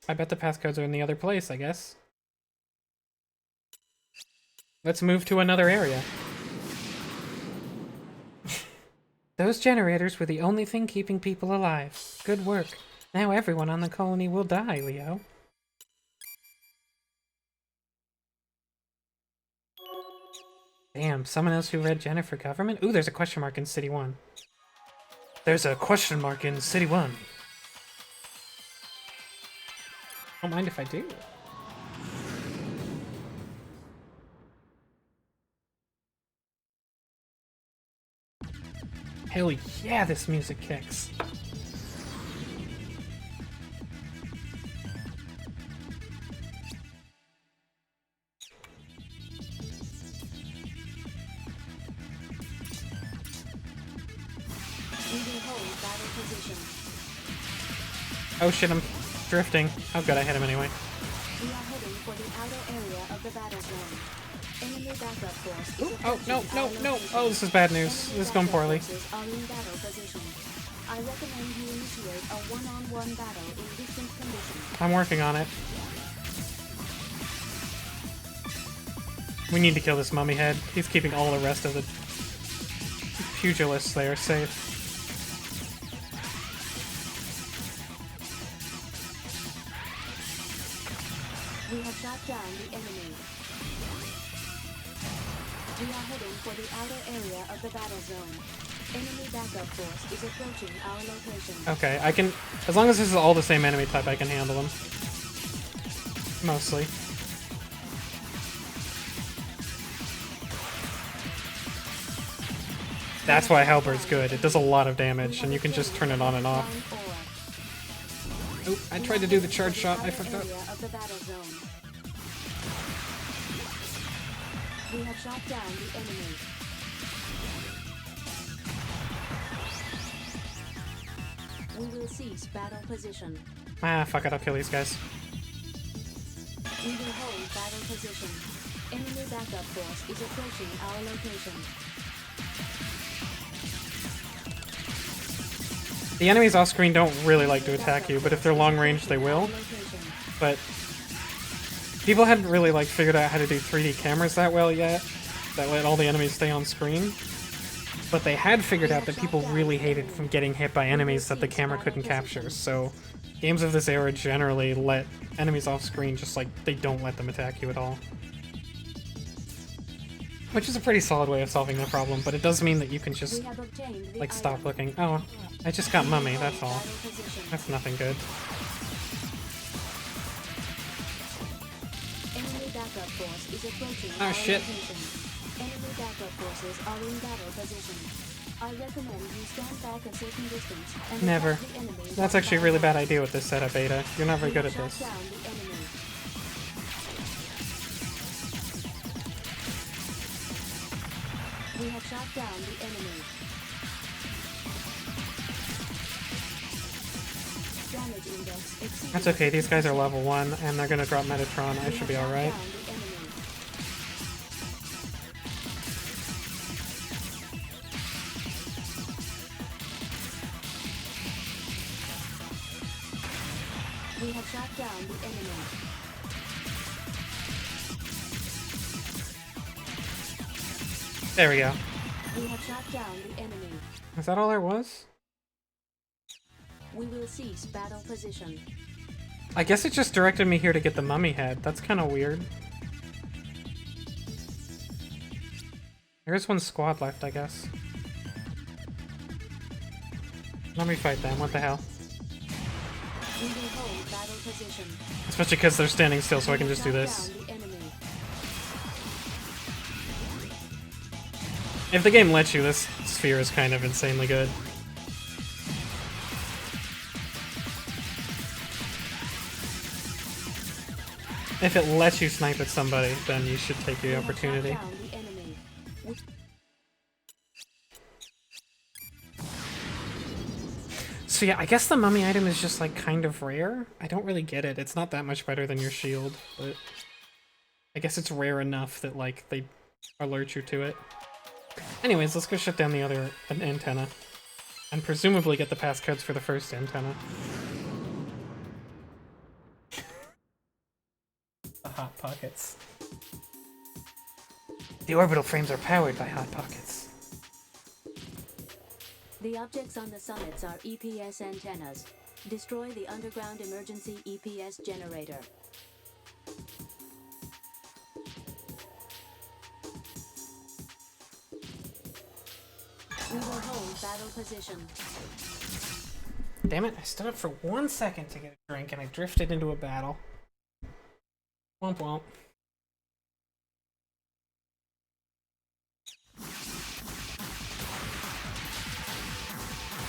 Speaker 1: I bet the passcodes are in the other place, I guess. Let's move to another area. Those generators were the only thing keeping people alive. Good work. Now everyone on the colony will die, Leo. Damn, someone else who read Jennifer Government? Ooh, there's a question mark in City 1. There's a question mark in City 1. Don't mind if I do. Hell yeah, this music kicks. Oh shit, I'm drifting. Oh good, I hit him anyway.
Speaker 5: We are heading for the outer area of the battle zone. Enemy backup force is
Speaker 1: Ooh, oh, no,
Speaker 5: approaching
Speaker 1: no,
Speaker 5: our
Speaker 1: no.
Speaker 5: location.
Speaker 1: Oh, this is bad news.
Speaker 5: Enemy
Speaker 1: This is going
Speaker 5: backup
Speaker 1: poorly.
Speaker 5: forces are in battle position. I recommend you initiate a one-on-one battle in distant conditions.
Speaker 1: I'm working on it. We need to kill this mummy head. He's keeping all the rest of the pugilists there safe.
Speaker 5: We have shot down the enemy. We are heading for the outer area of the battle zone. Enemy backup force is approaching our location.
Speaker 1: Okay, I can... As long as this is all the same enemy type, I can handle them. Mostly. That's why Halberd's good. It does a lot of damage, and you can just turn it on and off. Oh, I tried to do the charge shot. I fucked up.
Speaker 5: We have shot down the enemy. We will cease battle position.
Speaker 1: Ah, fuck it. I'll kill these guys.
Speaker 5: We will hold battle position. Enemy backup force is approaching our location.
Speaker 1: The enemies off screen don't really like to attack you, but if they're long range, they will. But people hadn't really like figured out how to do 3D cameras that well yet, that let all the enemies stay on screen. But they had figured out that people really hated from getting hit by enemies that the camera couldn't capture. So games of this era generally let enemies off screen just like they don't let them attack you at all. Which is a pretty solid way of solving the problem, but it does mean that you can just like stop looking. Oh, I just got mummy, that's all. That's nothing good.
Speaker 5: Enemy backup force is approaching
Speaker 1: Oh
Speaker 5: our
Speaker 1: shit.
Speaker 5: location. Enemy backup forces are in battle position. I recommend you stand back a certain distance and
Speaker 1: Never.
Speaker 5: attack the enemy.
Speaker 1: That's actually a really bad idea with this setup, Beta. You're not very good at
Speaker 5: Shut
Speaker 1: this.
Speaker 5: down the enemy. We have shot down the enemy. Damage index exceeded.
Speaker 1: That's okay, these guys are level 1, and they're gonna drop Metatron. I should be alright.
Speaker 5: We have shot down the enemy.
Speaker 1: There we go.
Speaker 5: We have shot down the enemy.
Speaker 1: Is that all there was?
Speaker 5: We will cease battle position.
Speaker 1: I guess it just directed me here to get the mummy head. That's kind of weird. There's one squad left, I guess. Let me fight them. What the hell?
Speaker 5: We will hold battle position.
Speaker 1: Especially because they're standing still, so I can just do this. If the game lets you, this sphere is kind of insanely good. If it lets you snipe at somebody, then you should take the opportunity. So yeah, I guess the mummy item is just like kind of rare. I don't really get it. It's not that much better than your shield, but I guess it's rare enough that like they alert you to it. Anyways, let's go shut down the other antenna. And presumably get the passcodes for the first antenna. The Hot Pockets. The orbital frames are powered by Hot Pockets.
Speaker 5: The objects on the summits are EPS antennas. Destroy the underground emergency EPS generator. We will hold battle position.
Speaker 1: Damn it, I stood up for 1 second to get a drink and I drifted into a battle. Womp womp.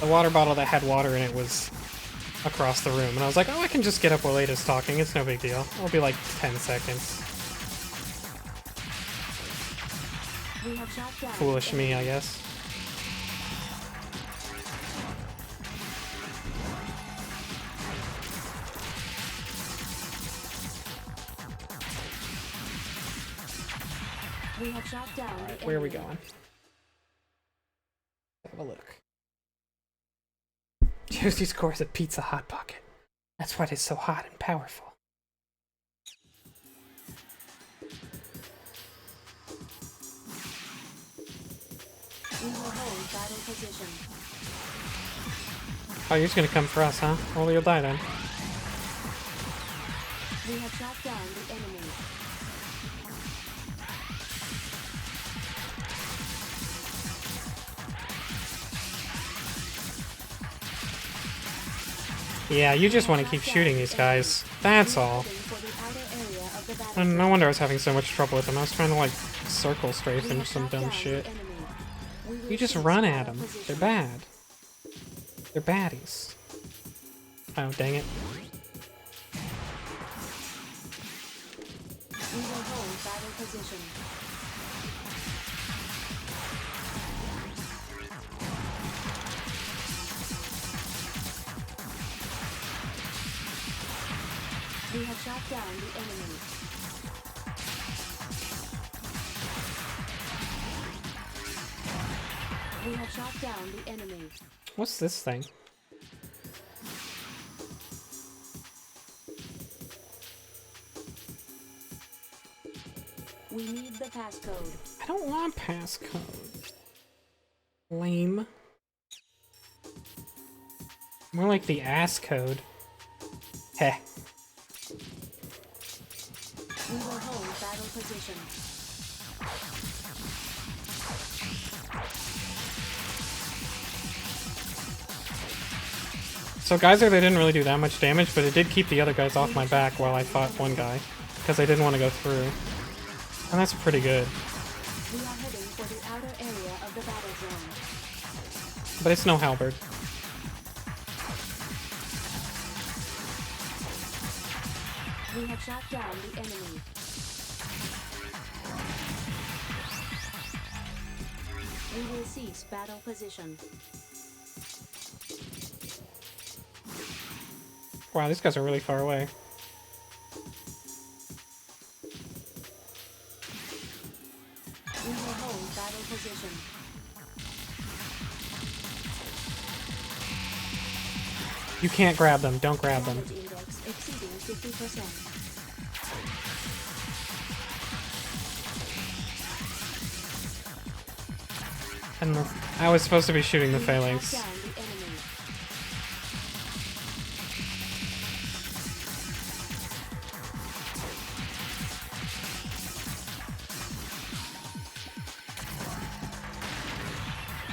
Speaker 1: The water bottle that had water in it was across the room, and I was like, oh, I can just get up while Ada's talking, it's no big deal. It'll be like 10 seconds.
Speaker 5: We have shot down.
Speaker 1: Foolish me, I guess.
Speaker 5: We have shot down the
Speaker 1: Where are we
Speaker 5: enemy.
Speaker 1: going? Have a look. Juicy scores a Pizza Hot Pocket. That's why it's so hot and powerful.
Speaker 5: We will hold battle position.
Speaker 1: Oh, you're just gonna come for us, huh? Well, you'll die then.
Speaker 5: We have shot down the enemy.
Speaker 1: Yeah, you just want to keep shooting these guys. That's all.
Speaker 5: For the outer area of the battle
Speaker 1: And no wonder I was having so much trouble with them. I was trying to, like, circle strafe
Speaker 5: We
Speaker 1: and
Speaker 5: have
Speaker 1: some
Speaker 5: shot
Speaker 1: dumb
Speaker 5: down
Speaker 1: shit.
Speaker 5: the enemy. We will
Speaker 1: You just
Speaker 5: cease
Speaker 1: run at
Speaker 5: battle
Speaker 1: them.
Speaker 5: position.
Speaker 1: They're bad. They're baddies. Oh, dang it.
Speaker 5: We will hold battle position. We have shot down the enemy. We have shot down the enemy.
Speaker 1: What's this thing?
Speaker 5: We need the passcode.
Speaker 1: I don't want passcode. Lame. More like the ass code. Heh.
Speaker 5: We will hold battle position.
Speaker 1: So Geyser, they didn't really do that much damage, but it did keep the other guys off my back while I fought one guy. Because I didn't want to go through. And that's pretty good.
Speaker 5: We are heading for the outer area of the battle zone.
Speaker 1: But it's no halberd.
Speaker 5: We have shot down the enemy. We will cease battle position.
Speaker 1: Wow, these guys are really far away.
Speaker 5: We will hold battle position.
Speaker 1: You can't grab them. Don't grab them.
Speaker 5: Damage index exceeding 50%.
Speaker 1: And I was supposed to be shooting the
Speaker 5: We have
Speaker 1: phalanx.
Speaker 5: shot down the enemy.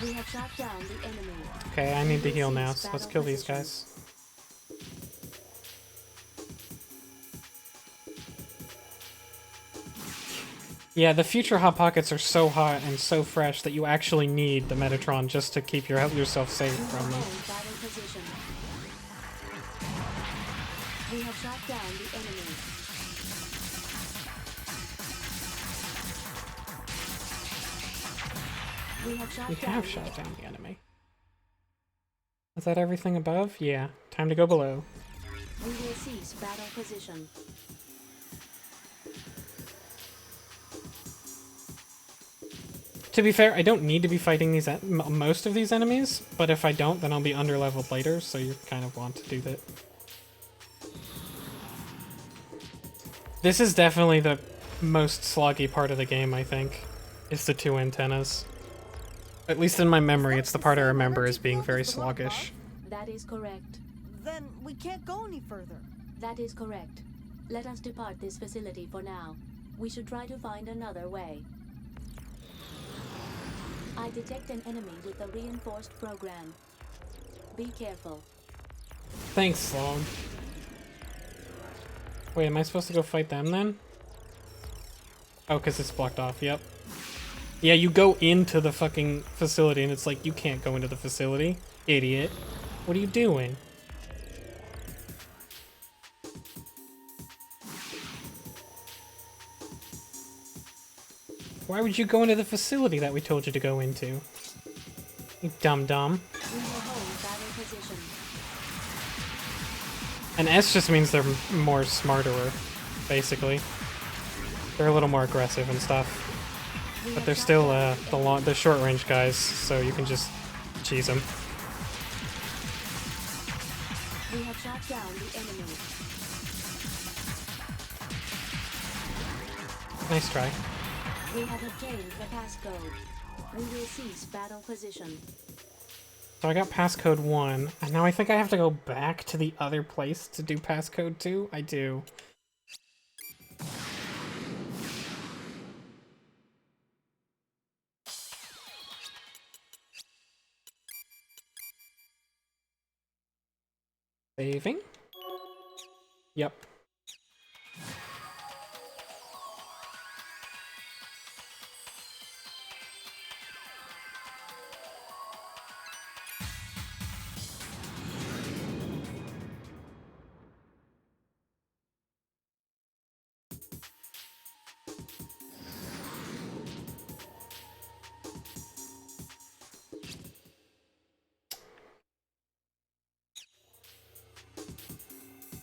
Speaker 5: We have shot down the enemy.
Speaker 1: Okay, I need to heal now, so let's kill these guys. Yeah, the future Hot Pockets are so hot and so fresh that you actually need the Metatron just to keep yourself safe
Speaker 5: We
Speaker 1: from
Speaker 5: will
Speaker 1: them.
Speaker 5: hold battle position. We have shot down the enemy. We have shot
Speaker 1: We
Speaker 5: down
Speaker 1: have
Speaker 5: the
Speaker 1: shot down the enemy. Is that everything above? Yeah. Time to go below.
Speaker 5: We will cease battle position.
Speaker 1: To be fair, I don't need to be fighting these most of these enemies, but if I don't, then I'll be underleveled later, so you kind of want to do that. This is definitely the most sloggy part of the game, I think, is the two antennas. At least in my memory, it's the part I
Speaker 6: Same
Speaker 1: remember
Speaker 6: energy
Speaker 1: as being
Speaker 6: field
Speaker 1: very
Speaker 6: as the one
Speaker 1: sluggish.
Speaker 5: That is correct.
Speaker 6: Then we can't go any further.
Speaker 5: That is correct. Let us depart this facility for now. We should try to find another way. I detect an enemy with a reinforced program. Be careful.
Speaker 1: Thanks, Slog. Wait, am I supposed to go fight them then? Oh, because it's blocked off, yep. Yeah, you go into the fucking facility and it's like, you can't go into the facility. Idiot. What are you doing? Why would you go into the facility that we told you to go into? You dum-dum.
Speaker 5: We will hold battle position.
Speaker 1: And S just means they're more smarter, basically. They're a little more aggressive and stuff. But they're still the short range guys, so you can just cheese them.
Speaker 5: We have shot down the enemy.
Speaker 1: Nice try.
Speaker 5: We have obtained the passcode. We will cease battle position.
Speaker 1: So I got passcode 1, and now I think I have to go back to the other place to do passcode 2? I do. Saving? Yep.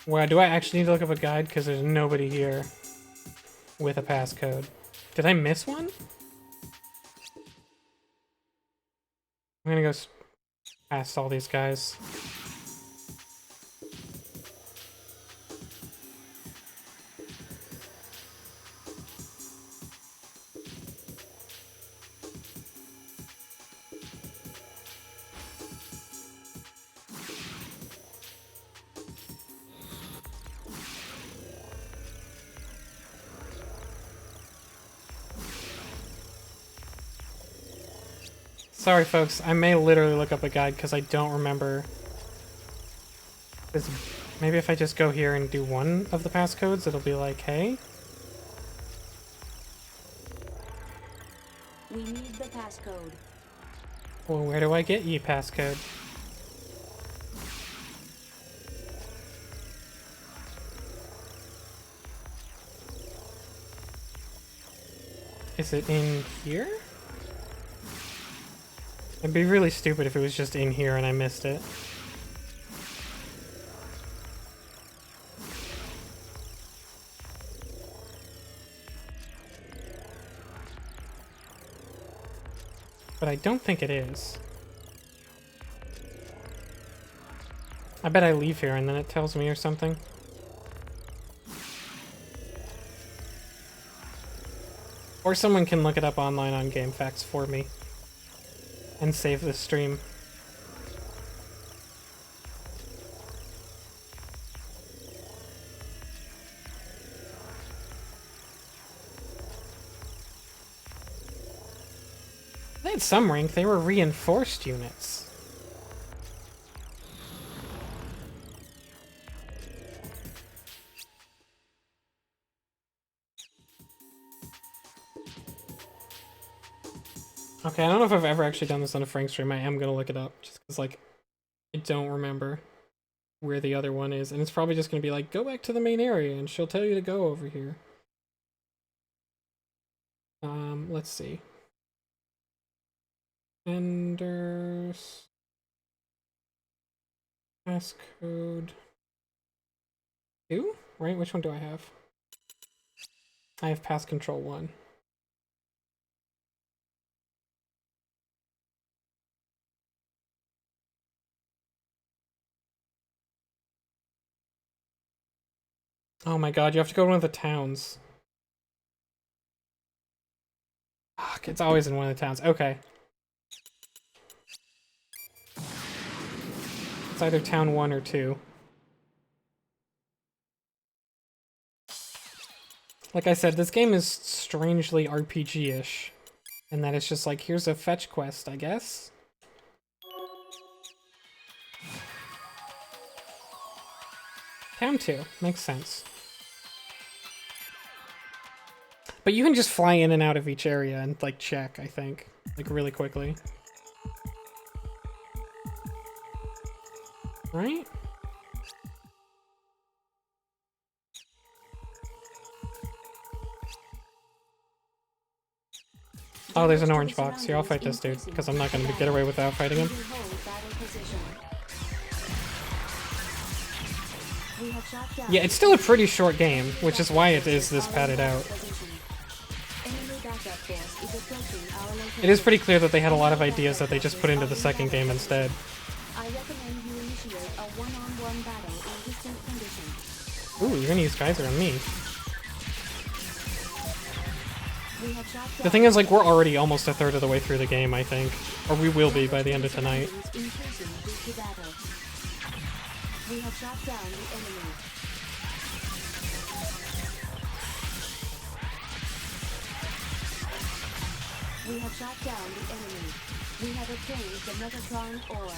Speaker 1: Wow, do I actually need to look up a guide? Because there's nobody here with a passcode. Did I miss one? I'm gonna go past all these guys. Sorry, folks. I may literally look up a guide because I don't remember. Maybe if I just go here and do one of the passcodes, it'll be like, hey.
Speaker 5: We need the passcode.
Speaker 1: Well, where do I get ye passcode? Is it in here? It'd be really stupid if it was just in here and I missed it. But I don't think it is. I bet I leave here and then it tells me or something. Or someone can look it up online on GameFAQs for me. And save the stream. They had some rank, they were reinforced units. Okay, I don't know if I've ever actually done this on a Frank stream. I am gonna look it up, just because, like, I don't remember where the other one is. And it's probably just gonna be like, go back to the main area, and she'll tell you to go over here. Let's see. Enders. Passcode 2? Right? Which one do I have? I have pass control 1. Oh my god, you have to go to one of the towns. Fuck, it's always in one of the towns. Okay. It's either town 1 or 2. Like I said, this game is strangely RPG-ish. And that it's just like, here's a fetch quest, I guess? Town 2. Makes sense. But you can just fly in and out of each area and, like, check, I think. Like, really quickly. Right? Oh, there's an orange box. Here, I'll fight this dude, because I'm not going to get away without fighting him. Yeah, it's still a pretty short game, which is why it is this padded out. It is pretty clear that they had a lot of ideas that they just put into the second game instead. Ooh, you're gonna use Geyser on me. The thing is, like, we're already almost a third of the way through the game, I think. Or we will be by the end of tonight.
Speaker 5: We have shot down the enemy. We have shot down the enemy. We have obtained the Metatron ore.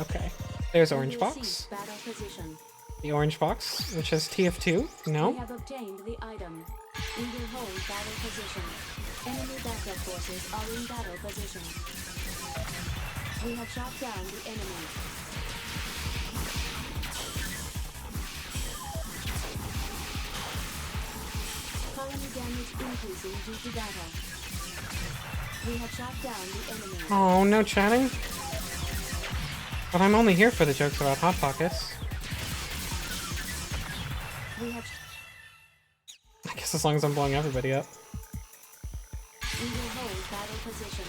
Speaker 1: Okay. There's orange box.
Speaker 5: Battle position.
Speaker 1: The orange box, which has TF2. No.
Speaker 5: We have obtained the item. We will hold battle position. Enemy backup forces are in battle position. We have shot down the enemy. Colony damage increasing due to battle. We have shot down the enemy.
Speaker 1: Oh, no chatting? But I'm only here for the jokes about Hot Pockets.
Speaker 5: We have
Speaker 1: I guess as long as I'm blowing everybody up.
Speaker 5: We will hold battle position.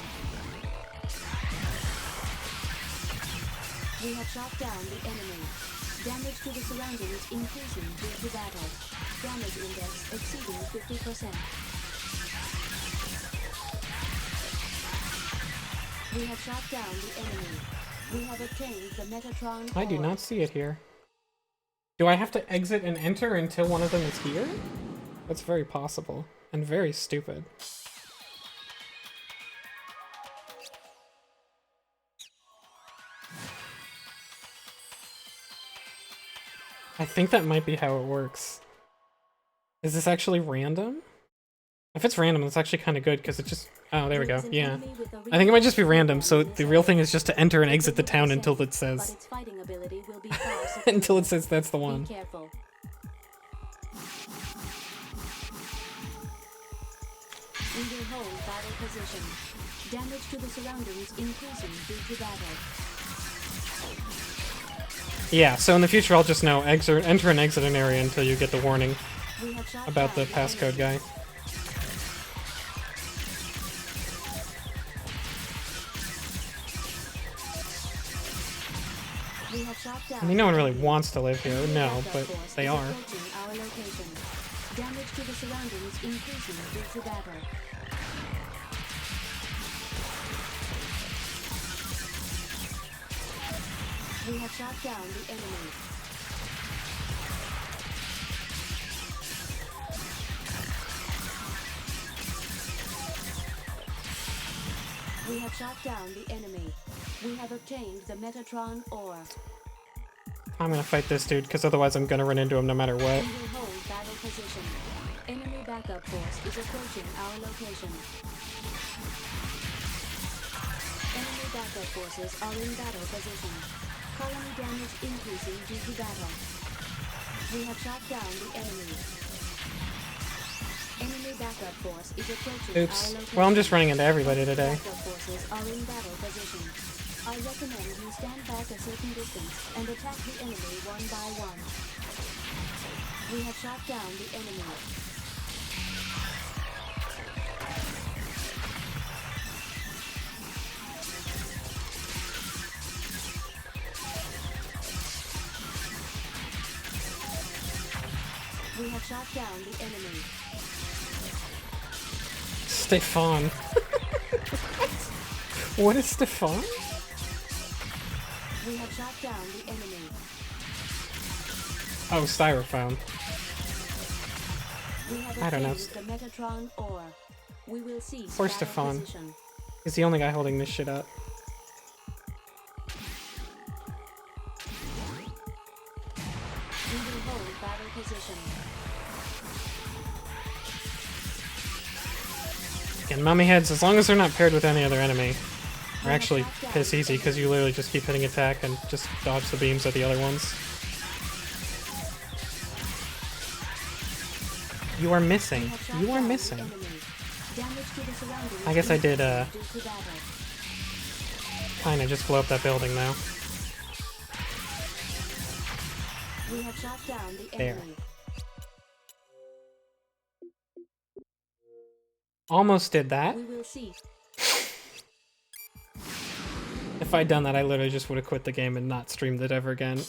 Speaker 5: We have shot down the enemy. Damage to the surroundings increasing due to battle. Damage index exceeding 50%. We have shot down the enemy. We have obtained the Metatron
Speaker 1: I do
Speaker 5: ore.
Speaker 1: not see it here. Do I have to exit and enter until one of them is here? That's very possible. And very stupid. I think that might be how it works. Is this actually random? If it's random, that's actually kind of good, because it just... Oh, there we go. Yeah. I think it might just be random, so the real thing is just to enter and exit the town until it says... until it says that's the one.
Speaker 5: Be careful. We will hold battle position. Damage to the surroundings increasing due to battle.
Speaker 1: Yeah, so in the future I'll just know enter and exit an area until you get the warning
Speaker 5: We have shot
Speaker 1: about the
Speaker 5: down
Speaker 1: passcode guy.
Speaker 5: We have shot down
Speaker 1: I mean, no one really wants to live here, no,
Speaker 5: Backup
Speaker 1: but
Speaker 5: force
Speaker 1: they
Speaker 5: is
Speaker 1: are.
Speaker 5: approaching our location. Damage to the surroundings increasing due to battle. We have shot down the enemy. We have shot down the enemy. We have obtained the Metatron ore.
Speaker 1: I'm gonna fight this dude, because otherwise I'm gonna run into him no matter what.
Speaker 5: We will hold battle position. Enemy backup force is approaching our location. Enemy backup forces are in battle position. Colony damage increasing due to battle. We have shot down the enemy. Enemy backup force is approaching our
Speaker 1: Oops.
Speaker 5: location.
Speaker 1: Well, I'm just running into everybody today.
Speaker 5: Backup forces are in battle position. I recommend you stand back a certain distance and attack the enemy one by one. We have shot down the enemy. We have shot down the enemy.
Speaker 1: Stefan. What is Stefan?
Speaker 5: We have shot down the enemy.
Speaker 1: Oh, styrofoam.
Speaker 5: We have
Speaker 1: I don't know.
Speaker 5: obtained the Metatron ore. We will cease
Speaker 1: Poor
Speaker 5: battle
Speaker 1: Stefan.
Speaker 5: position.
Speaker 1: He's the only guy holding this shit up.
Speaker 5: We will hold battle position.
Speaker 1: Again, mummy heads, as long as they're not paired with any other enemy, are actually piss easy because you literally just keep hitting attack and just dodge the beams of the other ones. You are missing. You are missing. I guess I did, kinda just blow up that building now.
Speaker 5: We have shot down the
Speaker 1: There.
Speaker 5: enemy.
Speaker 1: Almost did that.
Speaker 5: We will cease.
Speaker 1: If I'd done that, I literally just would have quit the game and not streamed it ever again.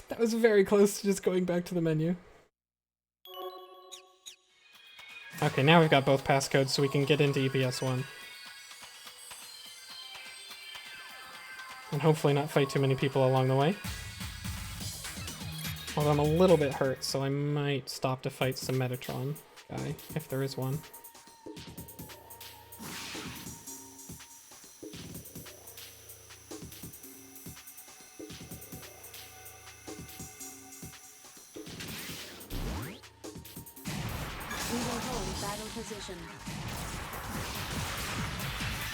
Speaker 1: That was very close to just going back to the menu. Okay, now we've got both passcodes so we can get into EPS 1. And hopefully not fight too many people along the way. Although I'm a little bit hurt, so I might stop to fight some Metatron guy, if there is one.
Speaker 5: We will hold battle position.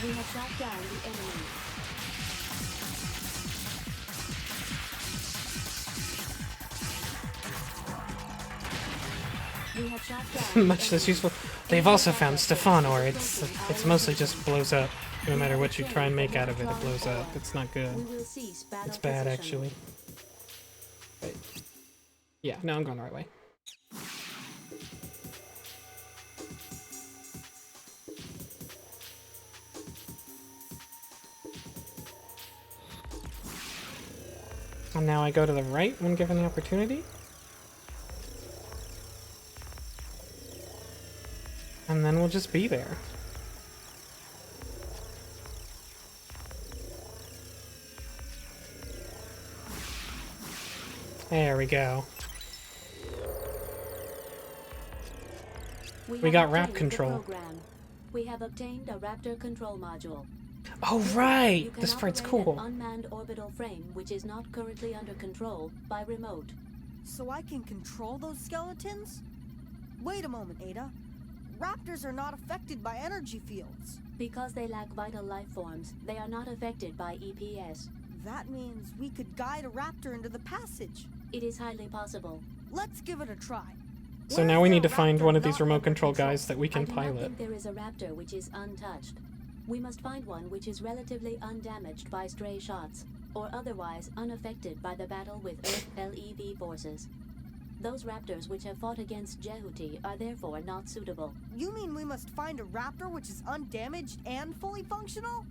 Speaker 5: We have shot down the enemy. We have shot down
Speaker 1: Much less useful. They've also found Stefan ore. It's mostly just blows up. No matter what you try and make out of it, it blows up. It's not good.
Speaker 5: We will cease battle
Speaker 1: It's bad,
Speaker 5: position.
Speaker 1: actually. Wait. Yeah, no, I'm going the right way. And now I go to the right when given the opportunity. And then we'll just be there. There we go. We
Speaker 5: have
Speaker 1: got Rap
Speaker 5: obtained the
Speaker 1: control.
Speaker 5: program. We have obtained a Raptor control module.
Speaker 1: Oh,
Speaker 5: You
Speaker 1: right!
Speaker 5: can
Speaker 1: This part's
Speaker 5: operate
Speaker 1: cool.
Speaker 5: an unmanned orbital frame, which is not currently under control, by remote.
Speaker 6: So I can control those skeletons? Wait a moment, Ada. Raptors are not affected by energy fields.
Speaker 5: Because they lack vital life forms, they are not affected by EPS.
Speaker 6: That means we could guide a raptor into the passage.
Speaker 5: It is highly possible.
Speaker 6: Let's give it a try.
Speaker 1: So
Speaker 6: Where
Speaker 1: now
Speaker 6: is
Speaker 1: we
Speaker 6: there
Speaker 1: need
Speaker 6: a
Speaker 1: to find
Speaker 6: raptor
Speaker 1: one of these
Speaker 6: not
Speaker 1: remote
Speaker 6: under
Speaker 1: control
Speaker 6: control?
Speaker 1: guys that we
Speaker 5: I
Speaker 1: can
Speaker 5: do not
Speaker 1: pilot.
Speaker 5: think there is a raptor which is untouched. We must find one which is relatively undamaged by stray shots, or otherwise unaffected by the battle with Earth LEV forces. Those raptors which have fought against Jehuti are therefore not suitable.
Speaker 6: You mean we must find a raptor which is undamaged and fully functional?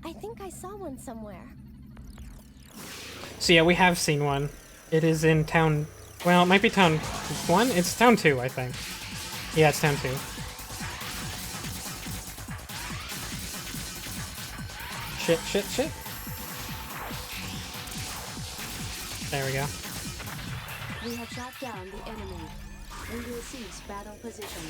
Speaker 8: I think I saw one somewhere.
Speaker 1: So yeah, we have seen one. It is in town... Well, it might be town 1? It's town 2, I think. Yeah, it's town 2. Shit, shit, shit. There we go.
Speaker 5: We have shot down the enemy. We will cease battle position.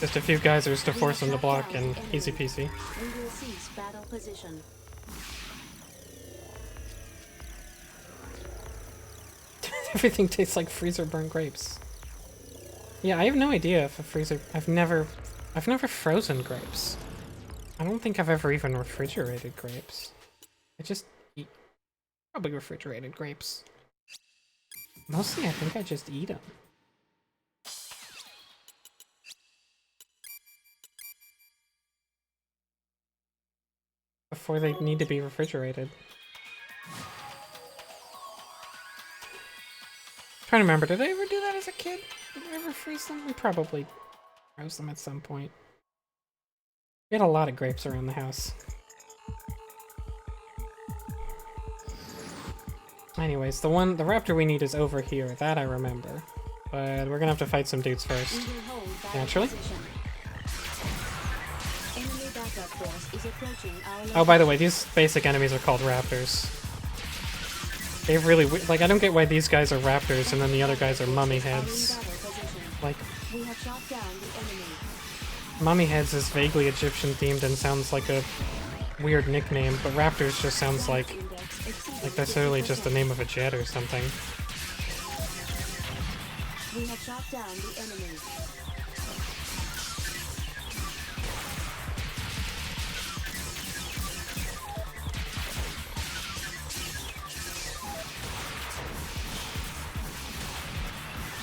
Speaker 1: Just a few geysers to
Speaker 5: We
Speaker 1: force
Speaker 5: have
Speaker 1: them to
Speaker 5: shot
Speaker 1: block
Speaker 5: down
Speaker 1: and
Speaker 5: the enemy.
Speaker 1: easy peasy.
Speaker 5: We will cease battle position.
Speaker 1: Everything tastes like freezer burnt grapes. Yeah, I have no idea if a freezer... I've never frozen grapes. I don't think I've ever even refrigerated grapes. I just eat probably refrigerated grapes. Mostly I think I just eat them. Before they need to be refrigerated. Trying to remember, did I ever do that as a kid? Did I ever freeze them? We probably froze them at some point. We had a lot of grapes around the house. Anyways, the raptor we need is over here. That I remember. But we're gonna have to fight some dudes
Speaker 5: We
Speaker 1: first.
Speaker 5: will hold battle
Speaker 1: Naturally.
Speaker 5: position. Enemy backup force is approaching our
Speaker 1: Oh, by the way, these basic enemies are called raptors. They really like. I don't get why these guys are raptors and then the other guys are mummy heads. Like,
Speaker 5: We have shot down the enemy.
Speaker 1: mummy heads is vaguely Egyptian themed and sounds like a weird nickname, but raptors just sounds like that's literally just the name of a jet or something.
Speaker 5: We have shot down the enemy.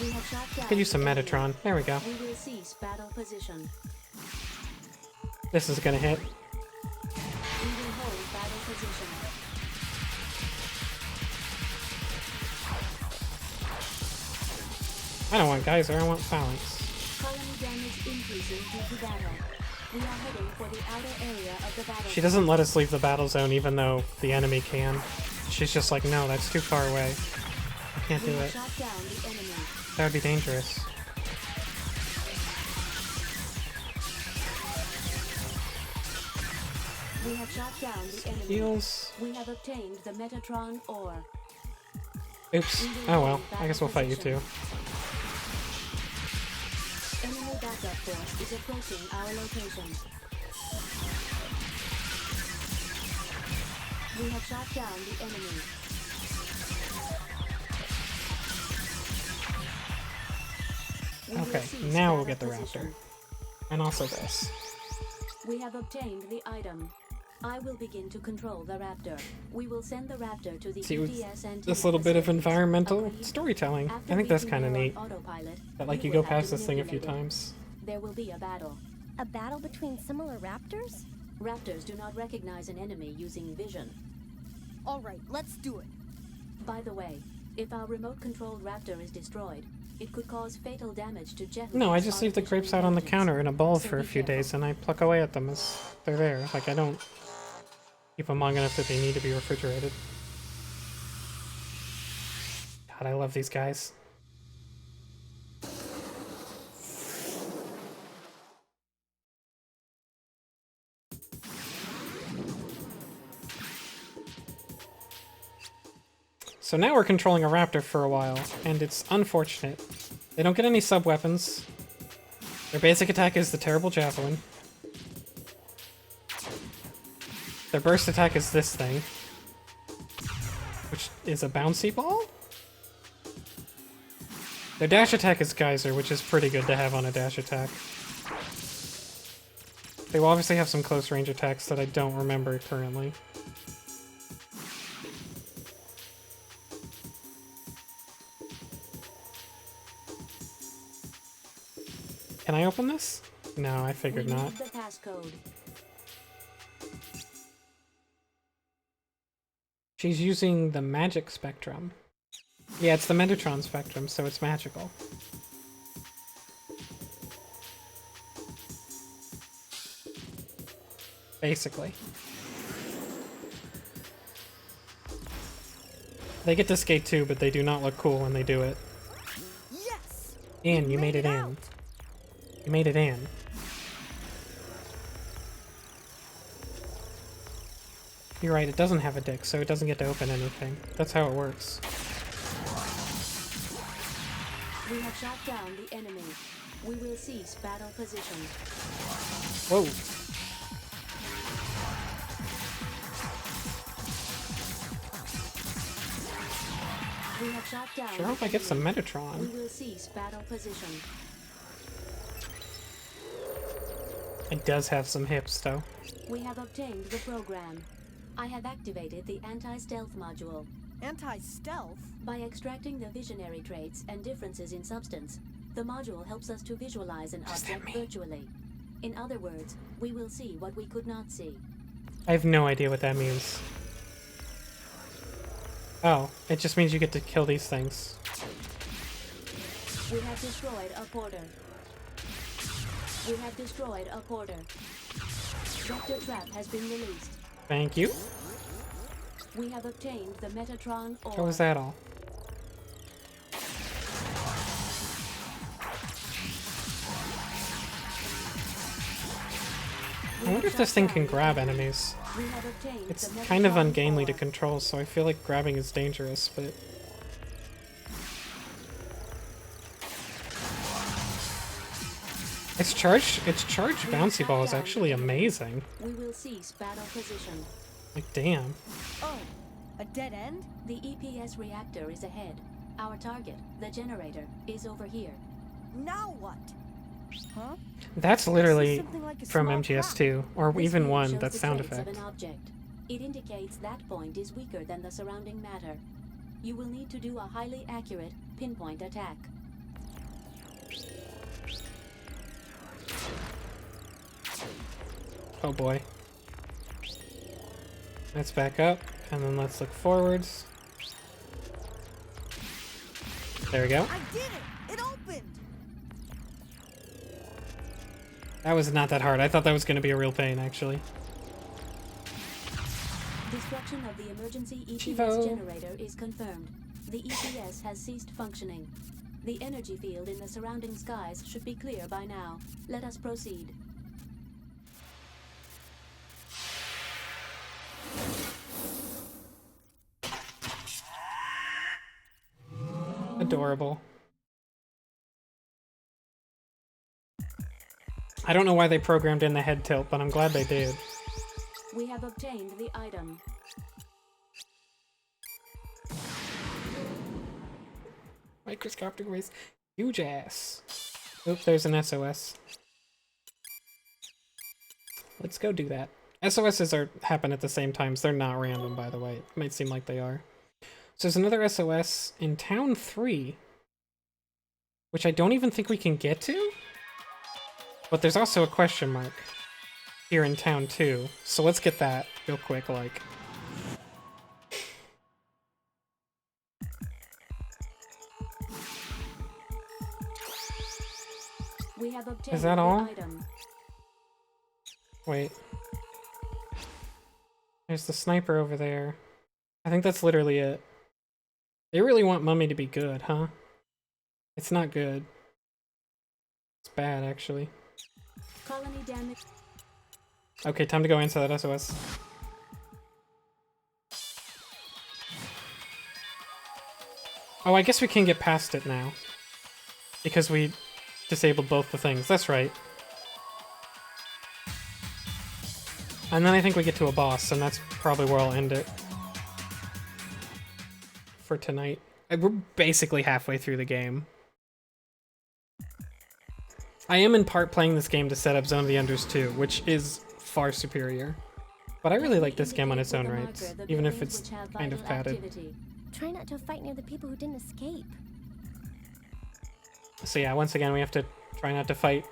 Speaker 5: We have shot down
Speaker 1: Could use some
Speaker 5: the enemy.
Speaker 1: Metatron. There we go.
Speaker 5: We will cease battle position.
Speaker 1: This is gonna hit.
Speaker 5: We will hold battle position.
Speaker 1: I don't want geyser, I want phalanx.
Speaker 5: Colony damage increasing due to battle. We are heading for the outer area of the battle.
Speaker 1: She doesn't let us leave the battle zone even though the enemy can. She's just like, no, that's too far away. I can't do
Speaker 5: We have
Speaker 1: it.
Speaker 5: shot down the enemy.
Speaker 1: That would be dangerous.
Speaker 5: We have shot down the enemy.
Speaker 1: Heals.
Speaker 5: We have obtained the Metatron ore.
Speaker 1: Oops. Oh well, I guess we'll fight you too.
Speaker 5: Enemy backup force is approaching our location. We have shot down the enemy. We will
Speaker 1: Okay,
Speaker 5: cease
Speaker 1: now we'll
Speaker 5: battle
Speaker 1: get the
Speaker 5: position.
Speaker 1: raptor. And also this.
Speaker 5: We have obtained the item. I will begin to control the raptor. We will send the raptor to the
Speaker 1: See, with
Speaker 5: EDS antenna
Speaker 1: this little bit of
Speaker 5: facilities.
Speaker 1: environmental
Speaker 5: Agreed?
Speaker 1: storytelling.
Speaker 5: After
Speaker 1: I think that's
Speaker 5: reaching
Speaker 1: kind of
Speaker 5: her on
Speaker 1: neat.
Speaker 5: autopilot,
Speaker 1: That like
Speaker 5: we
Speaker 1: you
Speaker 5: will
Speaker 1: go
Speaker 5: have
Speaker 1: past
Speaker 5: to
Speaker 1: this thing a few
Speaker 5: manipulate it.
Speaker 1: times.
Speaker 5: There will be a battle.
Speaker 10: A battle between similar raptors?
Speaker 5: Raptors do not recognize an enemy using vision.
Speaker 6: Alright, let's do it.
Speaker 5: By the way, if our remote-controlled raptor is destroyed, it could cause fatal damage to jet.
Speaker 1: No, I
Speaker 5: Link's
Speaker 1: just leave the
Speaker 5: artificial
Speaker 1: grapes out on the
Speaker 5: intelligence.
Speaker 1: counter in a bowl
Speaker 5: So
Speaker 1: for a
Speaker 5: be
Speaker 1: few
Speaker 5: careful.
Speaker 1: days and I pluck away at them as they're there. Like, I don't keep them long enough that they need to be refrigerated. God, I love these guys. So now we're controlling a raptor for a while, and it's unfortunate. They don't get any sub-weapons. Their basic attack is the terrible javelin. Their burst attack is this thing, which is a bouncy ball? Their dash attack is Geyser, which is pretty good to have on a dash attack. They will obviously have some close range attacks that I don't remember currently. Can I open this? No, I figured
Speaker 5: We
Speaker 1: not.
Speaker 5: need the passcode.
Speaker 1: She's using the magic spectrum. Yeah, it's the Metatron spectrum, so it's magical. Basically. They get to skate too, but they do not look cool when they do it.
Speaker 6: Yes!
Speaker 1: Ian, you
Speaker 6: We
Speaker 1: made it in.
Speaker 6: out.
Speaker 1: You made it in. You're right, it doesn't have a dick, so it doesn't get to open anything. That's how it works.
Speaker 5: We have shot down the enemy. We will cease battle position.
Speaker 1: Whoa.
Speaker 5: We have shot down.
Speaker 1: Sure hope I get some Metatron.
Speaker 5: We will cease battle position.
Speaker 1: It does have some hips, though.
Speaker 5: We have obtained the program. I have activated the anti-stealth module.
Speaker 6: Anti-stealth?
Speaker 5: By extracting the visionary traits and differences in substance, the module helps us to visualize an object virtually. In other words, we will see what we could not see.
Speaker 1: I have no idea what that means. Oh, it just means you get to kill these things.
Speaker 5: We have destroyed a porter. We have destroyed a porter. Vector trap has been released.
Speaker 1: Thank you.
Speaker 5: We have obtained the Metatron ore.
Speaker 1: How was that all? I wonder if this thing can grab enemies.
Speaker 5: We have obtained
Speaker 1: It's
Speaker 5: the
Speaker 1: kind of
Speaker 5: Metatron
Speaker 1: ungainly
Speaker 5: ore.
Speaker 1: to control, so I feel like grabbing is dangerous, but... Its charged bouncy ball is actually amazing.
Speaker 5: We will cease battle position.
Speaker 1: Like, damn.
Speaker 6: Oh, a dead end?
Speaker 5: The EPS reactor is ahead. Our target, the generator, is over here.
Speaker 6: Now what? Huh?
Speaker 1: That's literally
Speaker 6: something like a
Speaker 1: from
Speaker 6: small
Speaker 1: MGS2, or
Speaker 5: This
Speaker 1: even
Speaker 5: field
Speaker 1: 1,
Speaker 5: shows
Speaker 1: that
Speaker 5: the
Speaker 1: sound
Speaker 5: traits
Speaker 1: effect.
Speaker 5: Of an object. It indicates that point is weaker than the surrounding matter. You will need to do a highly accurate pinpoint attack.
Speaker 1: Oh boy. Let's back up, and then let's look forwards. There we go.
Speaker 6: I did it! It opened!
Speaker 1: That was not that hard. I thought that was going to be a real pain, actually.
Speaker 5: Destruction of the emergency EPS
Speaker 1: Chivo.
Speaker 5: generator is confirmed. The EPS has ceased functioning. The energy field in the surrounding skies should be clear by now. Let us proceed.
Speaker 1: Adorable. I don't know why they programmed in the head tilt, but I'm glad they did.
Speaker 5: We have obtained the item.
Speaker 1: Microscopic waste. Huge ass. Oop, there's an SOS. Let's go do that. SOSs happen at the same times. They're not random, by the way. It might seem like they are. So there's another SOS in Town 3, which I don't even think we can get to. But there's also a question mark here in Town 2. So let's get that real quick, like.
Speaker 5: We have obtained
Speaker 1: Is that
Speaker 5: the
Speaker 1: all?
Speaker 5: item.
Speaker 1: Wait. There's the sniper over there. I think that's literally it. They really want Mummy to be good, huh? It's not good. It's bad, actually.
Speaker 5: Colony damage.
Speaker 1: Okay, time to go answer that SOS. Oh, I guess we can get past it now. Because we disabled both the things. That's right. And then I think we get to a boss, and that's probably where I'll end it. For tonight. We're basically halfway through the game. I am in part playing this game to set up Zone of the Enders 2, which is far superior. But I really like this game on its own rights, even if it's kind of padded.
Speaker 10: Try not to fight near the people who didn't escape.
Speaker 1: So yeah, once again, we have to try not to fight.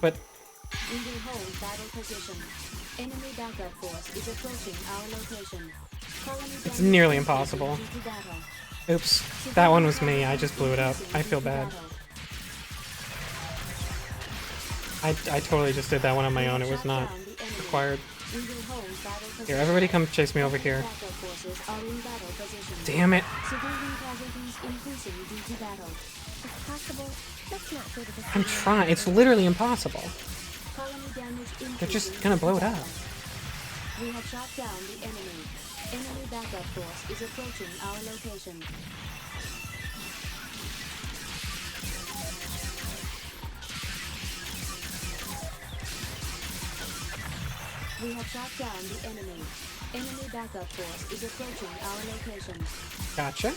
Speaker 1: But
Speaker 5: We will hold battle position. Enemy backup force is approaching our location. Colony
Speaker 1: it's
Speaker 5: damage
Speaker 1: nearly
Speaker 5: due
Speaker 1: impossible.
Speaker 5: to battle.
Speaker 1: Oops, that one was me. I just blew it up. I feel bad. I totally just did that one on my own. It was not required.
Speaker 5: We will hold battle position.
Speaker 1: Here, everybody come chase me over here.
Speaker 5: Backup forces are in battle position.
Speaker 1: Damn it.
Speaker 5: Civilian casualties increasing due to battle.
Speaker 10: If possible, let's not go to the
Speaker 1: I'm trying. It's literally impossible.
Speaker 5: Colony damage increasing.
Speaker 1: They're just gonna blow it up.
Speaker 5: We have shot down the enemy. Enemy backup force is approaching our location. We have shot down the enemy. Enemy backup force is approaching our location.
Speaker 1: Gotcha.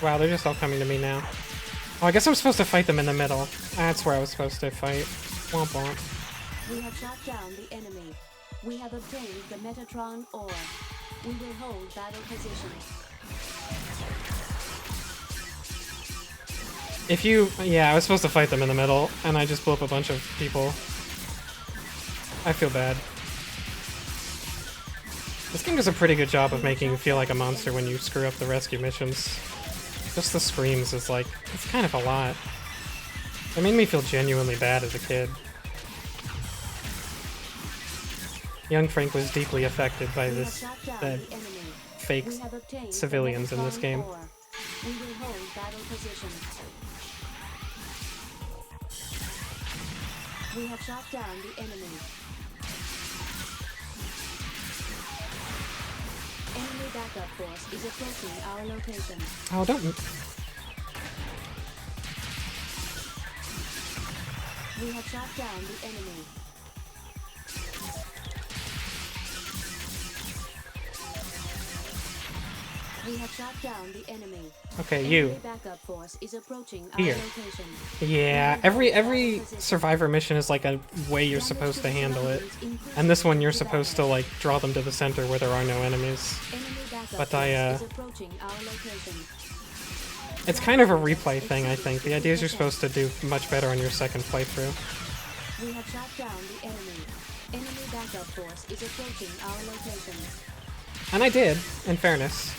Speaker 1: Wow, they're just all coming to me now. Oh, I guess I'm supposed to fight them in the middle. That's where I was supposed to fight. Womp womp.
Speaker 5: We have shot down the enemy. We have obtained the Metatron ore. We will hold battle position.
Speaker 1: If you... Yeah, I was supposed to fight them in the middle, and I just blew up a bunch of people. I feel bad. This game does a pretty good job of making you feel like a monster when you screw up the rescue missions. Just the screams is like... It's kind of a lot. It made me feel genuinely bad as a kid. Young Frank was deeply affected by
Speaker 5: We have
Speaker 1: this
Speaker 5: shot down
Speaker 1: dead.
Speaker 5: the enemy.
Speaker 1: fake
Speaker 5: We have obtained
Speaker 1: civilians in this
Speaker 5: Metatron
Speaker 1: game.
Speaker 5: ore. We will hold battle position. We have shot down the enemy. Enemy backup force is approaching our location.
Speaker 1: Oh, don't.
Speaker 5: We have shot down the enemy. We have shot down the enemy.
Speaker 1: Okay,
Speaker 5: Enemy
Speaker 1: you.
Speaker 5: backup force is approaching
Speaker 1: Here.
Speaker 5: our location.
Speaker 1: Yeah, every survivor mission is like a way you're supposed to handle it. And this one you're supposed to like draw them to the center where there are no enemies.
Speaker 5: Enemy backup
Speaker 1: But
Speaker 5: force
Speaker 1: I
Speaker 5: is approaching our location.
Speaker 1: it's kind of a replay thing, I think. The idea is you're supposed to do much better on your second playthrough.
Speaker 5: We have shot down the enemy. Enemy backup force is approaching our location.
Speaker 1: And I did, in fairness.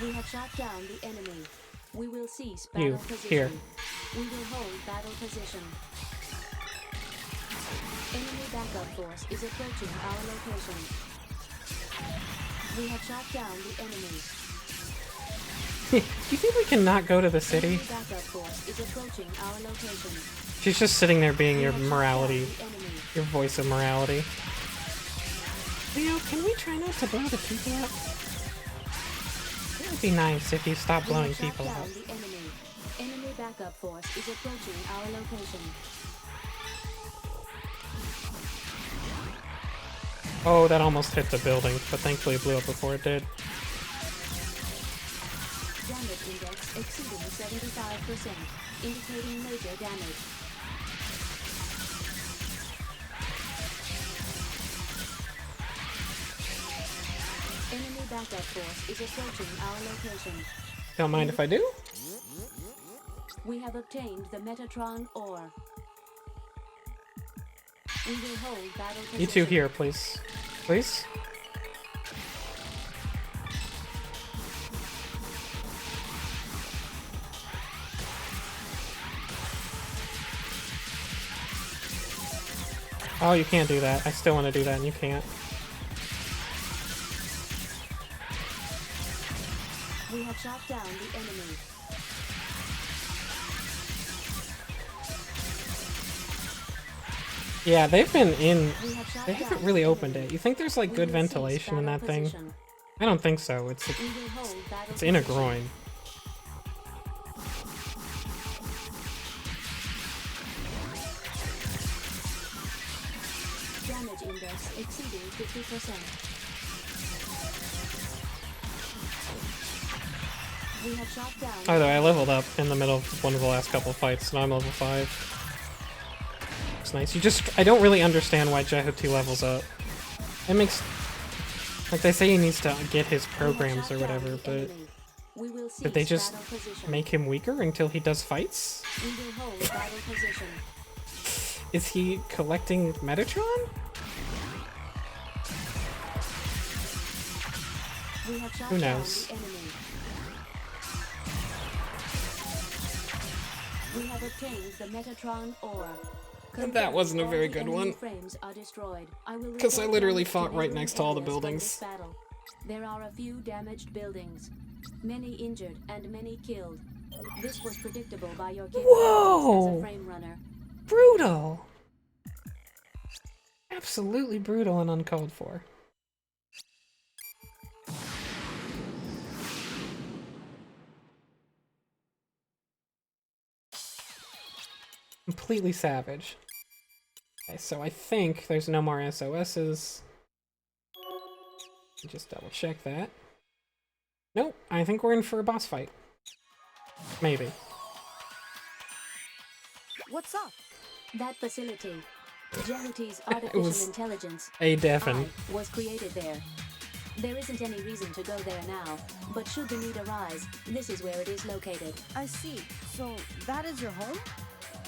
Speaker 5: We have shot down the enemy. We will cease
Speaker 1: You,
Speaker 5: battle position.
Speaker 1: here.
Speaker 5: We will hold battle position. Enemy backup force is approaching our location. We have shot down the enemy.
Speaker 1: Do you think we can not go to the city?
Speaker 5: Enemy backup force is approaching our location.
Speaker 1: She's just sitting there being your
Speaker 5: We have shot
Speaker 1: morality,
Speaker 5: down the enemy.
Speaker 1: your voice of morality. Leo, can we try not to blow the people up? It would be nice if you stopped
Speaker 5: We
Speaker 1: blowing
Speaker 5: have shot
Speaker 1: people
Speaker 5: down
Speaker 1: up.
Speaker 5: the enemy. Enemy backup force is approaching our location.
Speaker 1: Oh, that almost hit the building, but thankfully it blew up before it did.
Speaker 5: Damage index exceeding 75%, indicating major damage. Enemy backup force is approaching our location.
Speaker 1: Don't mind if I do?
Speaker 5: We have obtained the Metatron ore. We will hold battle position.
Speaker 1: You two here, please. Please? Oh, you can't do that. I still want to do that, and you can't.
Speaker 5: We have shot down the enemy.
Speaker 1: Yeah, they've been in...
Speaker 5: We have shot
Speaker 1: They
Speaker 5: down
Speaker 1: haven't really
Speaker 5: the
Speaker 1: opened
Speaker 5: enemy.
Speaker 1: it. You think there's, like,
Speaker 5: We
Speaker 1: good
Speaker 5: will cease
Speaker 1: ventilation in that
Speaker 5: battle
Speaker 1: thing?
Speaker 5: position.
Speaker 1: I don't think so. It's
Speaker 5: We will hold battle
Speaker 1: it's in a
Speaker 5: position.
Speaker 1: groin.
Speaker 5: Damage index exceeding 50%. We have shot down.
Speaker 1: By the way, I leveled up in the middle of one of the last couple fights, and I'm level 5. It's nice. I don't really understand why Jehuti levels up. It makes... Like, they say he needs to get his programs or whatever, but...
Speaker 5: We will
Speaker 1: Did they
Speaker 5: cease
Speaker 1: just
Speaker 5: battle position.
Speaker 1: make him weaker until he does fights?
Speaker 5: We will hold battle position.
Speaker 1: Is he collecting Metatron?
Speaker 5: We have shot
Speaker 1: Who
Speaker 5: down
Speaker 1: knows?
Speaker 5: the enemy. We have obtained the Metatron ore.
Speaker 1: That wasn't a
Speaker 5: All
Speaker 1: very
Speaker 5: the
Speaker 1: good
Speaker 5: enemy
Speaker 1: one.
Speaker 5: Frames are destroyed. I will
Speaker 1: 'Cause I
Speaker 5: report
Speaker 1: literally
Speaker 5: damage to
Speaker 1: fought right
Speaker 5: neighboring
Speaker 1: next to all the
Speaker 5: areas from
Speaker 1: buildings.
Speaker 5: this battle. There are a few damaged buildings, many injured and many killed. This was predictable by your capabilities
Speaker 1: Whoa!
Speaker 5: as a frame runner.
Speaker 1: Brutal! Absolutely brutal and uncalled for. Completely savage. Okay, so I think there's no more SOSs. Just double check that. Nope, I think we're in for a boss fight. Maybe.
Speaker 6: What's up?
Speaker 5: That facility, Jehuti's
Speaker 1: was
Speaker 5: artificial intelligence,
Speaker 1: A Devon.
Speaker 5: I, was created there. There isn't any reason to go there now, but should the need arise, this is where it is located.
Speaker 6: I see. So that is your home?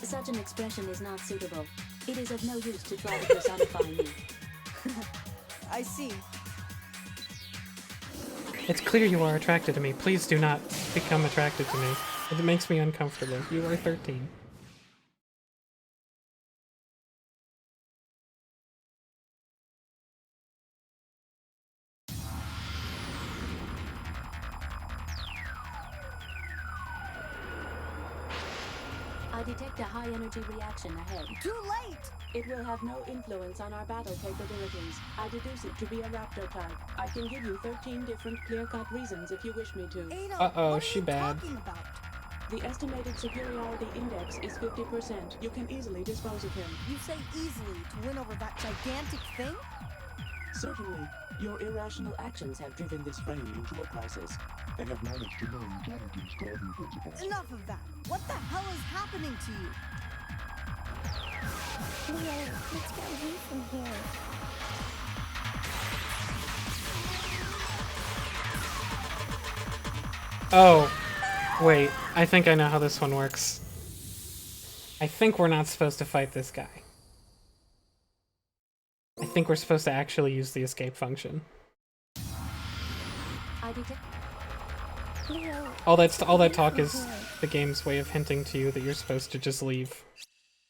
Speaker 5: Such an expression is not suitable. It is of no use to try to personify me.
Speaker 6: I see.
Speaker 1: It's clear you are attracted to me. Please do not become attracted to me. It makes me uncomfortable. You are 13.
Speaker 5: detect a high energy reaction ahead.
Speaker 6: Too late!
Speaker 5: It will have no influence on our battle capabilities. I deduce it to be a raptor type. I can give you 13 different clear-cut reasons if you wish me to.
Speaker 6: Ada,
Speaker 1: Uh-oh,
Speaker 6: what are
Speaker 1: she
Speaker 6: you
Speaker 1: bad.
Speaker 6: talking about?
Speaker 5: The estimated superiority index is 50%. You can easily dispose of him.
Speaker 6: You say easily to win over that gigantic thing?
Speaker 5: Certainly. Your irrational actions have driven this frame into a crisis. They have managed to know intelligence guarding principles.
Speaker 6: Enough of that. What the hell is happening to you?
Speaker 10: Leo, let's get away from here.
Speaker 1: Oh, wait. I think I know how this one works. I think we're not supposed to fight this guy. I think we're supposed to actually use the escape function.
Speaker 5: I detect.
Speaker 10: Leo,
Speaker 1: All that talk is the game's way of hinting to you that you're supposed to just leave.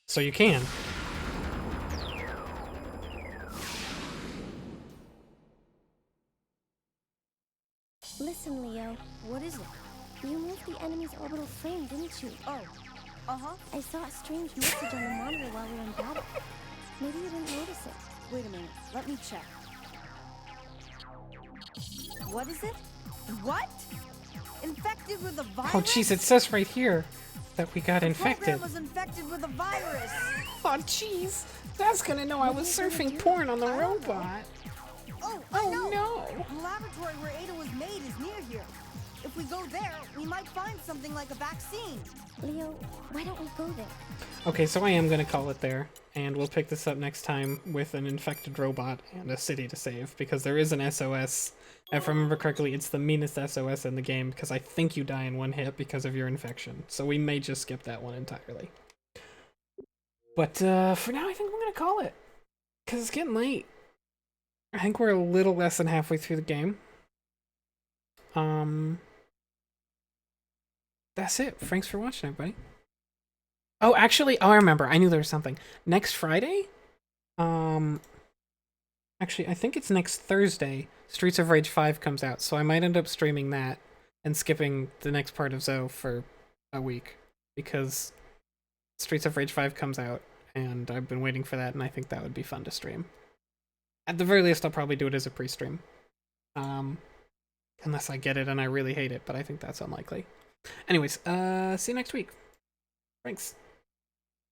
Speaker 1: So you can.
Speaker 10: listen, Leo.
Speaker 6: What is it?
Speaker 10: You moved the enemy's orbital frame, didn't you?
Speaker 6: Oh, uh-huh.
Speaker 10: I saw a strange message on the monitor while we were in battle. Maybe you didn't notice it.
Speaker 6: Wait a minute. Let me check. What is it? What? Infected with a virus?
Speaker 1: Oh jeez, it says right here that we got
Speaker 6: The
Speaker 1: infected.
Speaker 6: program was infected with a virus.
Speaker 1: Oh jeez, that's gonna know I was surfing porn on the robot.
Speaker 6: Oh, I know.
Speaker 1: no.
Speaker 6: The laboratory where Ada was made is near here. If we go there, we might find something like a vaccine.
Speaker 10: Leo, why don't we go there?
Speaker 1: Okay, so I am gonna call it there, and we'll pick this up next time with an infected robot and a city to save, because there is an SOS. If I remember correctly, it's the meanest SOS in the game, because I think you die in one hit because of your infection. So we may just skip that one entirely. But for now, I think we're gonna call it, because it's getting late. I think we're a little less than halfway through the game. That's it. Thanks for watching, everybody. Oh, actually, I remember. I knew there was something. Next Friday? Actually, I think it's next Thursday. Streets of Rage 5 comes out, so I might end up streaming that and skipping the next part of Zoe for a week, because Streets of Rage 5 comes out, and I've been waiting for that, and I think that would be fun to stream. At the very least, I'll probably do it as a pre-stream. Unless I get it and I really hate it, but I think that's unlikely. Anyways, see you next week. Thanks.